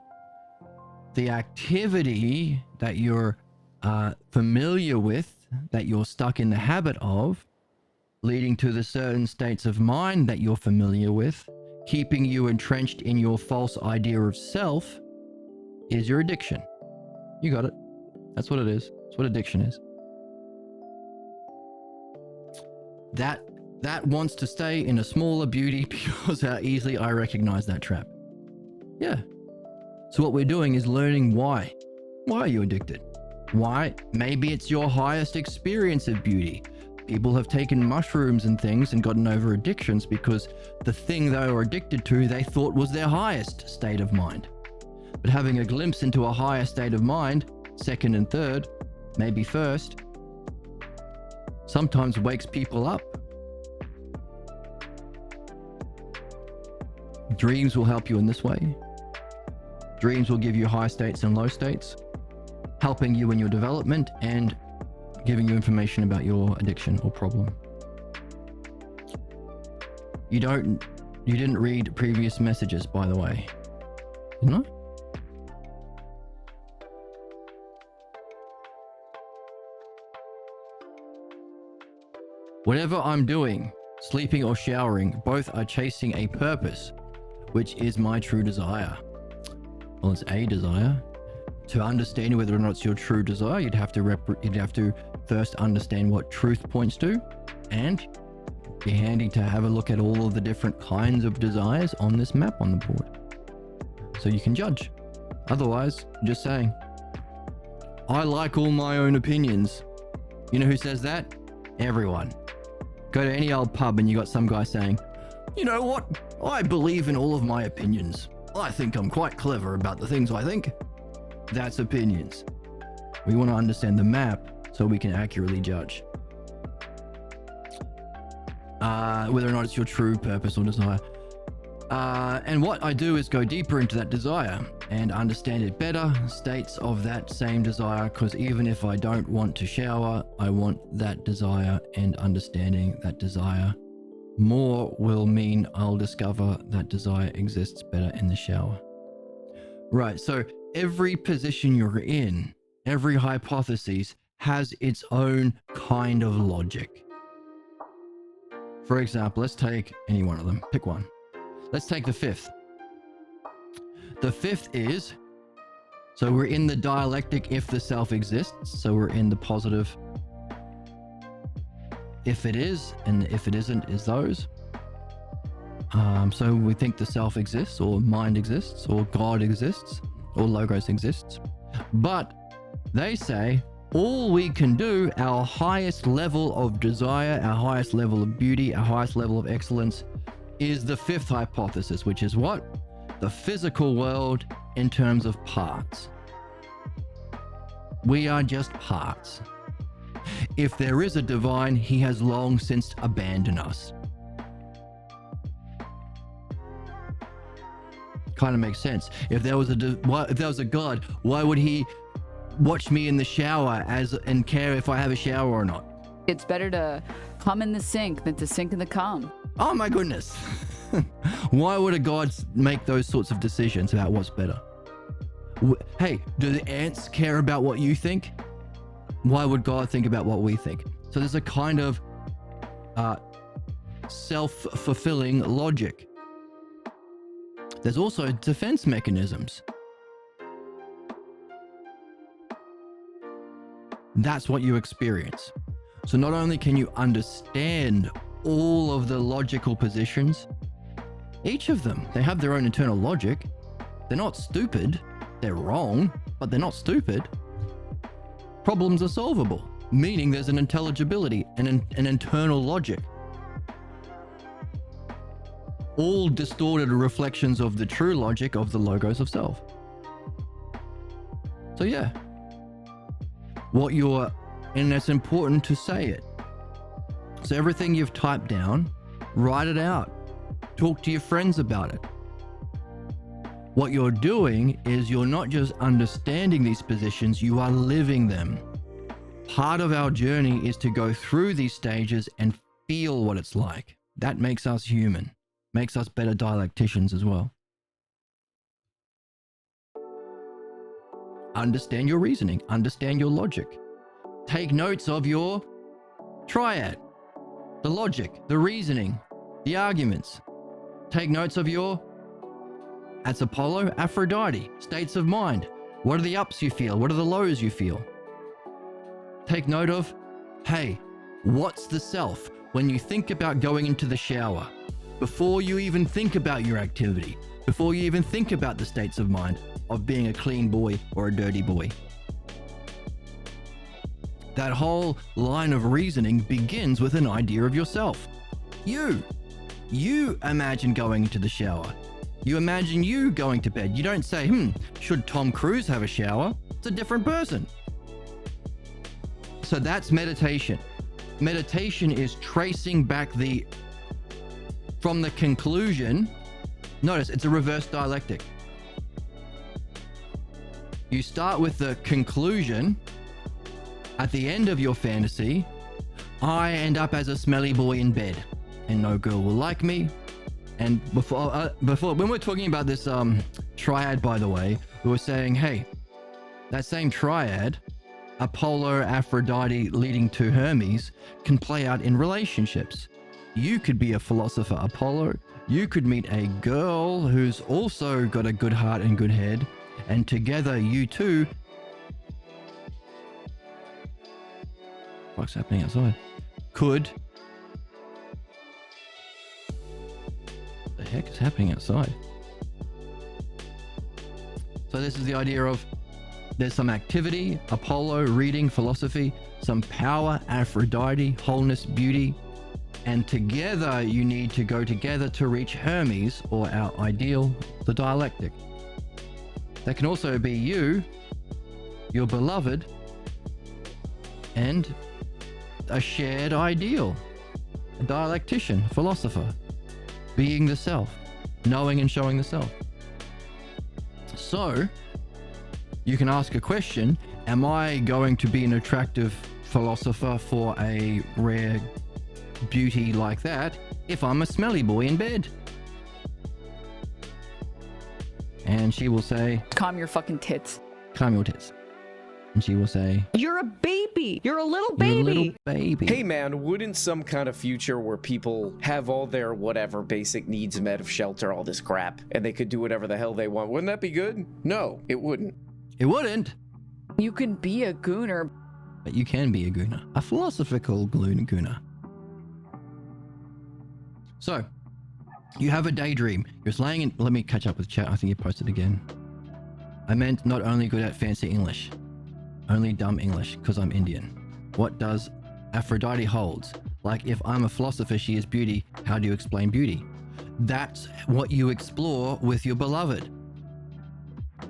The activity that you're familiar with, that you're stuck in the habit of, leading to the certain states of mind that you're familiar with, keeping you entrenched in your false idea of self, is your addiction. You got it. That's what it is. That's what addiction is. That wants to stay in a smaller beauty because how easily I recognize that trap. Yeah. So what we're doing is learning why. Why are you addicted? Why? Maybe it's your highest experience of beauty. People have taken mushrooms and things and gotten over addictions because the thing they were addicted to they thought was their highest state of mind. But having a glimpse into a higher state of mind, second and third, maybe first, sometimes wakes people up. Dreams will help you in this way. Dreams will give you high states and low states, helping you in your development and giving you information about your addiction or problem. You didn't read previous messages, by the way. Didn't I? Whatever I'm doing, sleeping or showering, both are chasing a purpose, which is my true desire. Well, it's a desire. To understand whether or not it's your true desire, you'd have to first understand what truth points to, and be handy to have a look at all of the different kinds of desires on this map on the board, so you can judge. Otherwise, just saying, I like all my own opinions. You know who says that? Everyone. Go to any old pub and you got some guy saying, you know what? I believe in all of my opinions. I think I'm quite clever about the things I think. That's opinions. We want to understand the map so we can accurately judge whether or not it's your true purpose or desire. And what I do is go deeper into that desire and understand it better, states of that same desire, because even if I don't want to shower, I want that desire, and understanding that desire more will mean I'll discover that desire exists better in the shower. Right, so every position you're in, every hypothesis has its own kind of logic. For example, let's take any one of them. Pick one. Let's take the fifth. The fifth is, so we're in the dialectic if the self exists. So we're in the positive if it is, and if it isn't is those. So we think the self exists, or mind exists, or God exists, or logos exists. But they say all we can do, our highest level of desire, our highest level of beauty, our highest level of excellence, is the fifth hypothesis, which is what? The physical world in terms of parts. We are just parts. If there is a divine, he has long since abandoned us. Kind of makes sense. If there was a God, why would he watch me in the shower and care if I have a shower or not? It's better to come in the sink than to sink in the cum. Oh my goodness. Why would a God make those sorts of decisions about what's better? Hey, do the ants care about what you think? Why would God think about what we think? So there's a kind of self-fulfilling logic. There's also defense mechanisms. That's what you experience. So not only can you understand all of the logical positions, each of them, they have their own internal logic. They're not stupid. They're wrong, but they're not stupid. Problems are solvable, meaning there's an intelligibility and an internal logic. All distorted reflections of the true logic of the logos of self. So yeah, and it's important to say it. So everything you've typed down, write it out. Talk to your friends about it. What you're doing is you're not just understanding these positions, you are living them. Part of our journey is to go through these stages and feel what it's like. That makes us human, makes us better dialecticians as well. Understand your reasoning, understand your logic. Take notes of your triad, the logic, the reasoning, the arguments. Take notes of that's Apollo, Aphrodite, states of mind. What are the ups you feel? What are the lows you feel? Take note of, hey, what's the self when you think about going into the shower? Before you even think about your activity, before you even think about the states of mind of being a clean boy or a dirty boy. That whole line of reasoning begins with an idea of yourself. You imagine going into the shower. You imagine you going to bed. You don't say, should Tom Cruise have a shower? It's a different person. So that's meditation. Meditation is tracing back from the conclusion. Notice it's a reverse dialectic. You start with the conclusion. At the end of your fantasy, I end up as a smelly boy in bed and no girl will like me. And before when we're talking about this triad, by the way, we were saying, hey, that same triad, Apollo, Aphrodite leading to Hermes, can play out in relationships. You could be a philosopher, Apollo. You could meet a girl who's also got a good heart and good head, and together you two. What's happening outside? What the heck is happening outside? So this is the idea of there's some activity, Apollo, reading, philosophy, some power, Aphrodite, wholeness, beauty, and together you need to go together to reach Hermes, or our ideal, the dialectic. That can also be you, your beloved, and a shared ideal, a dialectician, philosopher, being the self, knowing and showing the self. So you can ask a question, am I going to be an attractive philosopher for a rare beauty like that if I'm a smelly boy in bed? And she will say, Calm your fucking tits. calm your tits. And she will say, You're a baby. You're a little "You're baby. a little baby." Hey man, wouldn't some kind of future where people have all their whatever basic needs met of shelter, all this crap, and they could do whatever the hell they want, wouldn't that be good? No, it wouldn't. It wouldn't. You can be a gooner. But you can be a gooner. A philosophical gooner. So, you have a daydream. You're just laying in... Let me catch up with chat. I think you posted again. I meant not only good at fancy English. Only dumb English, because I'm Indian. What does Aphrodite holds? Like, if I'm a philosopher, she is beauty. How do you explain beauty? That's what you explore with your beloved.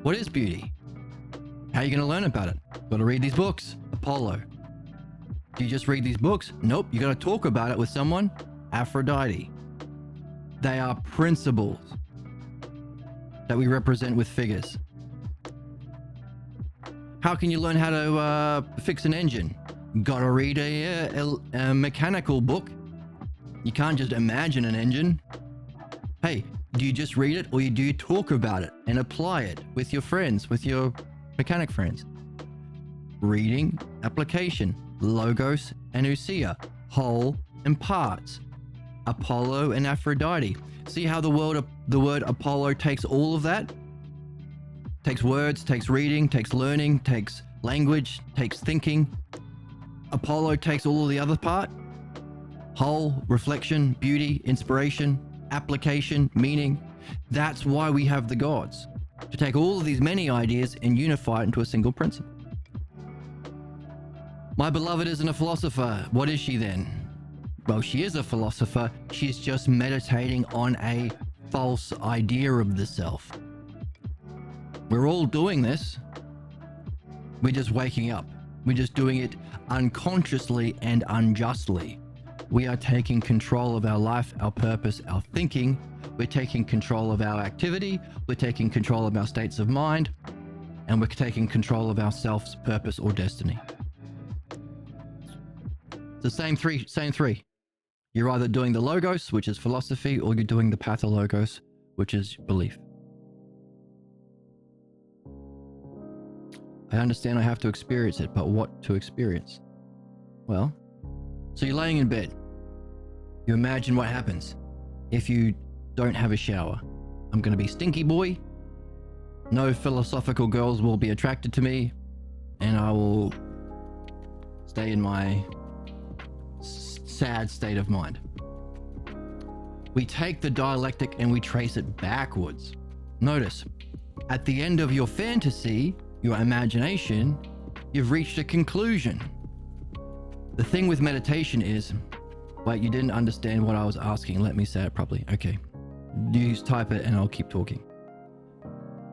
What is beauty? How are you going to learn about it? Got to read these books. Apollo. Do you just read these books? Nope. You got to talk about it with someone. Aphrodite. They are principles that we represent with figures. How can you learn how to fix an engine? Gotta read a mechanical book. You can't just imagine an engine. Hey, do you just read it, or do you talk about it and apply it with your friends, with your mechanic friends? Reading, application, logos and ousia, whole and parts, Apollo and Aphrodite. See how the word Apollo takes all of that? Takes words, takes reading, takes learning, takes language, takes thinking. Apollo takes all of the other part. Whole, reflection, beauty, inspiration, application, meaning. That's why we have the gods. To take all of these many ideas and unify it into a single principle. My beloved isn't a philosopher. What is she then? Well, she is a philosopher. She's just meditating on a false idea of the self. We're all doing this. We're just waking up. We're just doing it unconsciously and unjustly. We are taking control of our life, our purpose, our thinking. We're taking control of our activity. We're taking control of our states of mind. And we're taking control of our self's purpose or destiny. It's the same three. You're either doing the logos, which is philosophy, or you're doing the pathologos, which is belief. I understand I have to experience it, but what to experience? Well, so you're laying in bed. You imagine what happens if you don't have a shower. I'm going to be stinky boy. No philosophical girls will be attracted to me, and I will stay in my sad state of mind. We take the dialectic and we trace it backwards. Notice, at the end of your fantasy, your imagination, you've reached a conclusion. The thing with meditation is, wait, you didn't understand what I was asking. Let me say it properly. Okay. You just type it and I'll keep talking.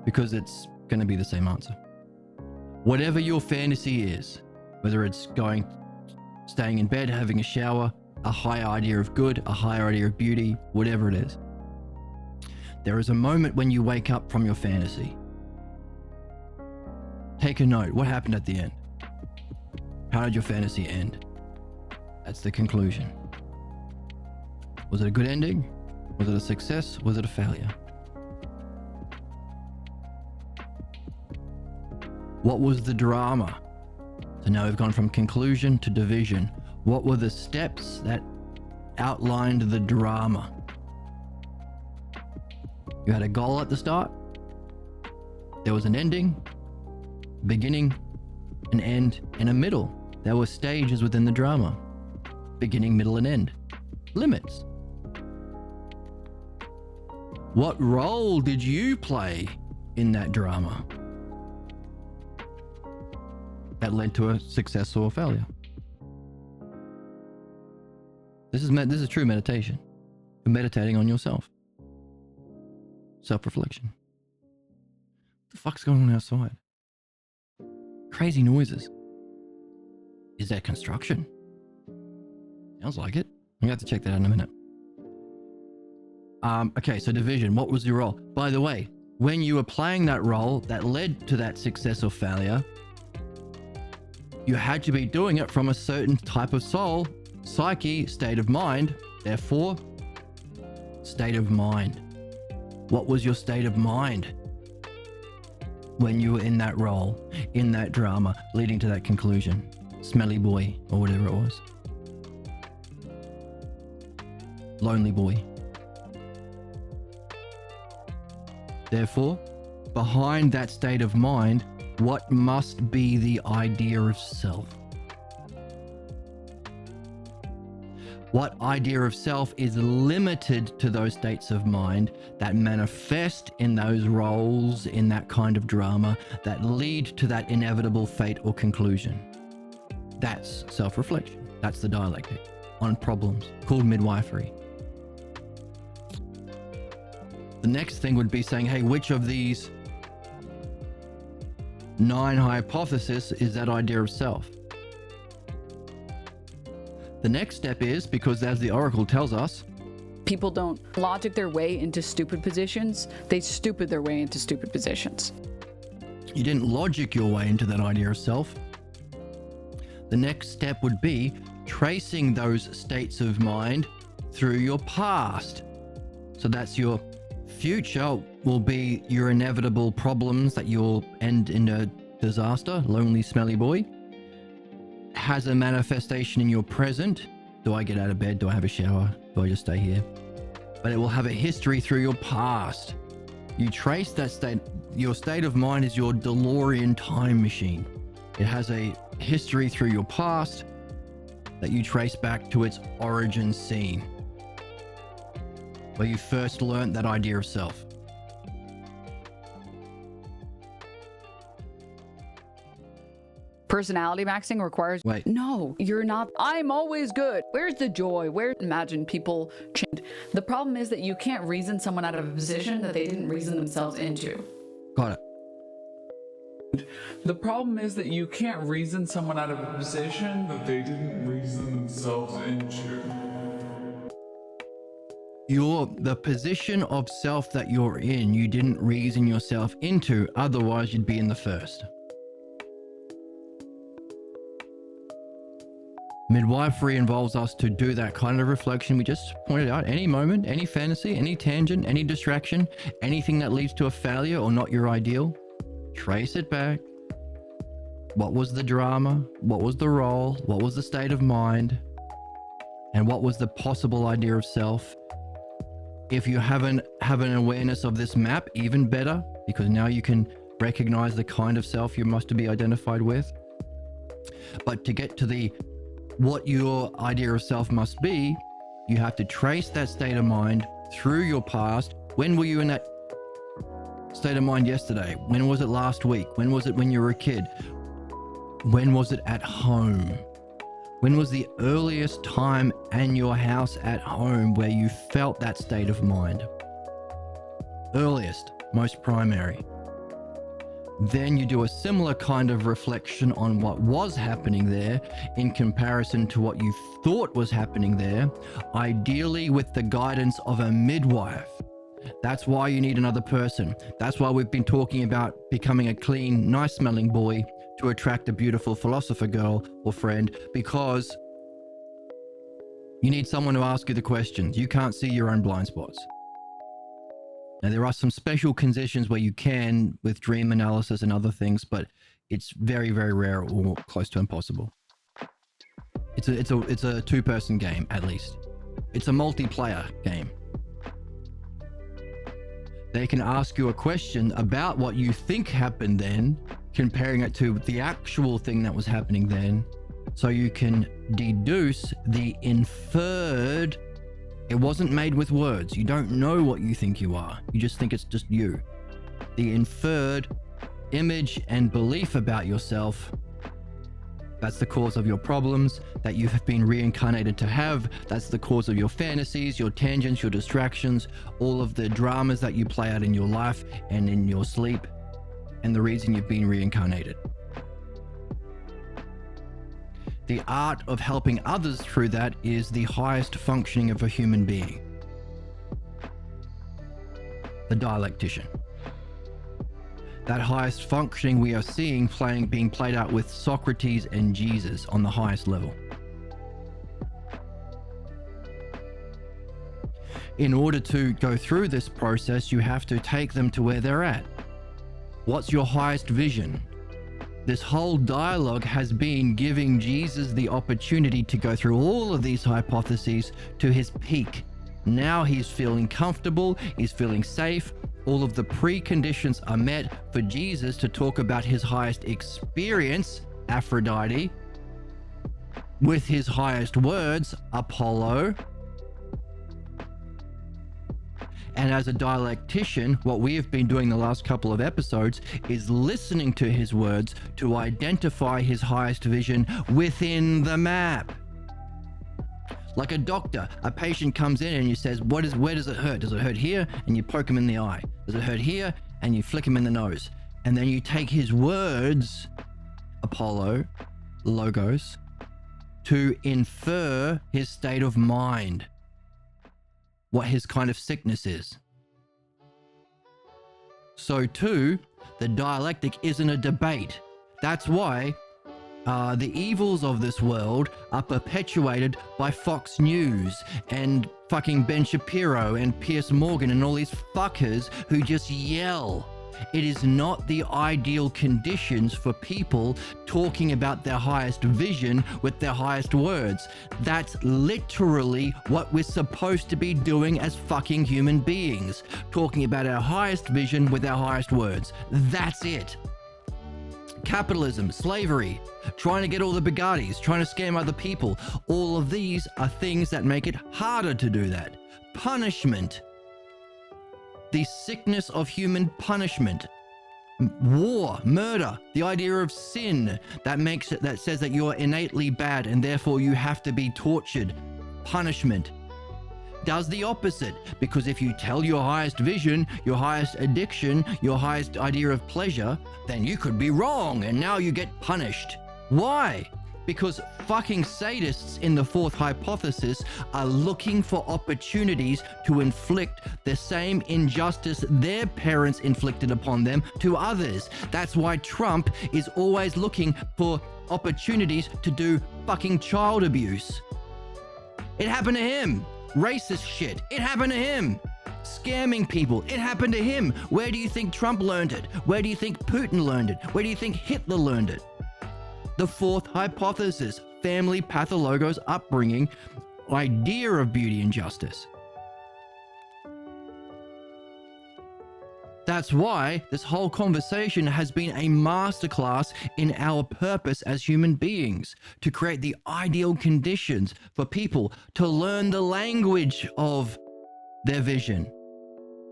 Because it's going to be the same answer. Whatever your fantasy is, whether it's staying in bed, having a shower, a higher idea of good, a higher idea of beauty, whatever it is, there is a moment when you wake up from your fantasy. Take a note. What happened at the end? How did your fantasy end? That's the conclusion. Was it a good ending? Was it a success? Was it a failure? What was the drama? So now we've gone from conclusion to division. What were the steps that outlined the drama? You had a goal at the start. There was an ending, beginning, an end, and a middle. There were stages within the drama. Beginning, middle, and end. Limits. What role did you play in that drama that led to a success or a failure? This is true meditation. You're meditating on yourself. Self-reflection. What the fuck's going on outside? Crazy noises. Is that construction? Sounds like it. I'm gonna have to check that out in a minute. Okay, so division. What was your role? By the way, when you were playing that role that led to that success or failure, you had to be doing it from a certain type of soul, psyche, state of mind. Therefore, state of mind. What was your state of mind? when you were in that role, in that drama, leading to that conclusion? Smelly boy, or whatever it was. Lonely boy. Therefore, behind that state of mind, what must be the idea of self? What idea of self is limited to those states of mind that manifest in those roles, in that kind of drama, that lead to that inevitable fate or conclusion? That's self-reflection. That's the dialectic on problems, called midwifery. The next thing would be saying, hey, which of these 9 hypotheses is that idea of self? The next step is, because as the oracle tells us, People don't logic their way into stupid positions. They stupid their way into stupid positions. you didn't logic your way into that idea of self. The next step would be tracing those states of mind through your past. So that's your future will be your inevitable problems that you'll end in a disaster, lonely, smelly boy. Has a manifestation in your present. Do I get out of bed? Do I have a shower? Do I just stay here? But it will have a history through your past. You trace that state. Your state of mind is your DeLorean time machine. It has a history through your past that you trace back to its origin scene, where you first learned that idea of self. Personality maxing requires Wait. No, you're not. I'm always good. Where's the joy? Imagine people change. The problem is that you can't reason someone out of a position that they didn't reason themselves into. Got it. The problem is that you can't reason someone out of a position that they didn't reason themselves into. The position of self that you're in, you didn't reason yourself into, otherwise you'd be in the first. Midwifery involves us to do that kind of reflection we just pointed out. Any moment, any fantasy, any tangent, any distraction, anything that leads to a failure or not your ideal, trace it back. What was the drama? What was the role? What was the state of mind? And what was the possible idea of self? If you have an awareness of this map, even better, because now you can recognize the kind of self you must be identified with. But to get to what your idea of self must be, you have to trace that state of mind through your past. When were you in that state of mind yesterday? When was it last week? When was it when you were a kid? When was it at home? When was the earliest time in your house at home where you felt that state of mind? Earliest, most primary. Then you do a similar kind of reflection on what was happening there in comparison to what you thought was happening there, ideally with the guidance of a midwife. That's why you need another person. That's why we've been talking about becoming a clean, nice smelling boy to attract a beautiful philosopher girl or friend, because you need someone to ask you the questions. You can't see your own blind spots. Now, there are some special conditions where you can with dream analysis and other things, but it's very, very rare or close to impossible. It's a two-person game, at least. It's a multiplayer game. They can ask you a question about what you think happened then, comparing it to the actual thing that was happening then, so you can deduce the inferred. It wasn't made with words. You don't know what you think you are. You just think it's just you. The inferred image and belief about yourself, that's the cause of your problems that you have been reincarnated to have. That's the cause of your fantasies, your tangents, your distractions, all of the dramas that you play out in your life and in your sleep, and the reason you've been reincarnated. The art of helping others through that is the highest functioning of a human being. The dialectician. That highest functioning we are seeing being played out with Socrates and Jesus on the highest level. In order to go through this process, you have to take them to where they're at. What's your highest vision? This whole dialogue has been giving Jesus the opportunity to go through all of these hypotheses to his peak. Now he's feeling comfortable, he's feeling safe. All of the preconditions are met for Jesus to talk about his highest experience, Aphrodite, with his highest words, Apollo. And as a dialectician, what we have been doing the last couple of episodes is listening to his words to identify his highest vision within the map. Like a doctor, a patient comes in and you says, where does it hurt? Does it hurt here? And you poke him in the eye. Does it hurt here? And you flick him in the nose. And then you take his words, Apollo, logos, to infer his state of mind, what his kind of sickness is. So too, the dialectic isn't a debate. That's why the evils of this world are perpetuated by Fox News and fucking Ben Shapiro and Piers Morgan and all these fuckers who just yell. It is not the ideal conditions for people talking about their highest vision with their highest words. That's literally what we're supposed to be doing as fucking human beings. Talking about our highest vision with our highest words. That's it. Capitalism, slavery, trying to get all the Bugattis, trying to scam other people. All of these are things that make it harder to do that. Punishment. The sickness of human punishment. War, murder, the idea of sin that says that you're innately bad and therefore you have to be tortured. Punishment does the opposite, because if you tell your highest vision, your highest addiction, your highest idea of pleasure, then you could be wrong and now you get punished. Why? Because fucking sadists in the fourth hypothesis are looking for opportunities to inflict the same injustice their parents inflicted upon them to others. That's why Trump is always looking for opportunities to do fucking child abuse. It happened to him. Racist shit. It happened to him. Scamming people. It happened to him. Where do you think Trump learned it? Where do you think Putin learned it? Where do you think Hitler learned it? The fourth hypothesis, family pathologos upbringing, idea of beauty and justice. That's why this whole conversation has been a masterclass in our purpose as human beings, to create the ideal conditions for people to learn the language of their vision.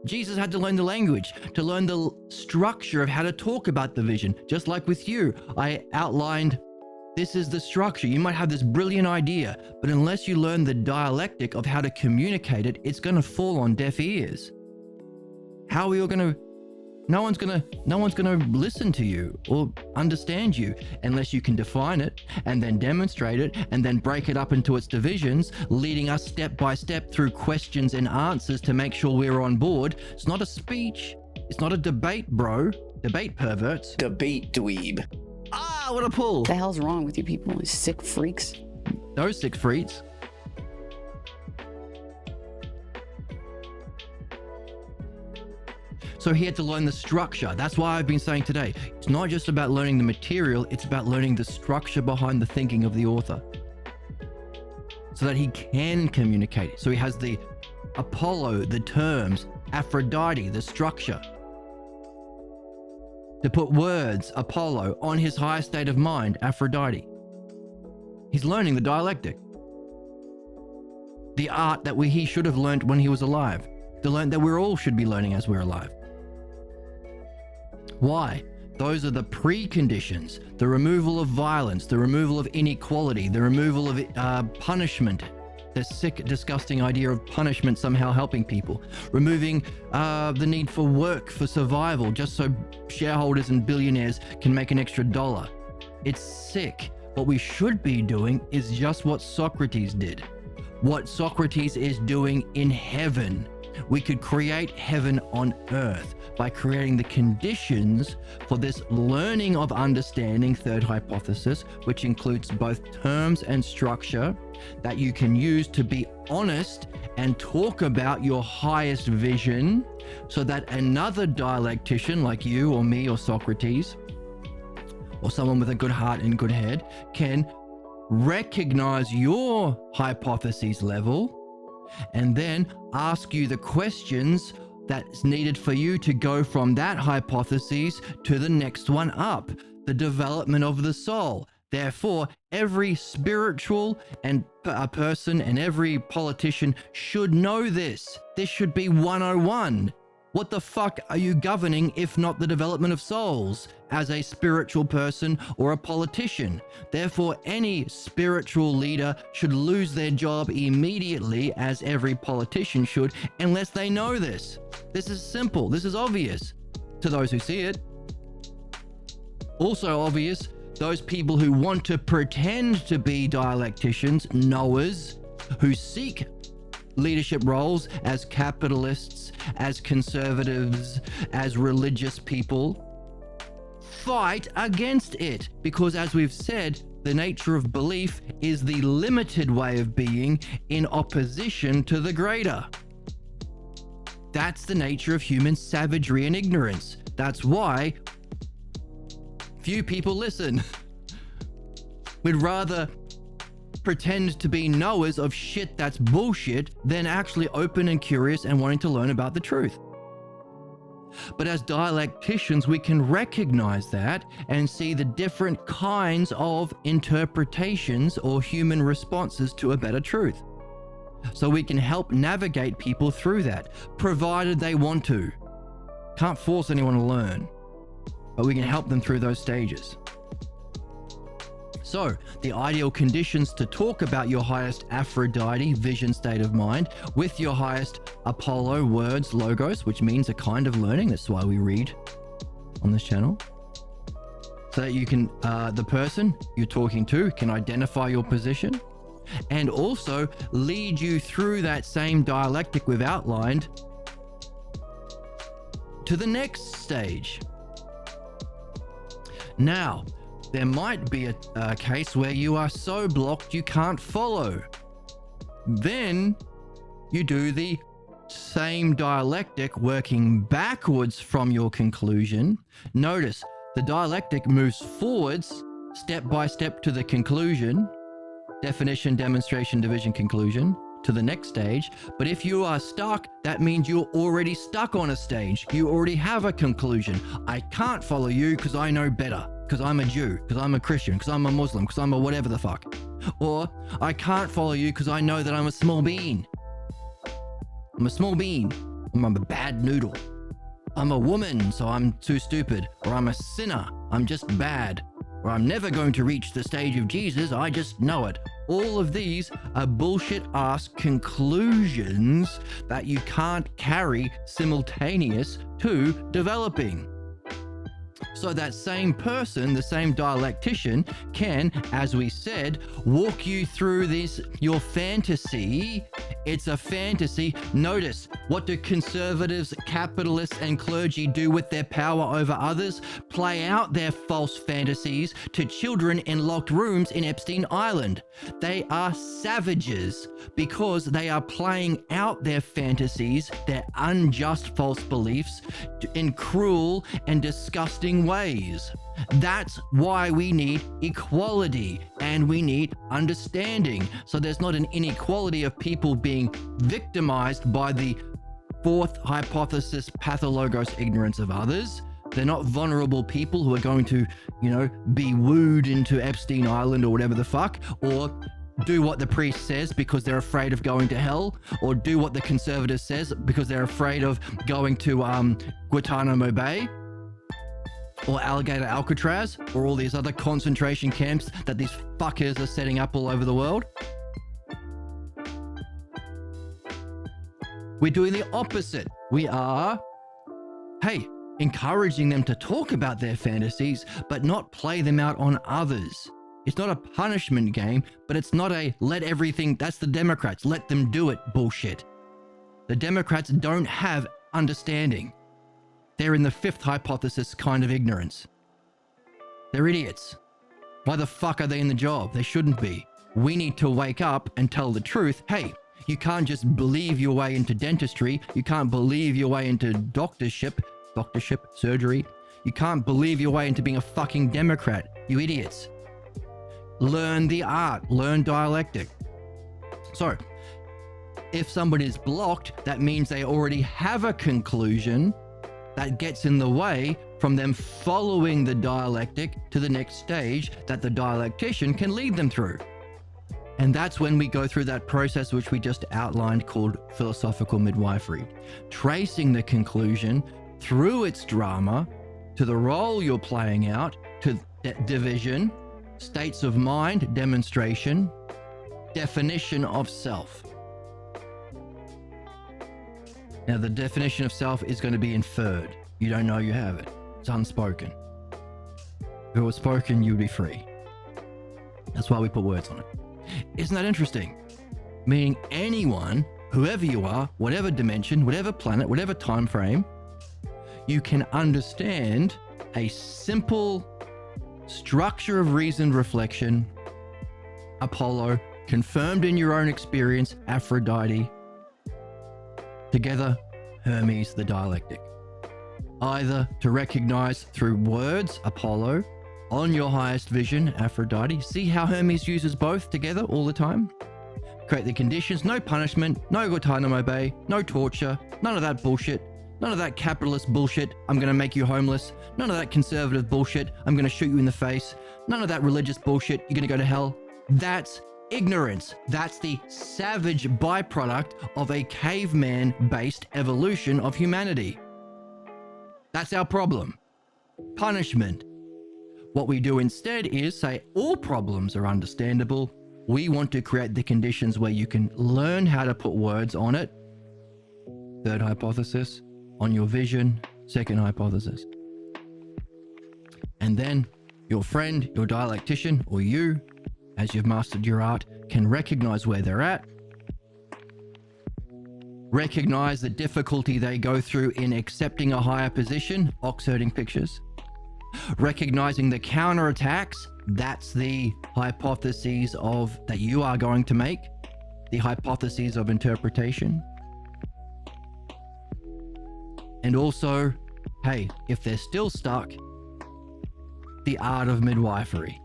Jesus had to learn the language, to learn the structure of how to talk about the vision. Just like with you, I outlined, this is the structure. You might have this brilliant idea, but unless you learn the dialectic of how to communicate it, it's going to fall on deaf ears. How are you going to... No one's gonna listen to you or understand you unless you can define it and then demonstrate it and then break it up into its divisions, leading us step by step through questions and answers to make sure we're on board. It's not a speech. It's not a debate, bro. Debate perverts. Debate dweeb. Ah, what a pull. What the hell's wrong with you people? You sick freaks. Those sick freaks. So he had to learn the structure. That's why I've been saying today, it's not just about learning the material, it's about learning the structure behind the thinking of the author, so that he can communicate. So he has the Apollo, the terms, Aphrodite, the structure. To put words, Apollo, on his highest state of mind, Aphrodite. He's learning the dialectic. The art that he should have learned when he was alive. The learn that we all should be learning as we're alive. Why? Those are the preconditions. The removal of violence, the removal of inequality, the removal of punishment. The sick, disgusting idea of punishment somehow helping people. Removing the need for work for survival just so shareholders and billionaires can make an extra dollar. It's sick. What we should be doing is just what Socrates did. What Socrates is doing in heaven. We could create heaven on earth by creating the conditions for this learning of understanding, third hypothesis, which includes both terms and structure that you can use to be honest and talk about your highest vision so that another dialectician like you or me or Socrates or someone with a good heart and good head can recognize your hypothesis level and then ask you the questions that's needed for you to go from that hypothesis to the next one up, the development of the soul. Therefore, every spiritual and person and every politician should know this. This should be 101. What the fuck are you governing if not the development of souls as a spiritual person or a politician? Therefore, any spiritual leader should lose their job immediately, as every politician should, unless they know this. This is simple. This is obvious to those who see it. Also obvious, those people who want to pretend to be dialecticians, knowers, who seek leadership roles as capitalists, as conservatives, as religious people, fight against it. Because as we've said, the nature of belief is the limited way of being in opposition to the greater. That's the nature of human savagery and ignorance. That's why few people listen. We'd rather pretend to be knowers of shit that's bullshit than actually open and curious and wanting to learn about the truth. But as dialecticians, we can recognize that and see the different kinds of interpretations or human responses to a better truth. So we can help navigate people through that, provided they want to. Can't force anyone to learn, but we can help them through those stages. So, the ideal conditions to talk about your highest Aphrodite vision state of mind with your highest Apollo words logos, which means a kind of learning. That's why we read on this channel. So that you can, the person you're talking to can identify your position and also lead you through that same dialectic we've outlined to the next stage. Now, there might be a case where you are so blocked you can't follow. Then you do the same dialectic working backwards from your conclusion. Notice the dialectic moves forwards step by step to the conclusion, definition, demonstration, division, conclusion, to the next stage. But if you are stuck, that means you're already stuck on a stage. You already have a conclusion. I can't follow you because I know better. Because I'm a Jew, because I'm a Christian, because I'm a Muslim, because I'm a whatever the fuck. Or I can't follow you because I know that I'm a small bean. I'm a small bean. I'm a bad noodle. I'm a woman, so I'm too stupid. Or I'm a sinner. I'm just bad. Or I'm never going to reach the stage of Jesus. I just know it. All of these are bullshit-ass conclusions that you can't carry simultaneous to developing. So that same person, the same dialectician, can, as we said, walk you through this, your fantasy. It's a fantasy. Notice, what do conservatives, capitalists, and clergy do with their power over others? Play out their false fantasies to children in locked rooms in Epstein Island. They are savages because they are playing out their fantasies, their unjust false beliefs, in cruel and disgusting ways. That's why we need equality and we need understanding. So there's not an inequality of people being victimized by the fourth hypothesis, pathologos ignorance of others. They're not vulnerable people who are going to, be wooed into Epstein Island or whatever the fuck, or do what the priest says because they're afraid of going to hell, or do what the conservative says because they're afraid of going to Guantanamo Bay, or Alligator Alcatraz, or all these other concentration camps that these fuckers are setting up all over the world. We're doing the opposite. We are, encouraging them to talk about their fantasies, but not play them out on others. It's not a punishment game, but it's not a let everything, that's the Democrats, let them do it bullshit. The Democrats don't have understanding. They're in the fifth hypothesis kind of ignorance. They're idiots. Why the fuck are they in the job? They shouldn't be. We need to wake up and tell the truth. Hey, You can't just believe your way into dentistry. You can't believe your way into doctorship, surgery. You can't believe your way into being a fucking Democrat, you idiots. Learn the art, learn dialectic. So, if somebody is blocked, that means they already have a conclusion that gets in the way from them following the dialectic to the next stage that the dialectician can lead them through. And that's when we go through that process which we just outlined called philosophical midwifery, tracing the conclusion through its drama to the role you're playing out, to division, states of mind, demonstration, definition of self. Now, the definition of self is going to be inferred. You don't know you have it. It's unspoken. If it was spoken, you'd be free. That's why we put words on it. Isn't that interesting? Meaning anyone, whoever you are, whatever dimension, whatever planet, whatever time frame, you can understand a simple structure of reasoned reflection, Apollo, confirmed in your own experience, Aphrodite, together, Hermes, the dialectic. Either to recognize through words, Apollo, on your highest vision, Aphrodite. See how Hermes uses both together all the time? Create the conditions, no punishment, no Guantanamo Bay, no torture, none of that bullshit, none of that capitalist bullshit, I'm gonna make you homeless, none of that conservative bullshit, I'm gonna shoot you in the face, none of that religious bullshit, you're gonna go to hell. That's ignorance. That's the savage byproduct of a caveman-based evolution of humanity. That's our problem. Punishment. What we do instead is say all problems are understandable. We want to create the conditions where you can learn how to put words on it. Third hypothesis, on your vision. Second hypothesis. And then your friend, your dialectician, or you, as you've mastered your art, can recognize where they're at, recognize the difficulty they go through in accepting a higher position, ox-herding pictures, recognizing the counterattacks, that's the hypotheses of that you are going to make, the hypotheses of interpretation. And also, hey, if they're still stuck, the art of midwifery.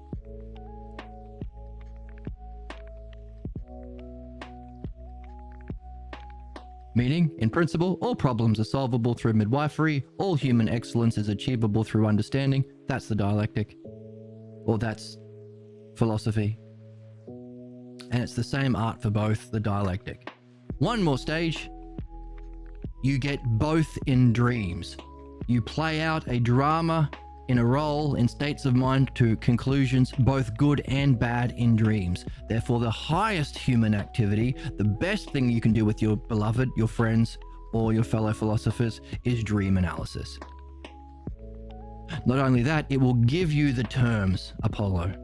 Meaning, in principle, all problems are solvable through midwifery, all human excellence is achievable through understanding. That's the dialectic. Or that's philosophy. And it's the same art for both, the dialectic. One more stage, you get both in dreams. You play out a drama in a role in states of mind to conclusions, both good and bad in dreams. Therefore, the highest human activity, the best thing you can do with your beloved, your friends, or your fellow philosophers is dream analysis. Not only that, it will give you the terms, Apollo.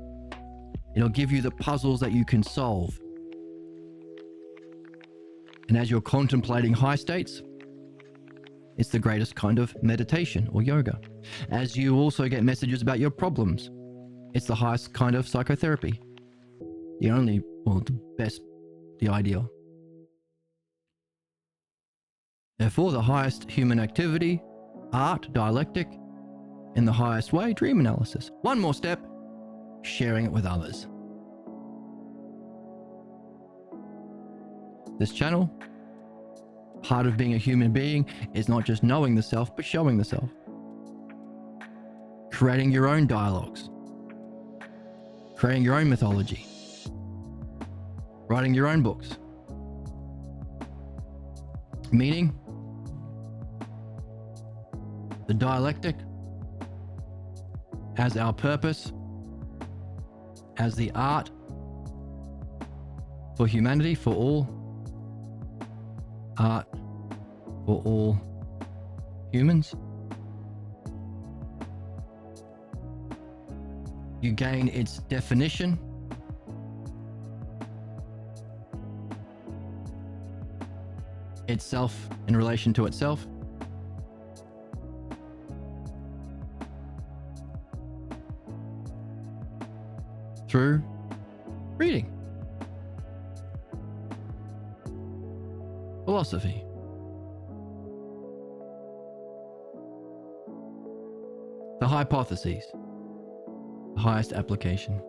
It'll give you the puzzles that you can solve. And as you're contemplating high states, it's the greatest kind of meditation or yoga. As you also get messages about your problems, it's the highest kind of psychotherapy. The only, well, the best, the ideal. Therefore, the highest human activity, art, dialectic, in the highest way, dream analysis. One more step, sharing it with others. This channel, part of being a human being is not just knowing the self, but showing the self. Creating your own dialogues. Creating your own mythology. Writing your own books. Meaning, the dialectic as our purpose, as the art for humanity, for all, art for all humans. You gain its definition, itself in relation to itself, through reading. Philosophy. The hypotheses. The highest application.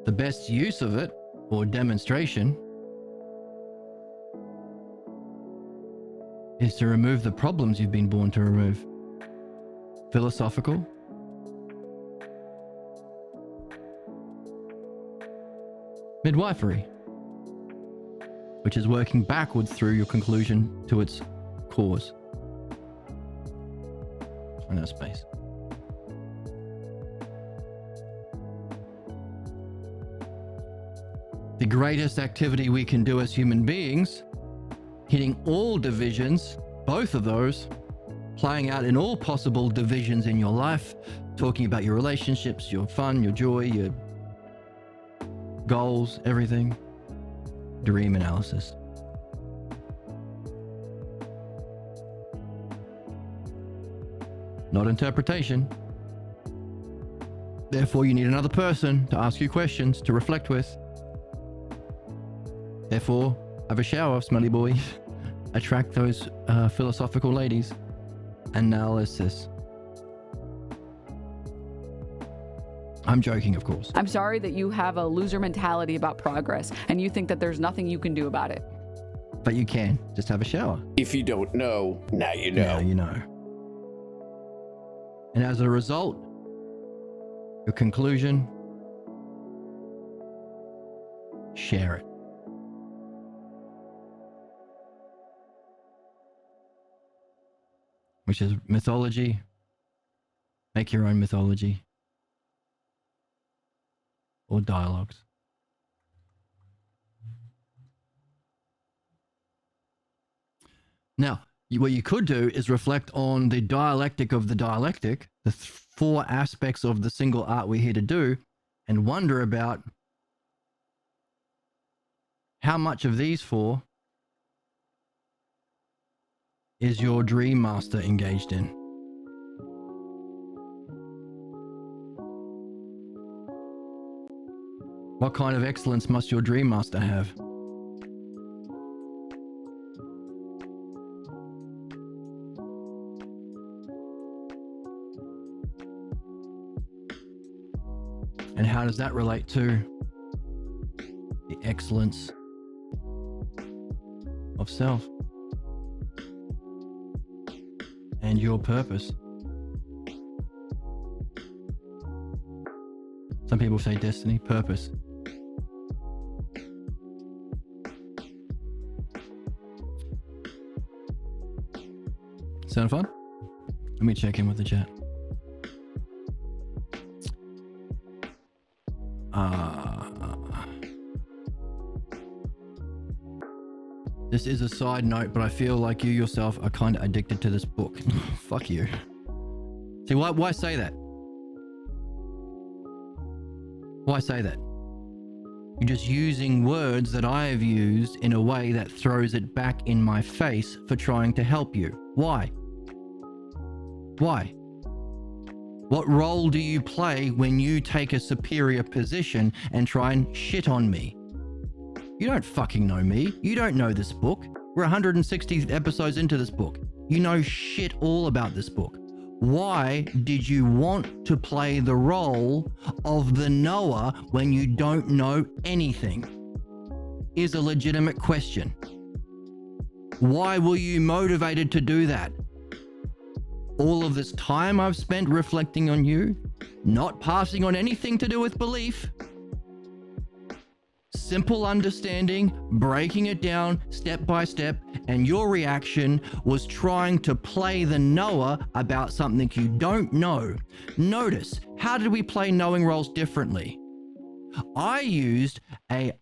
The best use of it, or demonstration, is to remove the problems you've been born to remove. Philosophical. Midwifery, which is working backwards through your conclusion to its cause. In that space. The greatest activity we can do as human beings, hitting all divisions, both of those, playing out in all possible divisions in your life, talking about your relationships, your fun, your joy, your goals, everything. Dream analysis. Not interpretation. Therefore, you need another person to ask you questions to reflect with. Therefore, have a shower, smelly boy. Attract those philosophical ladies. Analysis. I'm joking, of course. I'm sorry that you have a loser mentality about progress and you think that there's nothing you can do about it. But you can. Just have a shower. If you don't know, now you know. Now you know. And as a result, your conclusion, share it. Which is mythology. Make your own mythology. Or dialogues. Now, what you could do is reflect on the dialectic of the dialectic, the four aspects of the single art we're here to do, and wonder about how much of these four is your dream master engaged in. What kind of excellence must your dream master have? And how does that relate to the excellence of self and your purpose? Some people say destiny, purpose. Sound fun? Let me check in with the chat. This is a side note, but I feel like you yourself are kind of addicted to this book. Fuck you. See, why say that? Why say that? You're just using words that I have used in a way that throws it back in my face for trying to help you. Why? Why? What role do you play when you take a superior position and try and shit on me? You don't fucking know me. You don't know this book. We're 160 episodes into this book. You know shit all about this book. Why did you want to play the role of the knower when you don't know anything? Is a legitimate question. Why were you motivated to do that? All of this time I've spent reflecting on you, not passing on anything to do with belief. Simple understanding, breaking it down step by step, and your reaction was trying to play the knower about something you don't know. Notice, how did we play knowing roles differently? I used a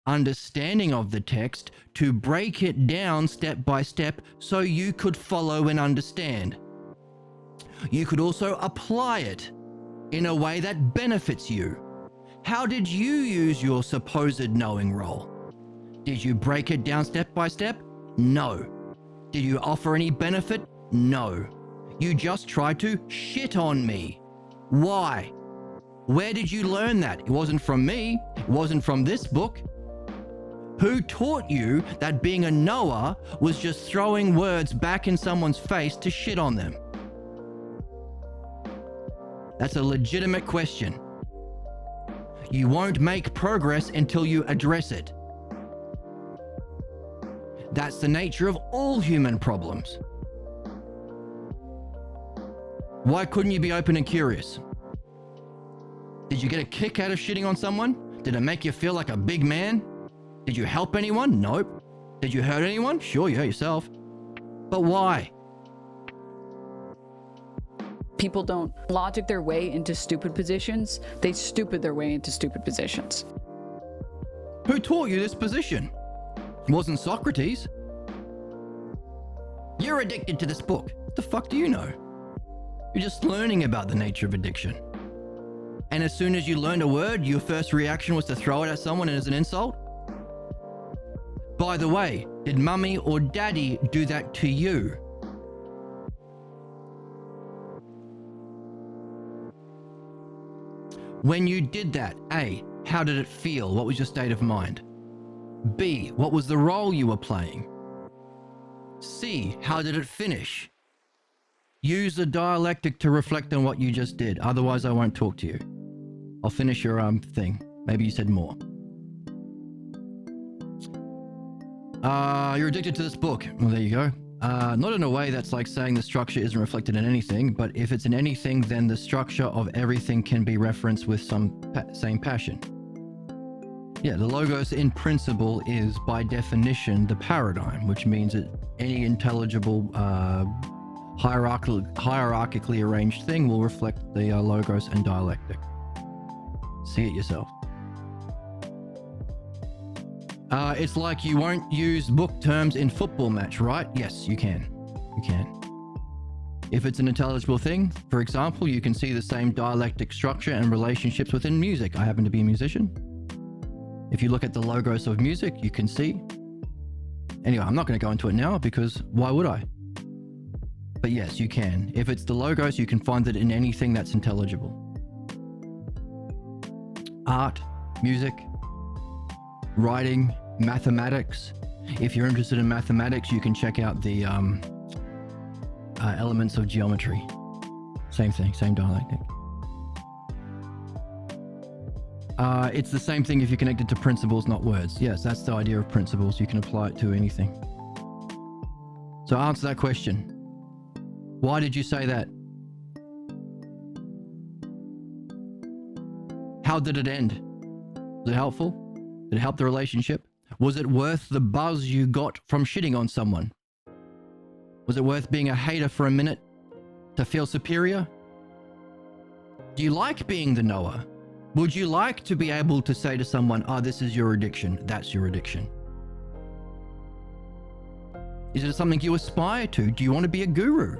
understanding of the text to break it down step by step so you could follow and understand. You could also apply it in a way that benefits you. How did you use your supposed knowing role? Did you break it down step by step? No. Did you offer any benefit? No. You just tried to shit on me. Why? Where did you learn that? It wasn't from me. It wasn't from this book. Who taught you that being a knower was just throwing words back in someone's face to shit on them? That's a legitimate question. You won't make progress until you address it. That's the nature of all human problems. Why couldn't you be open and curious? Did you get a kick out of shitting on someone? Did it make you feel like a big man? Did you help anyone? Nope. Did you hurt anyone? Sure, you hurt yourself. But why? People don't logic their way into stupid positions. They stupid their way into stupid positions. Who taught you this position? It wasn't Socrates. You're addicted to this book. What the fuck do you know? You're just learning about the nature of addiction. And as soon as you learned a word, your first reaction was to throw it at someone as an insult? By the way, did mummy or daddy do that to you? When you did that, A, how did it feel? What was your state of mind? B, what was the role you were playing? C, how did it finish? Use the dialectic to reflect on what you just did. Otherwise, I won't talk to you. I'll finish your thing. Maybe you said more. You're addicted to this book. Well, there you go. Not in a way that's like saying the structure isn't reflected in anything, but if it's in anything, then the structure of everything can be referenced with some same passion. Yeah, the logos in principle is by definition the paradigm, which means that any intelligible hierarchically arranged thing will reflect the logos and dialectic. See it yourself. It's like you won't use book terms in football match, right? Yes, you can. You can. If it's an intelligible thing, for example, you can see the same dialectic structure and relationships within music. I happen to be a musician. If you look at the logos of music, you can see. Anyway, I'm not going to go into it now because why would I? But yes, you can. If it's the logos, you can find it in anything that's intelligible. Art, music, writing, mathematics. If you're interested in mathematics, you can check out the elements of geometry. Same thing, same dialectic. It's the same thing if you're connected to principles, not words. Yes, that's the idea of principles. You can apply it to anything. So answer that question. Why did you say that? How did it end? Was it helpful? Did it help the relationship? Was it worth the buzz you got from shitting on someone? Was it worth being a hater for a minute to feel superior? Do you like being the knower? Would you like to be able to say to someone, oh, this is your addiction, that's your addiction? Is it something you aspire to? Do you want to be a guru?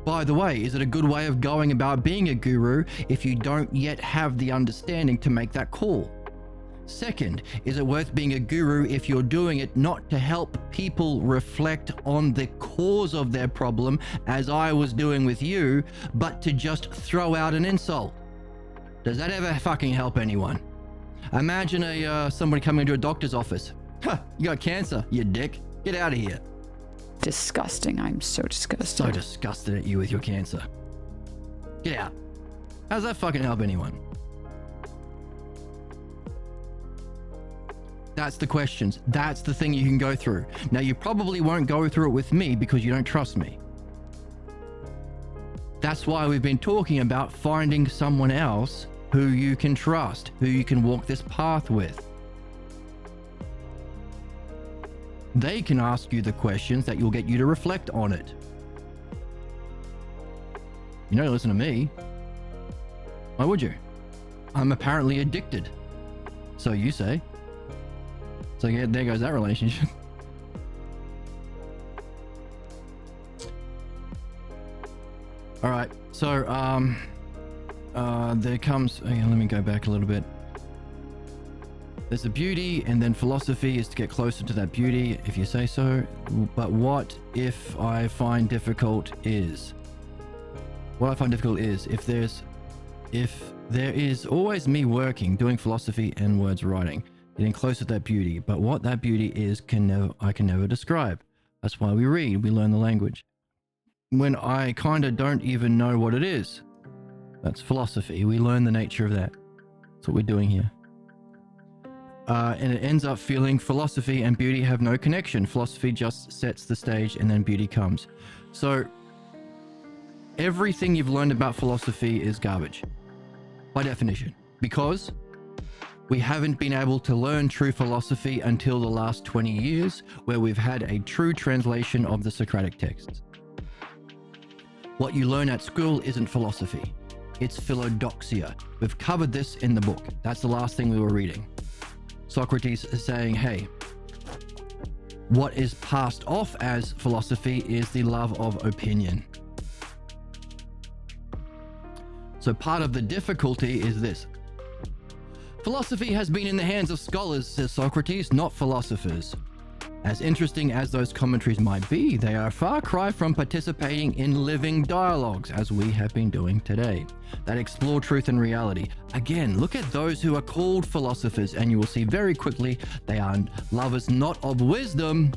By the way, is it a good way of going about being a guru if you don't yet have the understanding to make that call? Second, is it worth being a guru if you're doing it not to help people reflect on the cause of their problem, as I was doing with you, but to just throw out an insult? Does that ever fucking help anyone? Imagine somebody coming into a doctor's office. Huh, you got cancer, you dick. Get out of here. Disgusting. I'm so disgusted. So disgusted at you with your cancer. Get out. How's that fucking help anyone? That's the questions. That's the thing you can go through. Now, you probably won't go through it with me because you don't trust me. That's why we've been talking about finding someone else who you can trust, who you can walk this path with. They can ask you the questions that will get you to reflect on it. You don't listen to me. Why would you? I'm apparently addicted. So you say. So yeah, there goes that relationship. All right, so there comes, let me go back a little bit. There's a beauty, and then philosophy is to get closer to that beauty, if you say so. But what if I find difficult is? what I find difficult is if there is always me working, doing philosophy and words writing, getting close to that beauty, but what that beauty is I can never describe. That's why we read, we learn the language. When I kind of don't even know what it is, that's philosophy. We learn the nature of that. That's what we're doing here. And it ends up feeling philosophy and beauty have no connection. Philosophy just sets the stage and then beauty comes. So everything you've learned about philosophy is garbage by definition, because we haven't been able to learn true philosophy until the last 20 years, where we've had a true translation of the Socratic texts. What you learn at school isn't philosophy. It's philodoxia. We've covered this in the book. That's the last thing we were reading. Socrates is saying, hey, what is passed off as philosophy is the love of opinion. So part of the difficulty is this. Philosophy has been in the hands of scholars, says Socrates, not philosophers. As interesting as those commentaries might be, they are a far cry from participating in living dialogues, as we have been doing today, that explore truth and reality. Again, look at those who are called philosophers, and you will see very quickly they are lovers not of wisdom,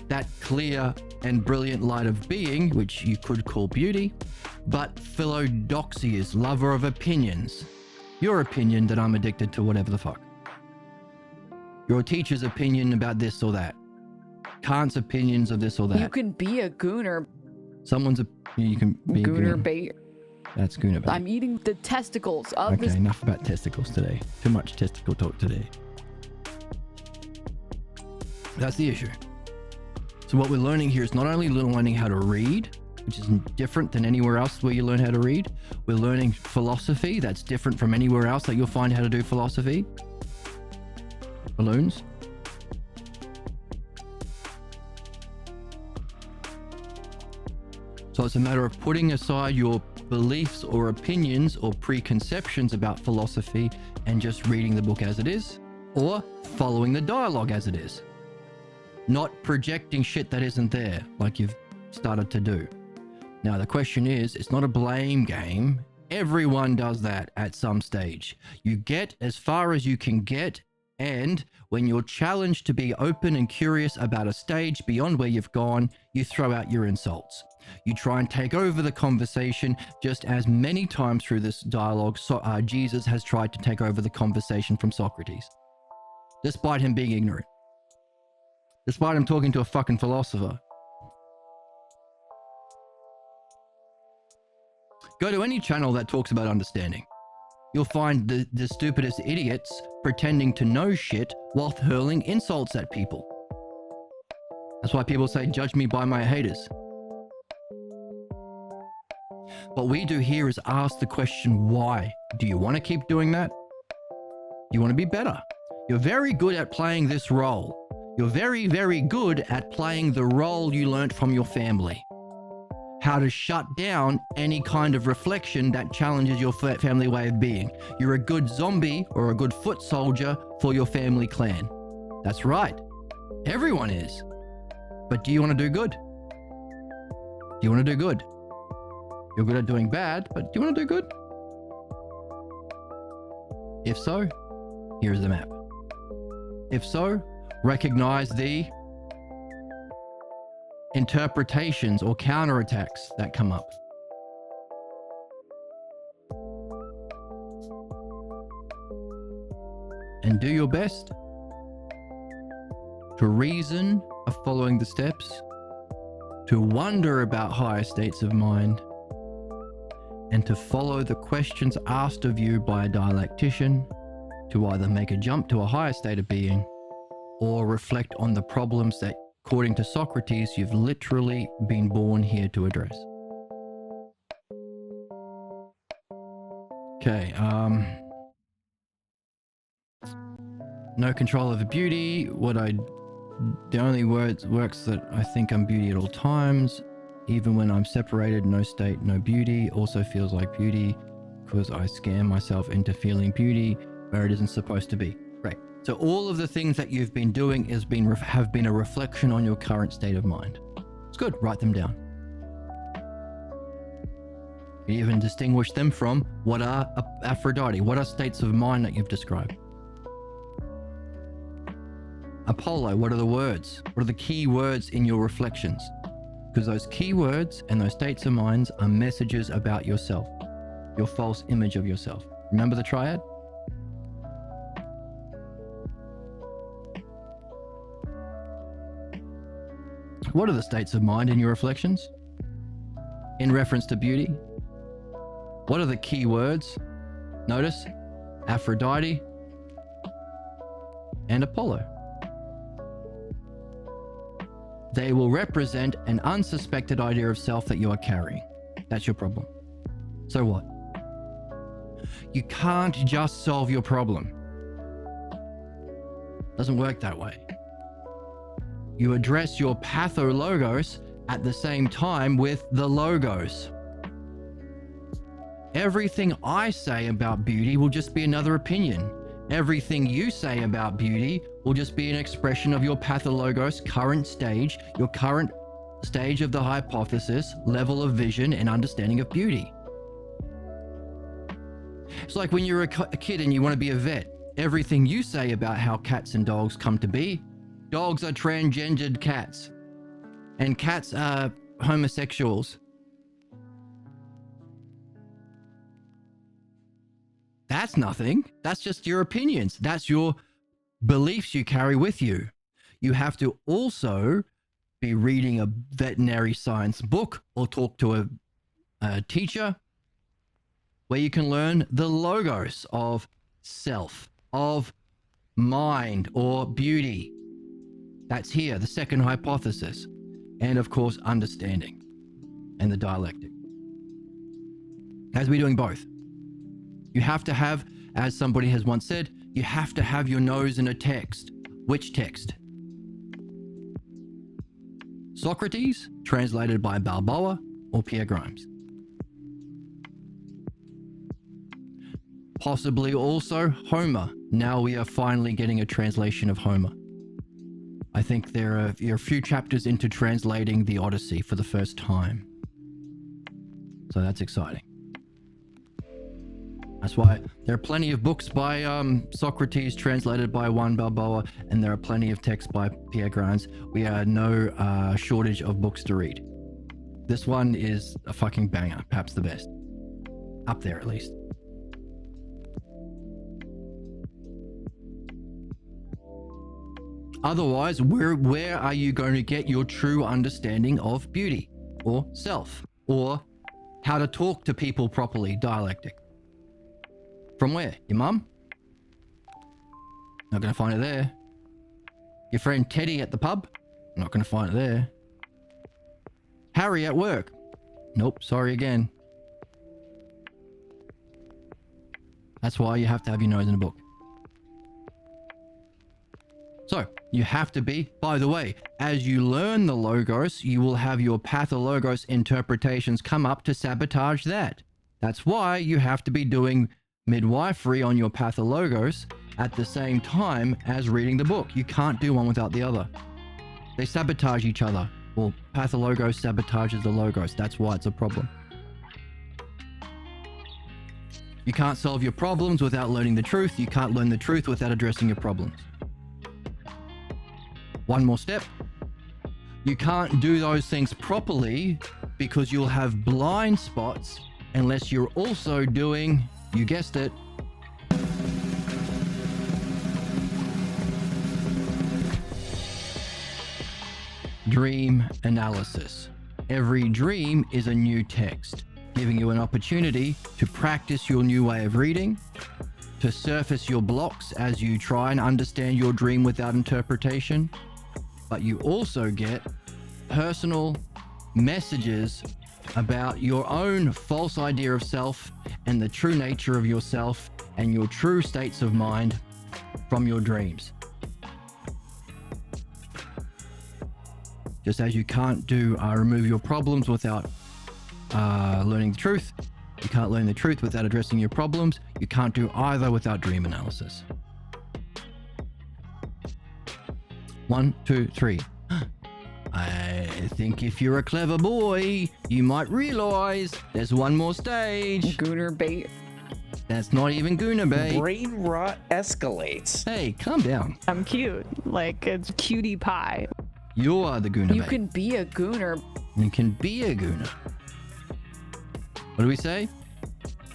that clear and brilliant light of being, which you could call beauty, but philodoxias, lover of opinions. Your opinion that I'm addicted to whatever the fuck. Your teacher's opinion about this or that. Kant's opinions of this or that. You can be a gooner. You can be Gooner a bait. That's gooner bait. I'm eating the testicles of Okay, this. enough about testicles today. Too much testicle talk today. That's the issue. So what we're learning here is not only learning how to read, which is different than anywhere else where you learn how to read. We're learning philosophy. That's different from anywhere else that you'll find how to do philosophy. Balloons. So it's a matter of putting aside your beliefs or opinions or preconceptions about philosophy and just reading the book as it is, or following the dialogue as it is. Not projecting shit that isn't there, like you've started to do. Now, the question is, it's not a blame game. Everyone does that at some stage. You get as far as you can get, and when you're challenged to be open and curious about a stage beyond where you've gone, you throw out your insults. You try and take over the conversation, just as many times through this dialogue, Jesus has tried to take over the conversation from Socrates, despite him being ignorant. Despite him talking to a fucking philosopher. Go to any channel that talks about understanding. You'll find the stupidest idiots pretending to know shit while hurling insults at people. That's why people say, judge me by my haters. What we do here is ask the question, why? Do you want to keep doing that? You want to be better. You're very good at playing this role. You're very, very good at playing the role you learnt from your family. How to shut down any kind of reflection that challenges your family way of being. You're a good zombie or a good foot soldier for your family clan. That's right. Everyone is. But do you want to do good? Do you want to do good? You're good at doing bad, but do you want to do good? If so, here's the map. If so, recognize the interpretations or counterattacks that come up. And do your best to reason of following the steps, to wonder about higher states of mind, and to follow the questions asked of you by a dialectician to either make a jump to a higher state of being or reflect on the problems that, according to Socrates, you've literally been born here to address. Okay, no control over beauty. The only works that I think I'm beauty at all times. Even when I'm separated, no state, no beauty. Also feels like beauty because I scam myself into feeling beauty where it isn't supposed to be. Right. So all of the things that you've been doing have been a reflection on your current state of mind. It's good. Write them down. We even distinguish them from what are Aphrodite, what are states of mind that you've described. Apollo, what are the words? What are the key words in your reflections? Because those key words and those states of minds are messages about yourself, your false image of yourself. Remember the triad? What are the states of mind in your reflections? In reference to beauty? What are the key words? Notice Aphrodite and Apollo. They will represent an unsuspected idea of self that you are carrying. That's your problem. So what? You can't just solve your problem. Doesn't work that way. You address your pathologos at the same time with the logos. Everything I say about beauty will just be another opinion. Everything you say about beauty will just be an expression of your pathologos current stage, your current stage of the hypothesis, level of vision and understanding of beauty. It's like when you're a kid and you want to be a vet. Everything you say about how cats and dogs come to be, dogs are transgendered cats and cats are homosexuals. That's nothing. That's just your opinions. That's your beliefs you carry with you. You have to also be reading a veterinary science book or talk to a teacher where you can learn the logos of self, of mind or beauty. That's here, the second hypothesis. And of course, understanding and the dialectic. As we're doing both. You have to have, as somebody has once said, you have to have your nose in a text. Which text? Socrates, translated by Balboa or Pierre Grimes. Possibly also Homer. Now we are finally getting a translation of Homer. I think you're a few chapters into translating the Odyssey for the first time. So that's exciting. That's why there are plenty of books by Socrates translated by Juan Balboa, and there are plenty of texts by Pierre Grimes. We are no shortage of books to read. This one is a fucking banger, perhaps the best. Up there at least. Otherwise, where are you going to get your true understanding of beauty or self or how to talk to people properly, dialectic? From where? Your mum? Not going to find it there. Your friend Teddy at the pub? Not going to find it there. Harry at work? Nope, sorry again. That's why you have to have your nose in a book. So, you have to be, by the way, as you learn the logos, you will have your pathologos interpretations come up to sabotage that. That's why you have to be doing midwifery on your pathologos at the same time as reading the book. You can't do one without the other. They sabotage each other. Well, pathologos sabotages the logos. That's why it's a problem. You can't solve your problems without learning the truth. You can't learn the truth without addressing your problems. One more step. You can't do those things properly because you'll have blind spots unless you're also doing, you guessed it, dream analysis. Every dream is a new text, giving you an opportunity to practice your new way of reading, to surface your blocks as you try and understand your dream without interpretation. But you also get personal messages about your own false idea of self and the true nature of yourself and your true states of mind from your dreams. Just as you can't do remove your problems without learning the truth, you can't learn the truth without addressing your problems, you can't do either without dream analysis. 1, 2, 3. I think if you're a clever boy, you might realize there's one more stage. Gooner bait. That's not even Gooner bait. Brain rot escalates. Hey, calm down. I'm cute. Like, it's cutie pie. You are the Gooner You bait. can be a gooner. You can be a Gooner. What do we say?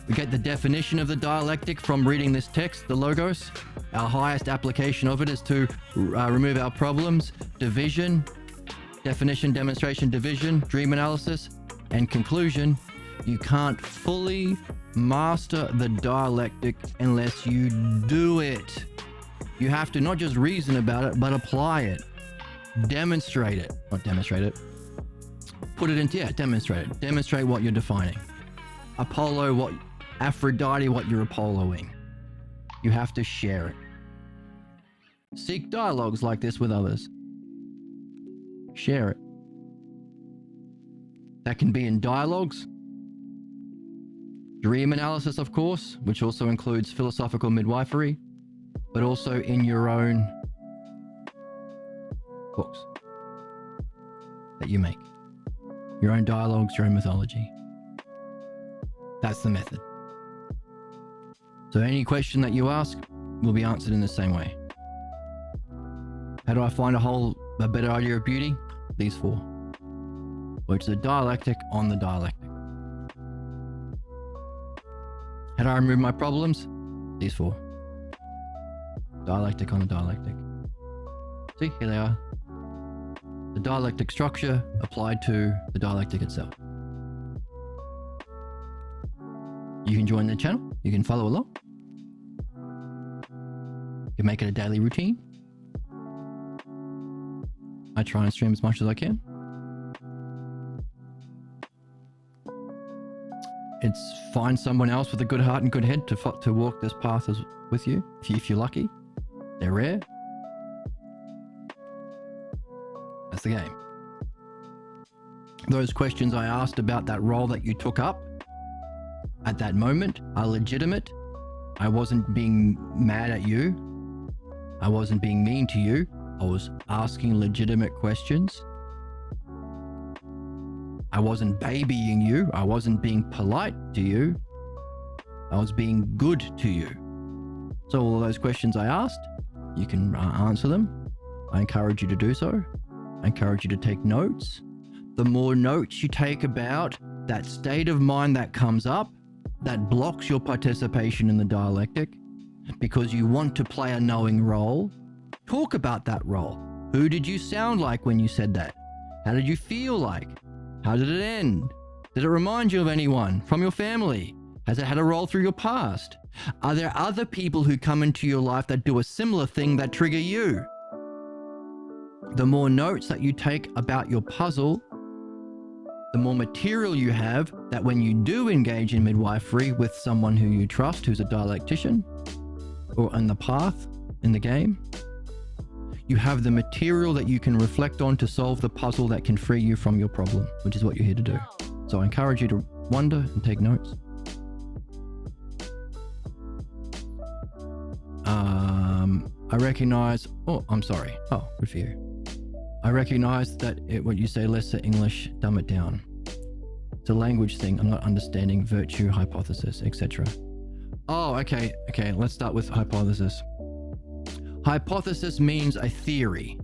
We get the definition of the dialectic from reading this text, the Logos. Our highest application of it is to remove our problems, division, definition, demonstration, division, dream analysis, and conclusion. You can't fully master the dialectic unless you do it. You have to not just reason about it, but apply it. Demonstrate it. Not demonstrate it. Put it into, demonstrate it. Demonstrate what you're defining. Apollo, what Aphrodite, what you're Apolloing. You have to share it. Seek dialogues like this with others. Share it. That can be in dialogues, dream analysis, of course, which also includes philosophical midwifery, but also in your own books that you make. Your own dialogues, your own mythology. That's the method. So any question that you ask will be answered in the same way. How do I find a better idea of beauty? These four. Which is a dialectic on the dialectic. How do I remove my problems? These four. Dialectic on the dialectic. See, here they are. The dialectic structure applied to the dialectic itself. You can join the channel. You can follow along. You can make it a daily routine. I try and stream as much as I can. It's find someone else with a good heart and good head to walk this path with you, if you're lucky. They're rare. That's the game. Those questions I asked about that role that you took up at that moment are legitimate. I wasn't being mad at you. I wasn't being mean to you. I was asking legitimate questions. I wasn't babying you. I wasn't being polite to you. I was being good to you. So all those questions I asked, you can answer them. I encourage you to do so. I encourage you to take notes. The more notes you take about that state of mind that comes up, that blocks your participation in the dialectic because you want to play a knowing role, talk about that role. Who did you sound like when you said that? How did you feel like? How did it end? Did it remind you of anyone from your family? Has it had a role through your past? Are there other people who come into your life that do a similar thing that trigger you? The more notes that you take about your puzzle, the more material you have that when you do engage in midwifery with someone who you trust, who's a dialectician, or on the path in the game, you have the material that you can reflect on to solve the puzzle that can free you from your problem, which is what you're here to do. So I encourage you to wonder and take notes. I recognize, I'm sorry. Oh, good for you. I recognize that when you say lesser English, dumb it down. It's a language thing. I'm not understanding virtue, hypothesis, etc. Oh, okay. Let's start with hypothesis. Hypothesis means a theory.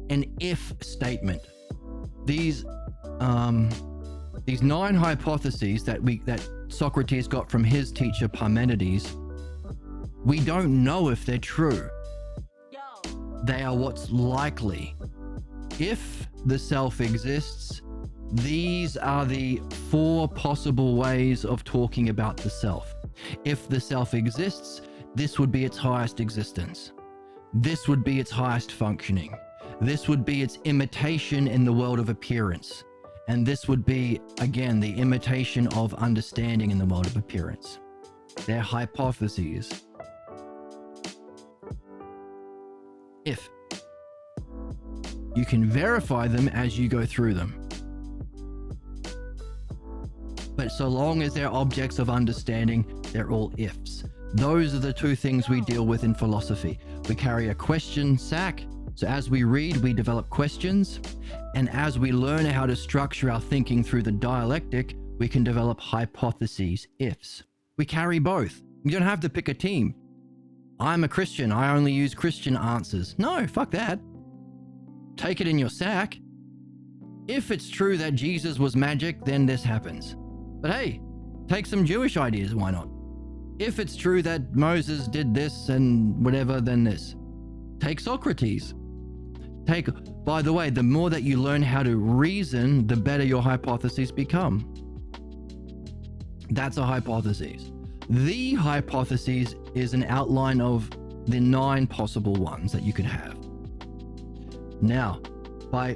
An if statement. These 9 hypotheses that Socrates got from his teacher Parmenides, we don't know if they're true. They are what's likely. If the self exists, these are the 4 possible ways of talking about the self. If the self exists, this would be its highest existence. This would be its highest functioning. This would be its imitation in the world of appearance. And this would be, again, the imitation of understanding in the world of appearance. They're hypotheses. If you can verify them as you go through them. But so long as they're objects of understanding, they're all ifs. Those are the 2 things we deal with in philosophy. We carry a question sack. So as we read, we develop questions. And as we learn how to structure our thinking through the dialectic, we can develop hypotheses, ifs. We carry both. You don't have to pick a team. I'm a Christian. I only use Christian answers. No, fuck that. Take it in your sack. If it's true that Jesus was magic, then this happens. But hey, take some Jewish ideas, why not? If it's true that Moses did this and whatever, then this. Take Socrates. By the way, the more that you learn how to reason, the better your hypotheses become. That's a hypothesis. The hypothesis is an outline of the 9 possible ones that you could have. Now, by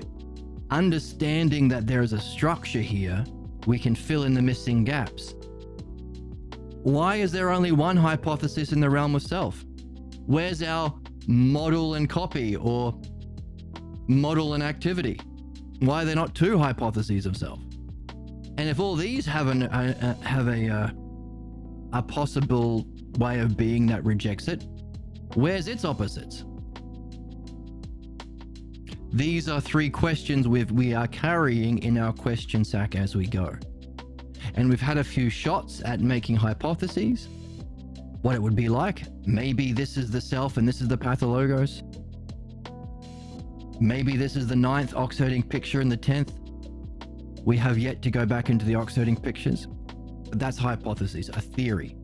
understanding that there is a structure here, we can fill in the missing gaps. Why is there only one hypothesis in the realm of self? Where's our model and copy, or model and activity? Why are there not 2 hypotheses of self? And if all these have a possible way of being that rejects it, where's its opposites? These are 3 questions we are carrying in our question sack as we go. And we've had a few shots at making hypotheses. What it would be like. Maybe this is the self and this is the pathologos. Maybe this is the 9th oxherding picture and the 10th. We have yet to go back into the oxherding pictures. But that's hypotheses, a theory.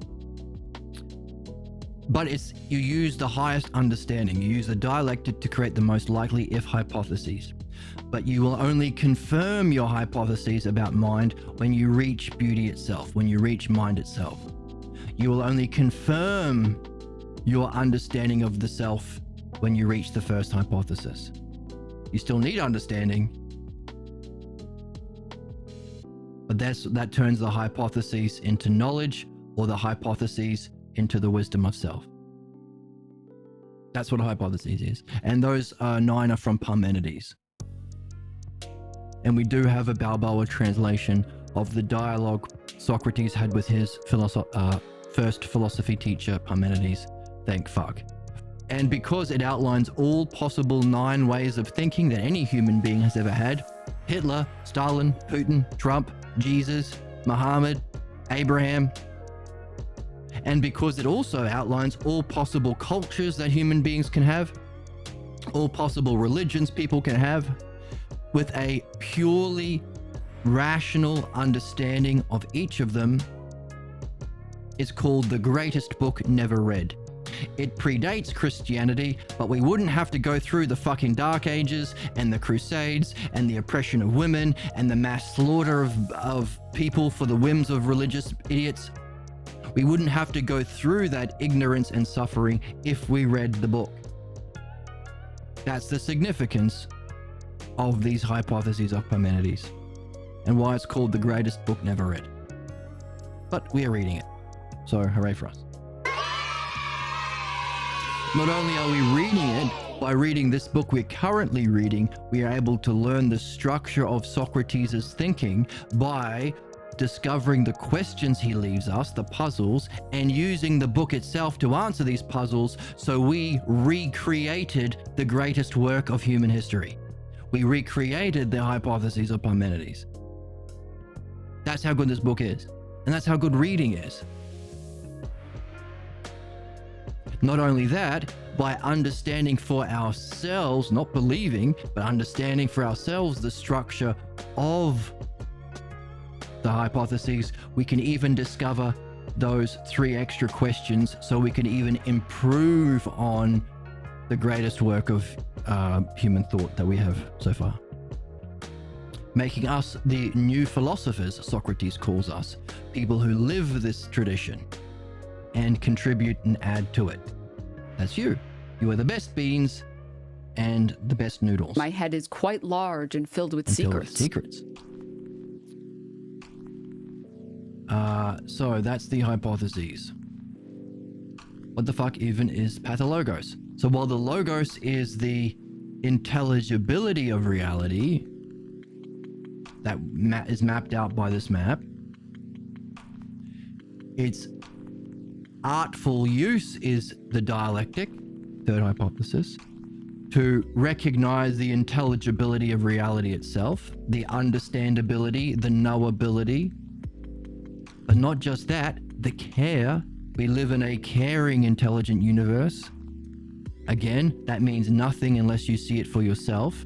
But you use the highest understanding. You use the dialectic to create the most likely if hypotheses. But you will only confirm your hypotheses about mind when you reach beauty itself, when you reach mind itself. You will only confirm your understanding of the self when you reach the first hypothesis. You still need understanding, but that turns the hypotheses into knowledge, or the hypotheses into the wisdom of self. That's what a hypothesis is. And those 9 are from Parmenides. And we do have a Balboa translation of the dialogue Socrates had with his first philosophy teacher, Parmenides. Thank fuck. And because it outlines all possible 9 ways of thinking that any human being has ever had, Hitler, Stalin, Putin, Trump, Jesus, Muhammad, Abraham, and because it also outlines all possible cultures that human beings can have, all possible religions people can have, with a purely rational understanding of each of them, is called the greatest book never read. It predates Christianity, but we wouldn't have to go through the fucking Dark Ages and the Crusades and the oppression of women and the mass slaughter of people for the whims of religious idiots. We wouldn't have to go through that ignorance and suffering if we read the book. That's the significance of these hypotheses of Parmenides, and why it's called the greatest book never read. But we are reading it, so hooray for us. Not only are we reading it, by reading this book we're currently reading, we are able to learn the structure of Socrates' thinking by discovering the questions he leaves us, the puzzles, and using the book itself to answer these puzzles. So we recreated the greatest work of human history. We recreated the hypotheses of Parmenides. That's how good this book is. And that's how good reading is. Not only that, by understanding for ourselves, not believing, but understanding for ourselves the structure of the hypotheses, we can even discover those 3 extra questions, so we can even improve on the greatest work of human thought that we have so far. Making us the new philosophers, Socrates calls us, people who live this tradition and contribute and add to it. That's you. You are the best beans and the best noodles. My head is quite large and filled with secrets. So that's the hypotheses. What the fuck even is pathologos? So while the logos is the intelligibility of reality that is mapped out by this map, its artful use is the dialectic, third hypothesis, to recognize the intelligibility of reality itself, the understandability, the knowability. But not just that, the care. We live in a caring, intelligent universe. Again, that means nothing unless you see it for yourself.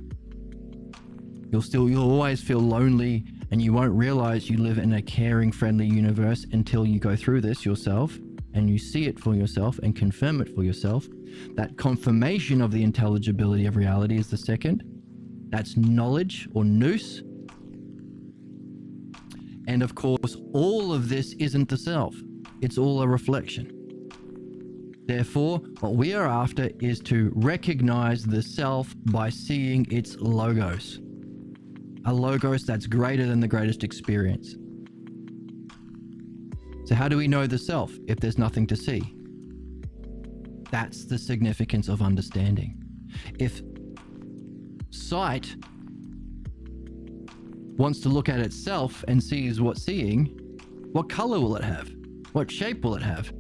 You'll always feel lonely, and you won't realize you live in a caring, friendly universe until you go through this yourself and you see it for yourself and confirm it for yourself. That confirmation of the intelligibility of reality is the second. That's knowledge or nous. And of course, all of this isn't the self. It's all a reflection. Therefore, what we are after is to recognize the self by seeing its logos. A logos that's greater than the greatest experience. So how do we know the self if there's nothing to see? That's the significance of understanding. If sight wants to look at itself and sees what's seeing, what color will it have? What shape will it have?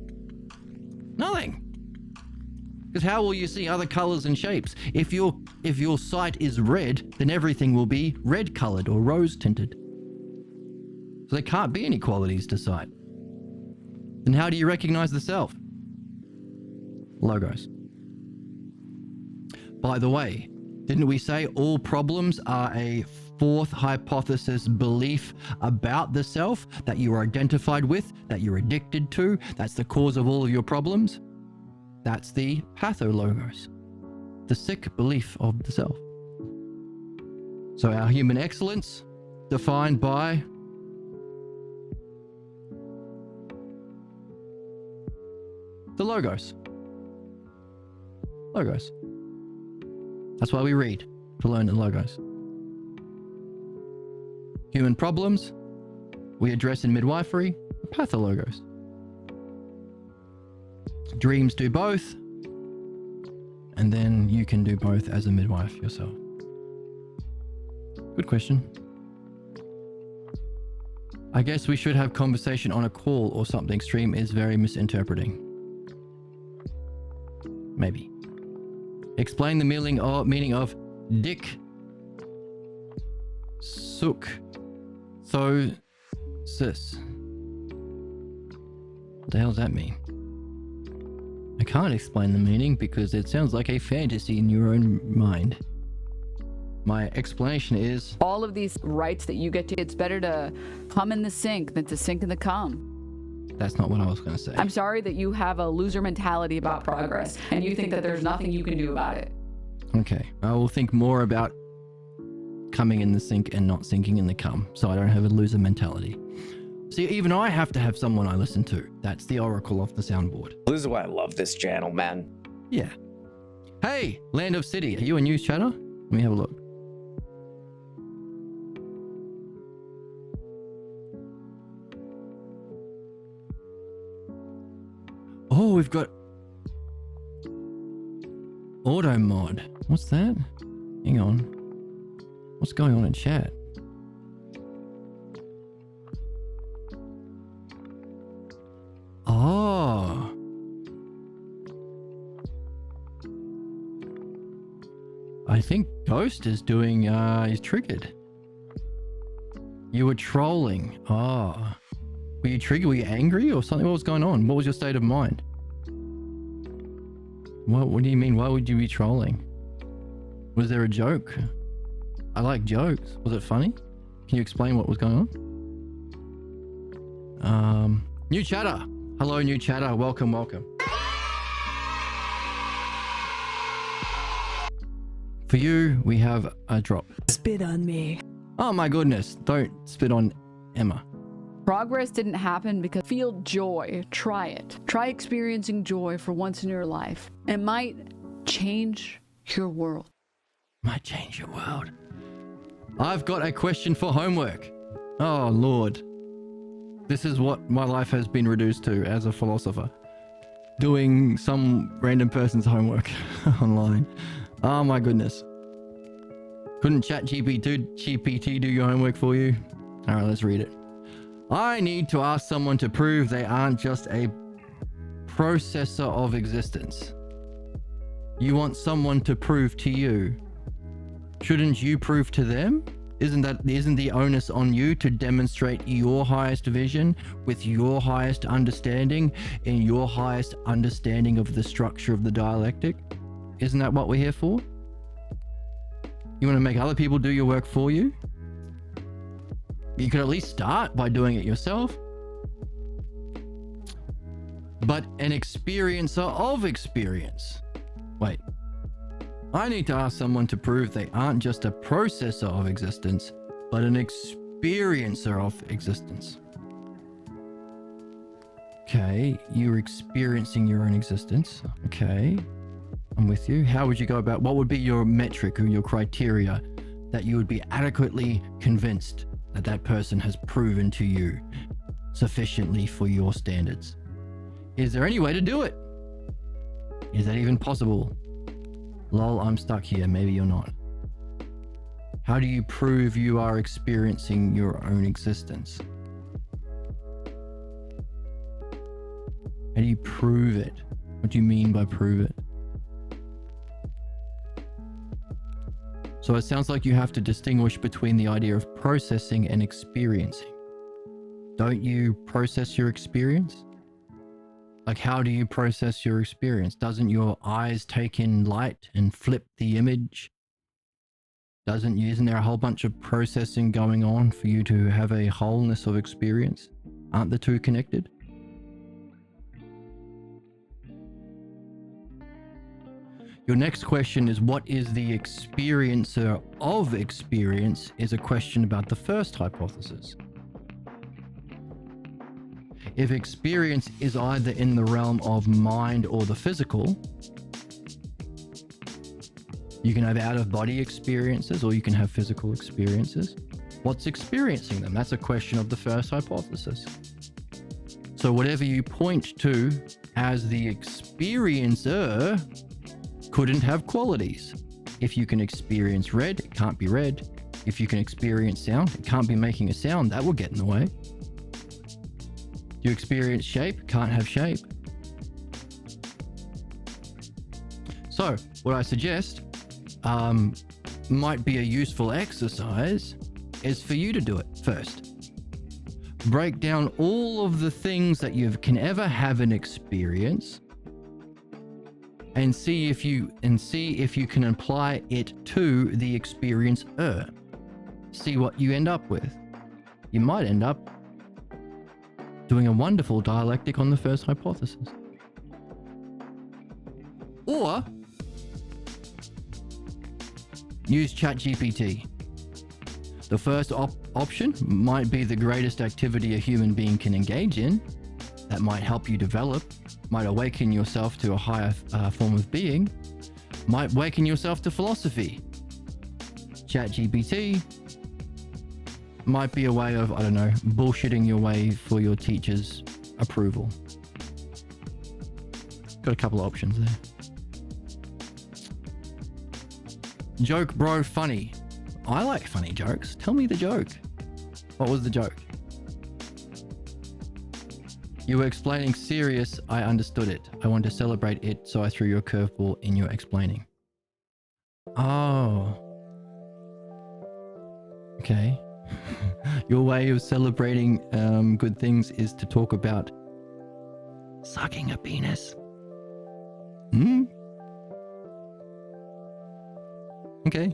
Nothing. Because how will you see other colors and shapes? If your sight is red, then everything will be red colored or rose tinted. So there can't be any qualities to sight. Then how do you recognize the self? Logos. By the way, didn't we say all problems are a fourth hypothesis belief about the self that you are identified with, that you're addicted to, that's the cause of all of your problems? That's the pathologos, the sick belief of the self. So our human excellence, defined by the logos. Logos. That's why we read, to learn the logos. Human problems, we address in midwifery, the pathologos. Dreams do both, and then you can do both as a midwife yourself. Good question. I guess we should have conversation on a call or something. Stream is very misinterpreting. Maybe. Explain the meaning of dick suk so sis. What the hell does that mean? I can't explain the meaning because it sounds like a fantasy in your own mind. My explanation is all of these rights that you get to, it's better to come in the sink than to sink in the cum. That's not what I was going to say. I'm sorry that you have a loser mentality about progress and you think that there's nothing you can do about it. Okay, I will think more about coming in the sink and not sinking in the cum, so I don't have a loser mentality. See, even I have to have someone I listen to. That's the oracle of the soundboard. This is why I love this channel, man. Yeah. Hey, Land of City, are you a news chatter? Let me have a look. Oh, we've got auto mod. What's that? Hang on. What's going on in chat? Oh. I think Ghost is doing, he's triggered. You were trolling. Oh. Were you triggered? Were you angry or something? What was going on? What was your state of mind? What do you mean? Why would you be trolling? Was there a joke? I like jokes. Was it funny? Can you explain what was going on? New chatter. Hello, new chatter. Welcome, welcome. For you, we have a drop. Spit on me. Oh my goodness. Don't spit on Emma. Progress didn't happen because feel joy. Try it. Try experiencing joy for once in your life. It might change your world. Might change your world. I've got a question for homework. Oh, Lord. This is what my life has been reduced to as a philosopher. Doing some random person's homework online. Oh my goodness. Couldn't ChatGPT do your homework for you? All right, let's read it. I need to ask someone to prove they aren't just a processor of existence. You want someone to prove to you. Shouldn't you prove to them? Isn't the onus on you to demonstrate your highest vision with your highest understanding and your highest understanding of the structure of the dialectic? Isn't that what we're here for? You want to make other people do your work for you? You could at least start by doing it yourself. But an experiencer of experience. Wait. I need to ask someone to prove they aren't just a processor of existence, but an experiencer of existence. Okay, you're experiencing your own existence. Okay, I'm with you. How would you go about, what would be your metric or your criteria that you would be adequately convinced that that person has proven to you sufficiently for your standards? Is there any way to do it? Is that even possible? Lol, I'm stuck here. Maybe you're not. How do you prove you are experiencing your own existence? How do you prove it? What do you mean by prove it? So it sounds like you have to distinguish between the idea of processing and experiencing. Don't you process your experience? Like, how do you process your experience? Doesn't your eyes take in light and flip the image? Isn't there a whole bunch of processing going on for you to have a wholeness of experience? Aren't the two connected? Your next question is, what is the experiencer of experience, is a question about the first hypothesis. If experience is either in the realm of mind or the physical, you can have out-of-body experiences or you can have physical experiences. What's experiencing them? That's a question of the first hypothesis. So whatever you point to as the experiencer couldn't have qualities. If you can experience red, it can't be red. If you can experience sound, it can't be making a sound. That will get in the way. You experience shape, can't have shape. So what I suggest might be a useful exercise is for you to do it first. Break down all of the things that you can ever have an experience and see if you can apply it to the experiencer. See what you end up with. You might end up doing a wonderful dialectic on the first hypothesis. Or use ChatGPT. The first option might be the greatest activity a human being can engage in. That might help you develop, might awaken yourself to a higher form of being, might awaken yourself to philosophy. ChatGPT might be a way of, I don't know, bullshitting your way for your teacher's approval. Got a couple of options there. Joke bro funny. I like funny jokes. Tell me the joke. What was the joke? You were explaining serious. I understood it. I want to celebrate it, so I threw you a curveball in your explaining. Oh. Okay. Your way of celebrating good things is to talk about sucking a penis. Okay.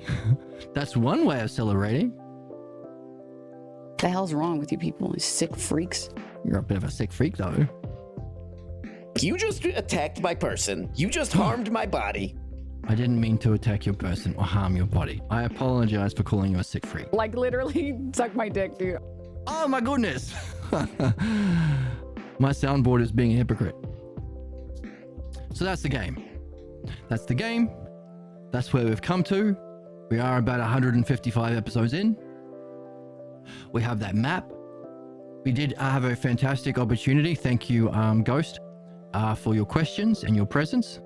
That's one way of celebrating. What the hell's wrong with you people? You sick freaks. You're a bit of a sick freak, though. You just attacked my person. You just harmed my body. I didn't mean to attack your person or harm your body. I apologize for calling you a sick freak. Like, literally, suck my dick, dude. Oh my goodness. My soundboard is being a hypocrite. So that's the game. That's the game. That's where we've come to. We are about 155 episodes in. We have that map. We did have a fantastic opportunity. Thank you, Ghost, for your questions and your presence.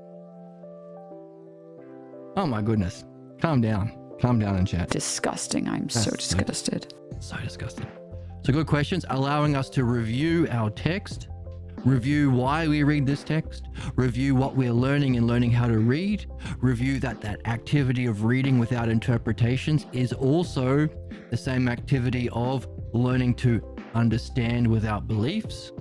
Oh my goodness. Calm down. Calm down in chat. Disgusting. I'm so disgusted. So disgusting. So good questions, allowing us to review our text, Review why we read this text, review what we're learning and learning how to read, review that activity of reading without interpretations is also the same activity of learning to understand without beliefs.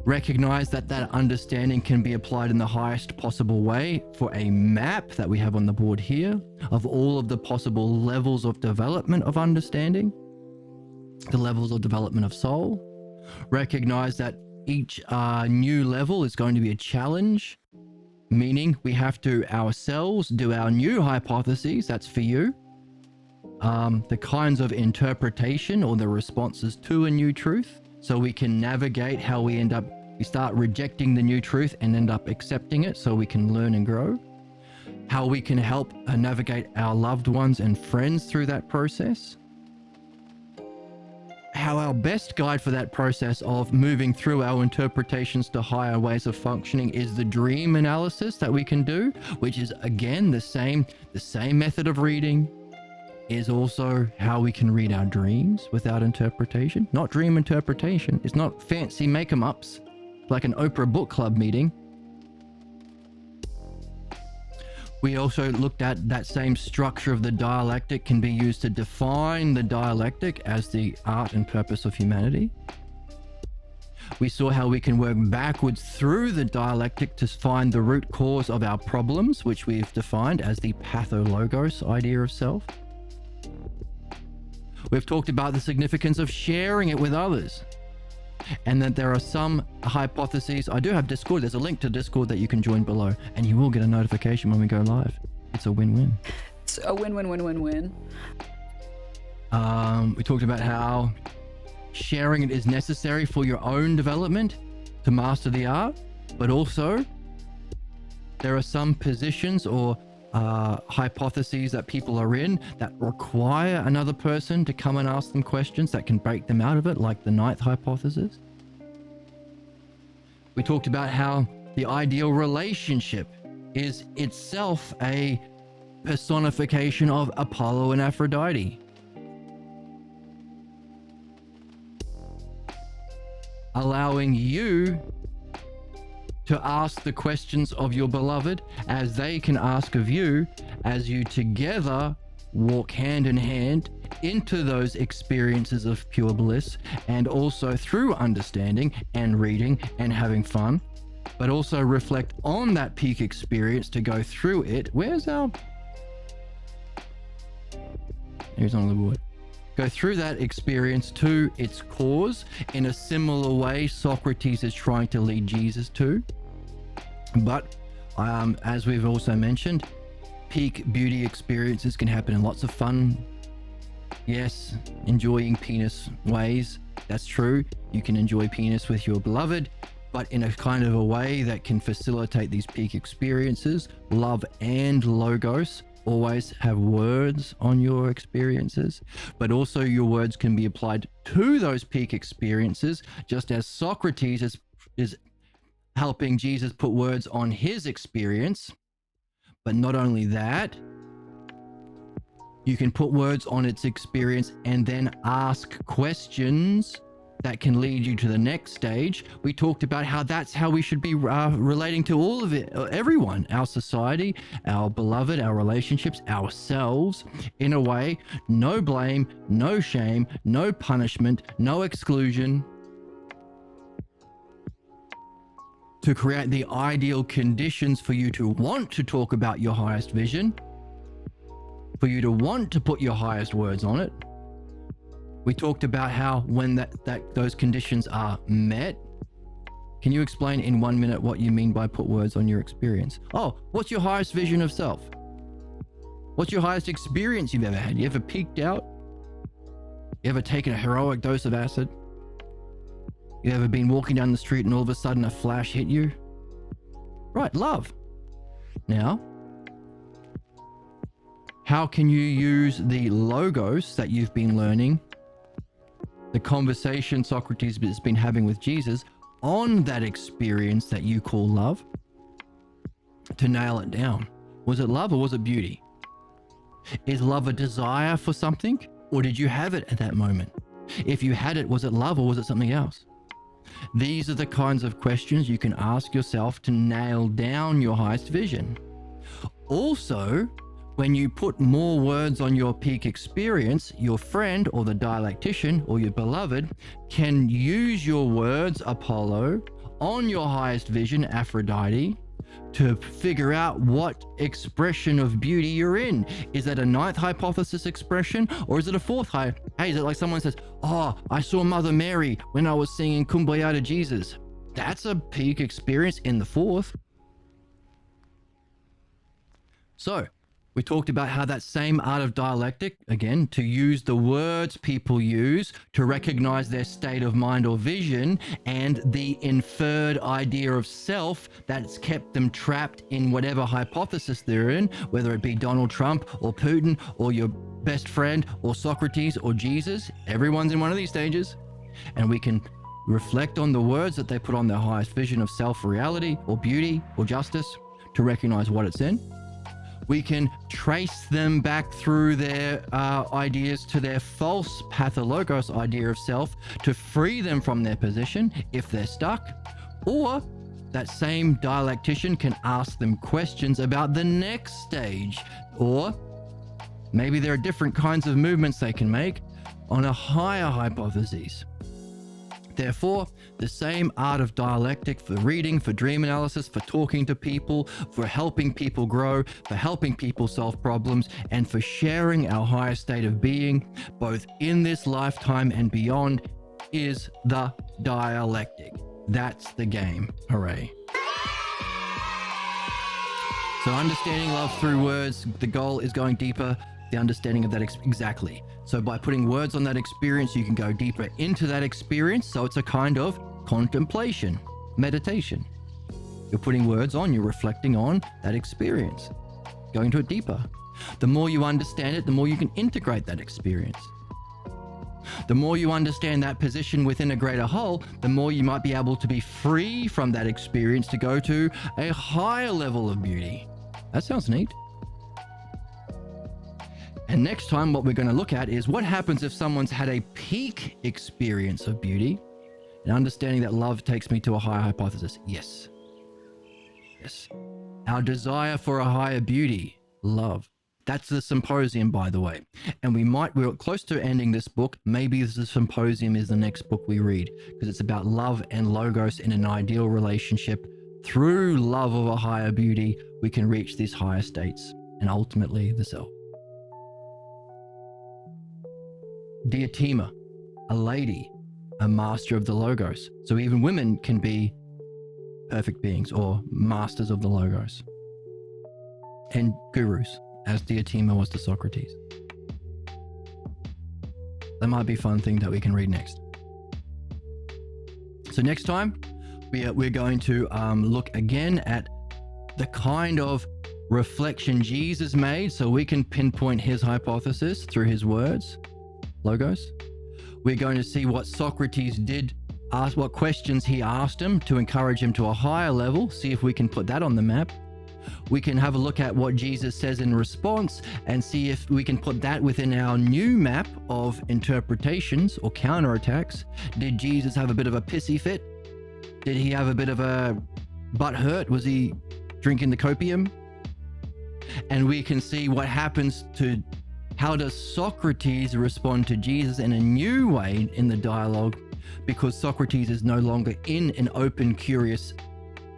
Recognize that understanding can be applied in the highest possible way for a map that we have on the board here of all of the possible levels of development of understanding, the levels of development of soul. Recognize that each new level is going to be a challenge, meaning we have to ourselves do our new hypotheses. That's for you. The kinds of interpretation or the responses to a new truth, so we can navigate how we start rejecting the new truth and end up accepting it so we can learn and grow. How we can help navigate our loved ones and friends through that process. How our best guide for that process of moving through our interpretations to higher ways of functioning is the dream analysis that we can do, which is again the same method of reading, is also how we can read our dreams without interpretation. Not dream interpretation. It's not fancy make-em-ups like an Oprah book club meeting. We also looked at that same structure of the dialectic can be used to define the dialectic as the art and purpose of humanity. We saw how we can work backwards through the dialectic to find the root cause of our problems, which we've defined as the pathologos idea of self. We've talked about the significance of sharing it with others, and that there are some hypotheses. I do have Discord. There's a link to Discord that you can join below, and you will get a notification when we go live. It's a win-win. It's a win-win-win-win-win. We talked about how sharing it is necessary for your own development to master the art, but also there are some positions or hypotheses that people are in that require another person to come and ask them questions that can break them out of it, like the ninth hypothesis. We talked about how the ideal relationship is itself a personification of Apollo and Aphrodite. Allowing you to ask the questions of your beloved as they can ask of you, as you together walk hand in hand into those experiences of pure bliss, and also through understanding and reading and having fun, but also reflect on that peak experience to go through it. Here's on the board. Go through that experience to its cause in a similar way Socrates is trying to lead Jesus to. But as we've also mentioned, peak beauty experiences can happen in lots of fun, yes, enjoying penis ways. That's true. You can enjoy penis with your beloved, but in a kind of a way that can facilitate these peak experiences. Love and logos always have words on your experiences, but also your words can be applied to those peak experiences, just as Socrates is helping Jesus put words on his experience. But not only that, you can put words on its experience and then ask questions that can lead you to the next stage. We talked about how that's how we should be relating to all of it, everyone, our society, our beloved, our relationships, ourselves, in a way, no blame, no shame, no punishment, no exclusion, to create the ideal conditions for you to want to talk about your highest vision, for you to want to put your highest words on it. We talked about how when those conditions are met. Can you explain in 1 minute what you mean by put words on your experience? Oh, what's your highest vision of self? What's your highest experience you've ever had? You ever peaked out? You ever taken a heroic dose of acid? You ever been walking down the street and all of a sudden a flash hit you? Right, love. Now, how can you use the logos that you've been learning, the conversation Socrates has been having with Jesus on that experience that you call love, to nail it down? Was it love or was it beauty? Is love a desire for something, or did you have it at that moment? If you had it, was it love or was it something else? These are the kinds of questions you can ask yourself to nail down your highest vision. Also, when you put more words on your peak experience, your friend or the dialectician or your beloved can use your words, Apollo, on your highest vision, Aphrodite, to figure out what expression of beauty you're in. Is that a ninth hypothesis expression, or is it a fourth high? Hey, is it like someone says, oh, I saw Mother Mary when I was singing Kumbaya to Jesus? That's a peak experience in the fourth. So, we talked about how that same art of dialectic, again, to use the words people use to recognize their state of mind or vision, and the inferred idea of self that's kept them trapped in whatever hypothesis they're in, whether it be Donald Trump or Putin or your best friend or Socrates or Jesus. Everyone's in one of these stages. And we can reflect on the words that they put on their highest vision of self-reality or beauty or justice to recognize what it's in. We can trace them back through their ideas to their false pathologos idea of self to free them from their position if they're stuck. Or that same dialectician can ask them questions about the next stage, or maybe there are different kinds of movements they can make on a higher hypothesis. Therefore, the same art of dialectic for reading, for dream analysis, for talking to people, for helping people grow, for helping people solve problems, and for sharing our higher state of being, both in this lifetime and beyond, is the dialectic. That's the game. Hooray. So understanding love through words, the goal is going deeper, the understanding of that exactly. So by putting words on that experience, you can go deeper into that experience. So it's a kind of contemplation, meditation. You're putting words on, you're reflecting on that experience, going to it deeper. The more you understand it, the more you can integrate that experience. The more you understand that position within a greater whole, the more you might be able to be free from that experience to go to a higher level of beauty. That sounds neat. And next time, what we're going to look at is what happens if someone's had a peak experience of beauty, and understanding that love takes me to a higher hypothesis. Yes. Yes. Our desire for a higher beauty, love. That's the symposium, by the way. And we're close to ending this book. Maybe the symposium is the next book we read, because it's about love and logos in an ideal relationship. Through love of a higher beauty, we can reach these higher states and ultimately the self. Diotima, a lady, a master of the logos. So even women can be perfect beings or masters of the logos. And gurus, as Diotima was to Socrates. That might be a fun thing that we can read next. So next time, we're going to look again at the kind of reflection Jesus made so we can pinpoint his hypothesis through his words. Logos. We're going to see what Socrates did, what questions he asked him to encourage him to a higher level, see if we can put that on the map. We can have a look at what Jesus says in response and see if we can put that within our new map of interpretations or counterattacks. Did Jesus have a bit of a pissy fit? Did he have a bit of a butt hurt? Was he drinking the copium? And we can see what happens to how does Socrates respond to Jesus in a new way in the dialogue, because Socrates is no longer in an open, curious,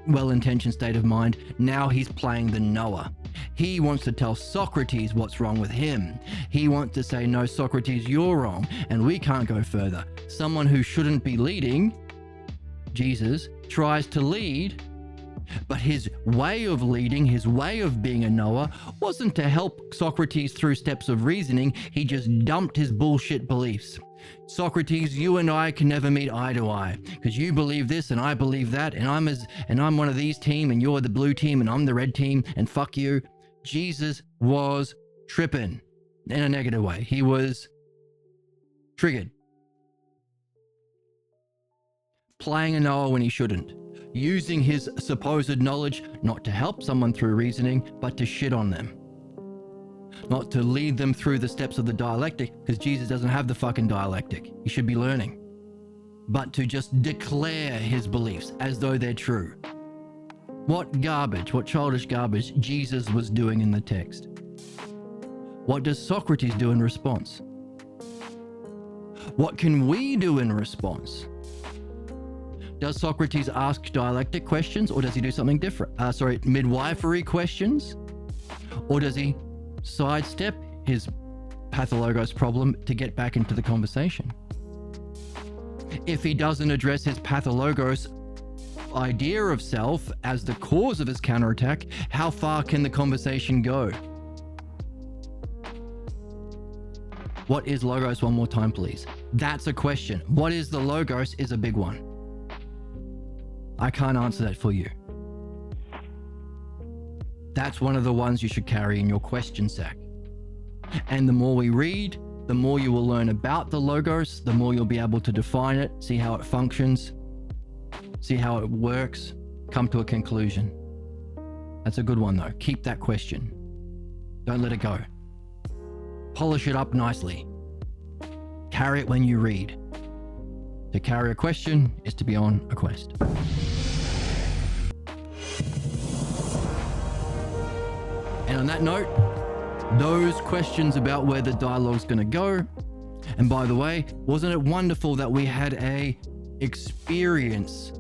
well-intentioned state of mind. Now he's playing the knower. He wants to tell Socrates what's wrong with him. He wants to say, no, Socrates, you're wrong, and we can't go further. Someone who shouldn't be leading, Jesus, tries to lead, but his way of leading, his way of being a knower, wasn't to help Socrates through steps of reasoning. He just dumped his bullshit beliefs. Socrates, you and I can never meet eye to eye, because you believe this and I believe that, and I'm one of these team and you're the blue team and I'm the red team, and fuck you. Jesus was tripping in a negative way. He was triggered. Playing a knower when he shouldn't. Using his supposed knowledge not to help someone through reasoning, but to shit on them. Not to lead them through the steps of the dialectic, because Jesus doesn't have the fucking dialectic. He should be learning. but to just declare his beliefs as though they're true. What garbage, what childish garbage Jesus was doing in the text. What does Socrates do in response? What can we do in response? Does Socrates ask dialectic questions, or does he do something different? Midwifery questions? Or does he sidestep his pathologos problem to get back into the conversation? If he doesn't address his pathologos idea of self as the cause of his counterattack, how far can the conversation go? What is logos? One more time, please. That's a question. What is the logos is a big one. I can't answer that for you. That's one of the ones you should carry in your question sack. And the more we read, the more you will learn about the logos, the more you'll be able to define it, see how it functions, see how it works, come to a conclusion. That's a good one though. Keep that question. Don't let it go. Polish it up nicely. Carry it when you read. To carry a question is to be on a quest. And on that note, those questions about where the dialogue's going to go. And by the way, wasn't it wonderful that we had a experience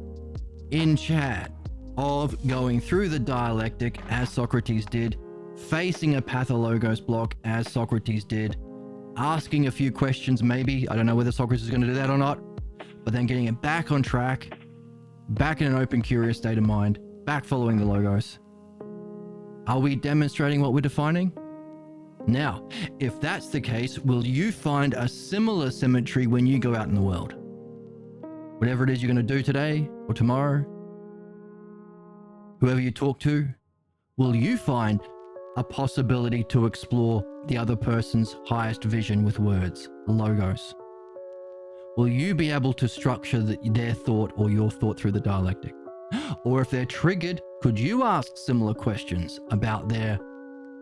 in chat of going through the dialectic as Socrates did, facing a pathologos block as Socrates did, asking a few questions maybe. I don't know whether Socrates is going to do that or not, but then getting it back on track, back in an open, curious state of mind, back following the logos. Are we demonstrating what we're defining? Now, if that's the case, will you find a similar symmetry when you go out in the world? Whatever it is you're going to do today or tomorrow, whoever you talk to, will you find a possibility to explore the other person's highest vision with words, logos? Will you be able to structure their thought or your thought through the dialectic? Or if they're triggered, could you ask similar questions about their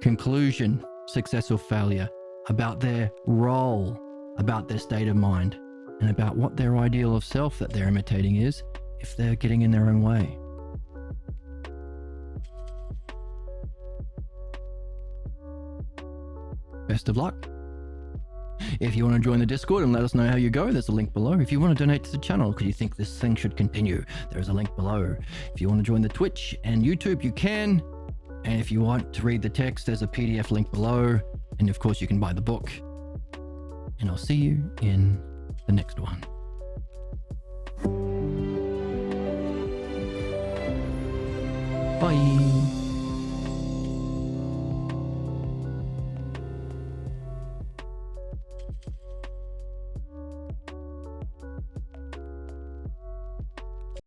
conclusion, success or failure, about their role, about their state of mind, and about what their ideal of self that they're imitating is if they're getting in their own way? Best of luck. If you want to join the Discord and let us know how you go, there's a link below. If you want to donate to the channel because you think this thing should continue, there's a link below. If you want to join the Twitch and YouTube, you can. And if you want to read the text, there's a PDF link below. And of course, you can buy the book. And I'll see you in the next one. Bye.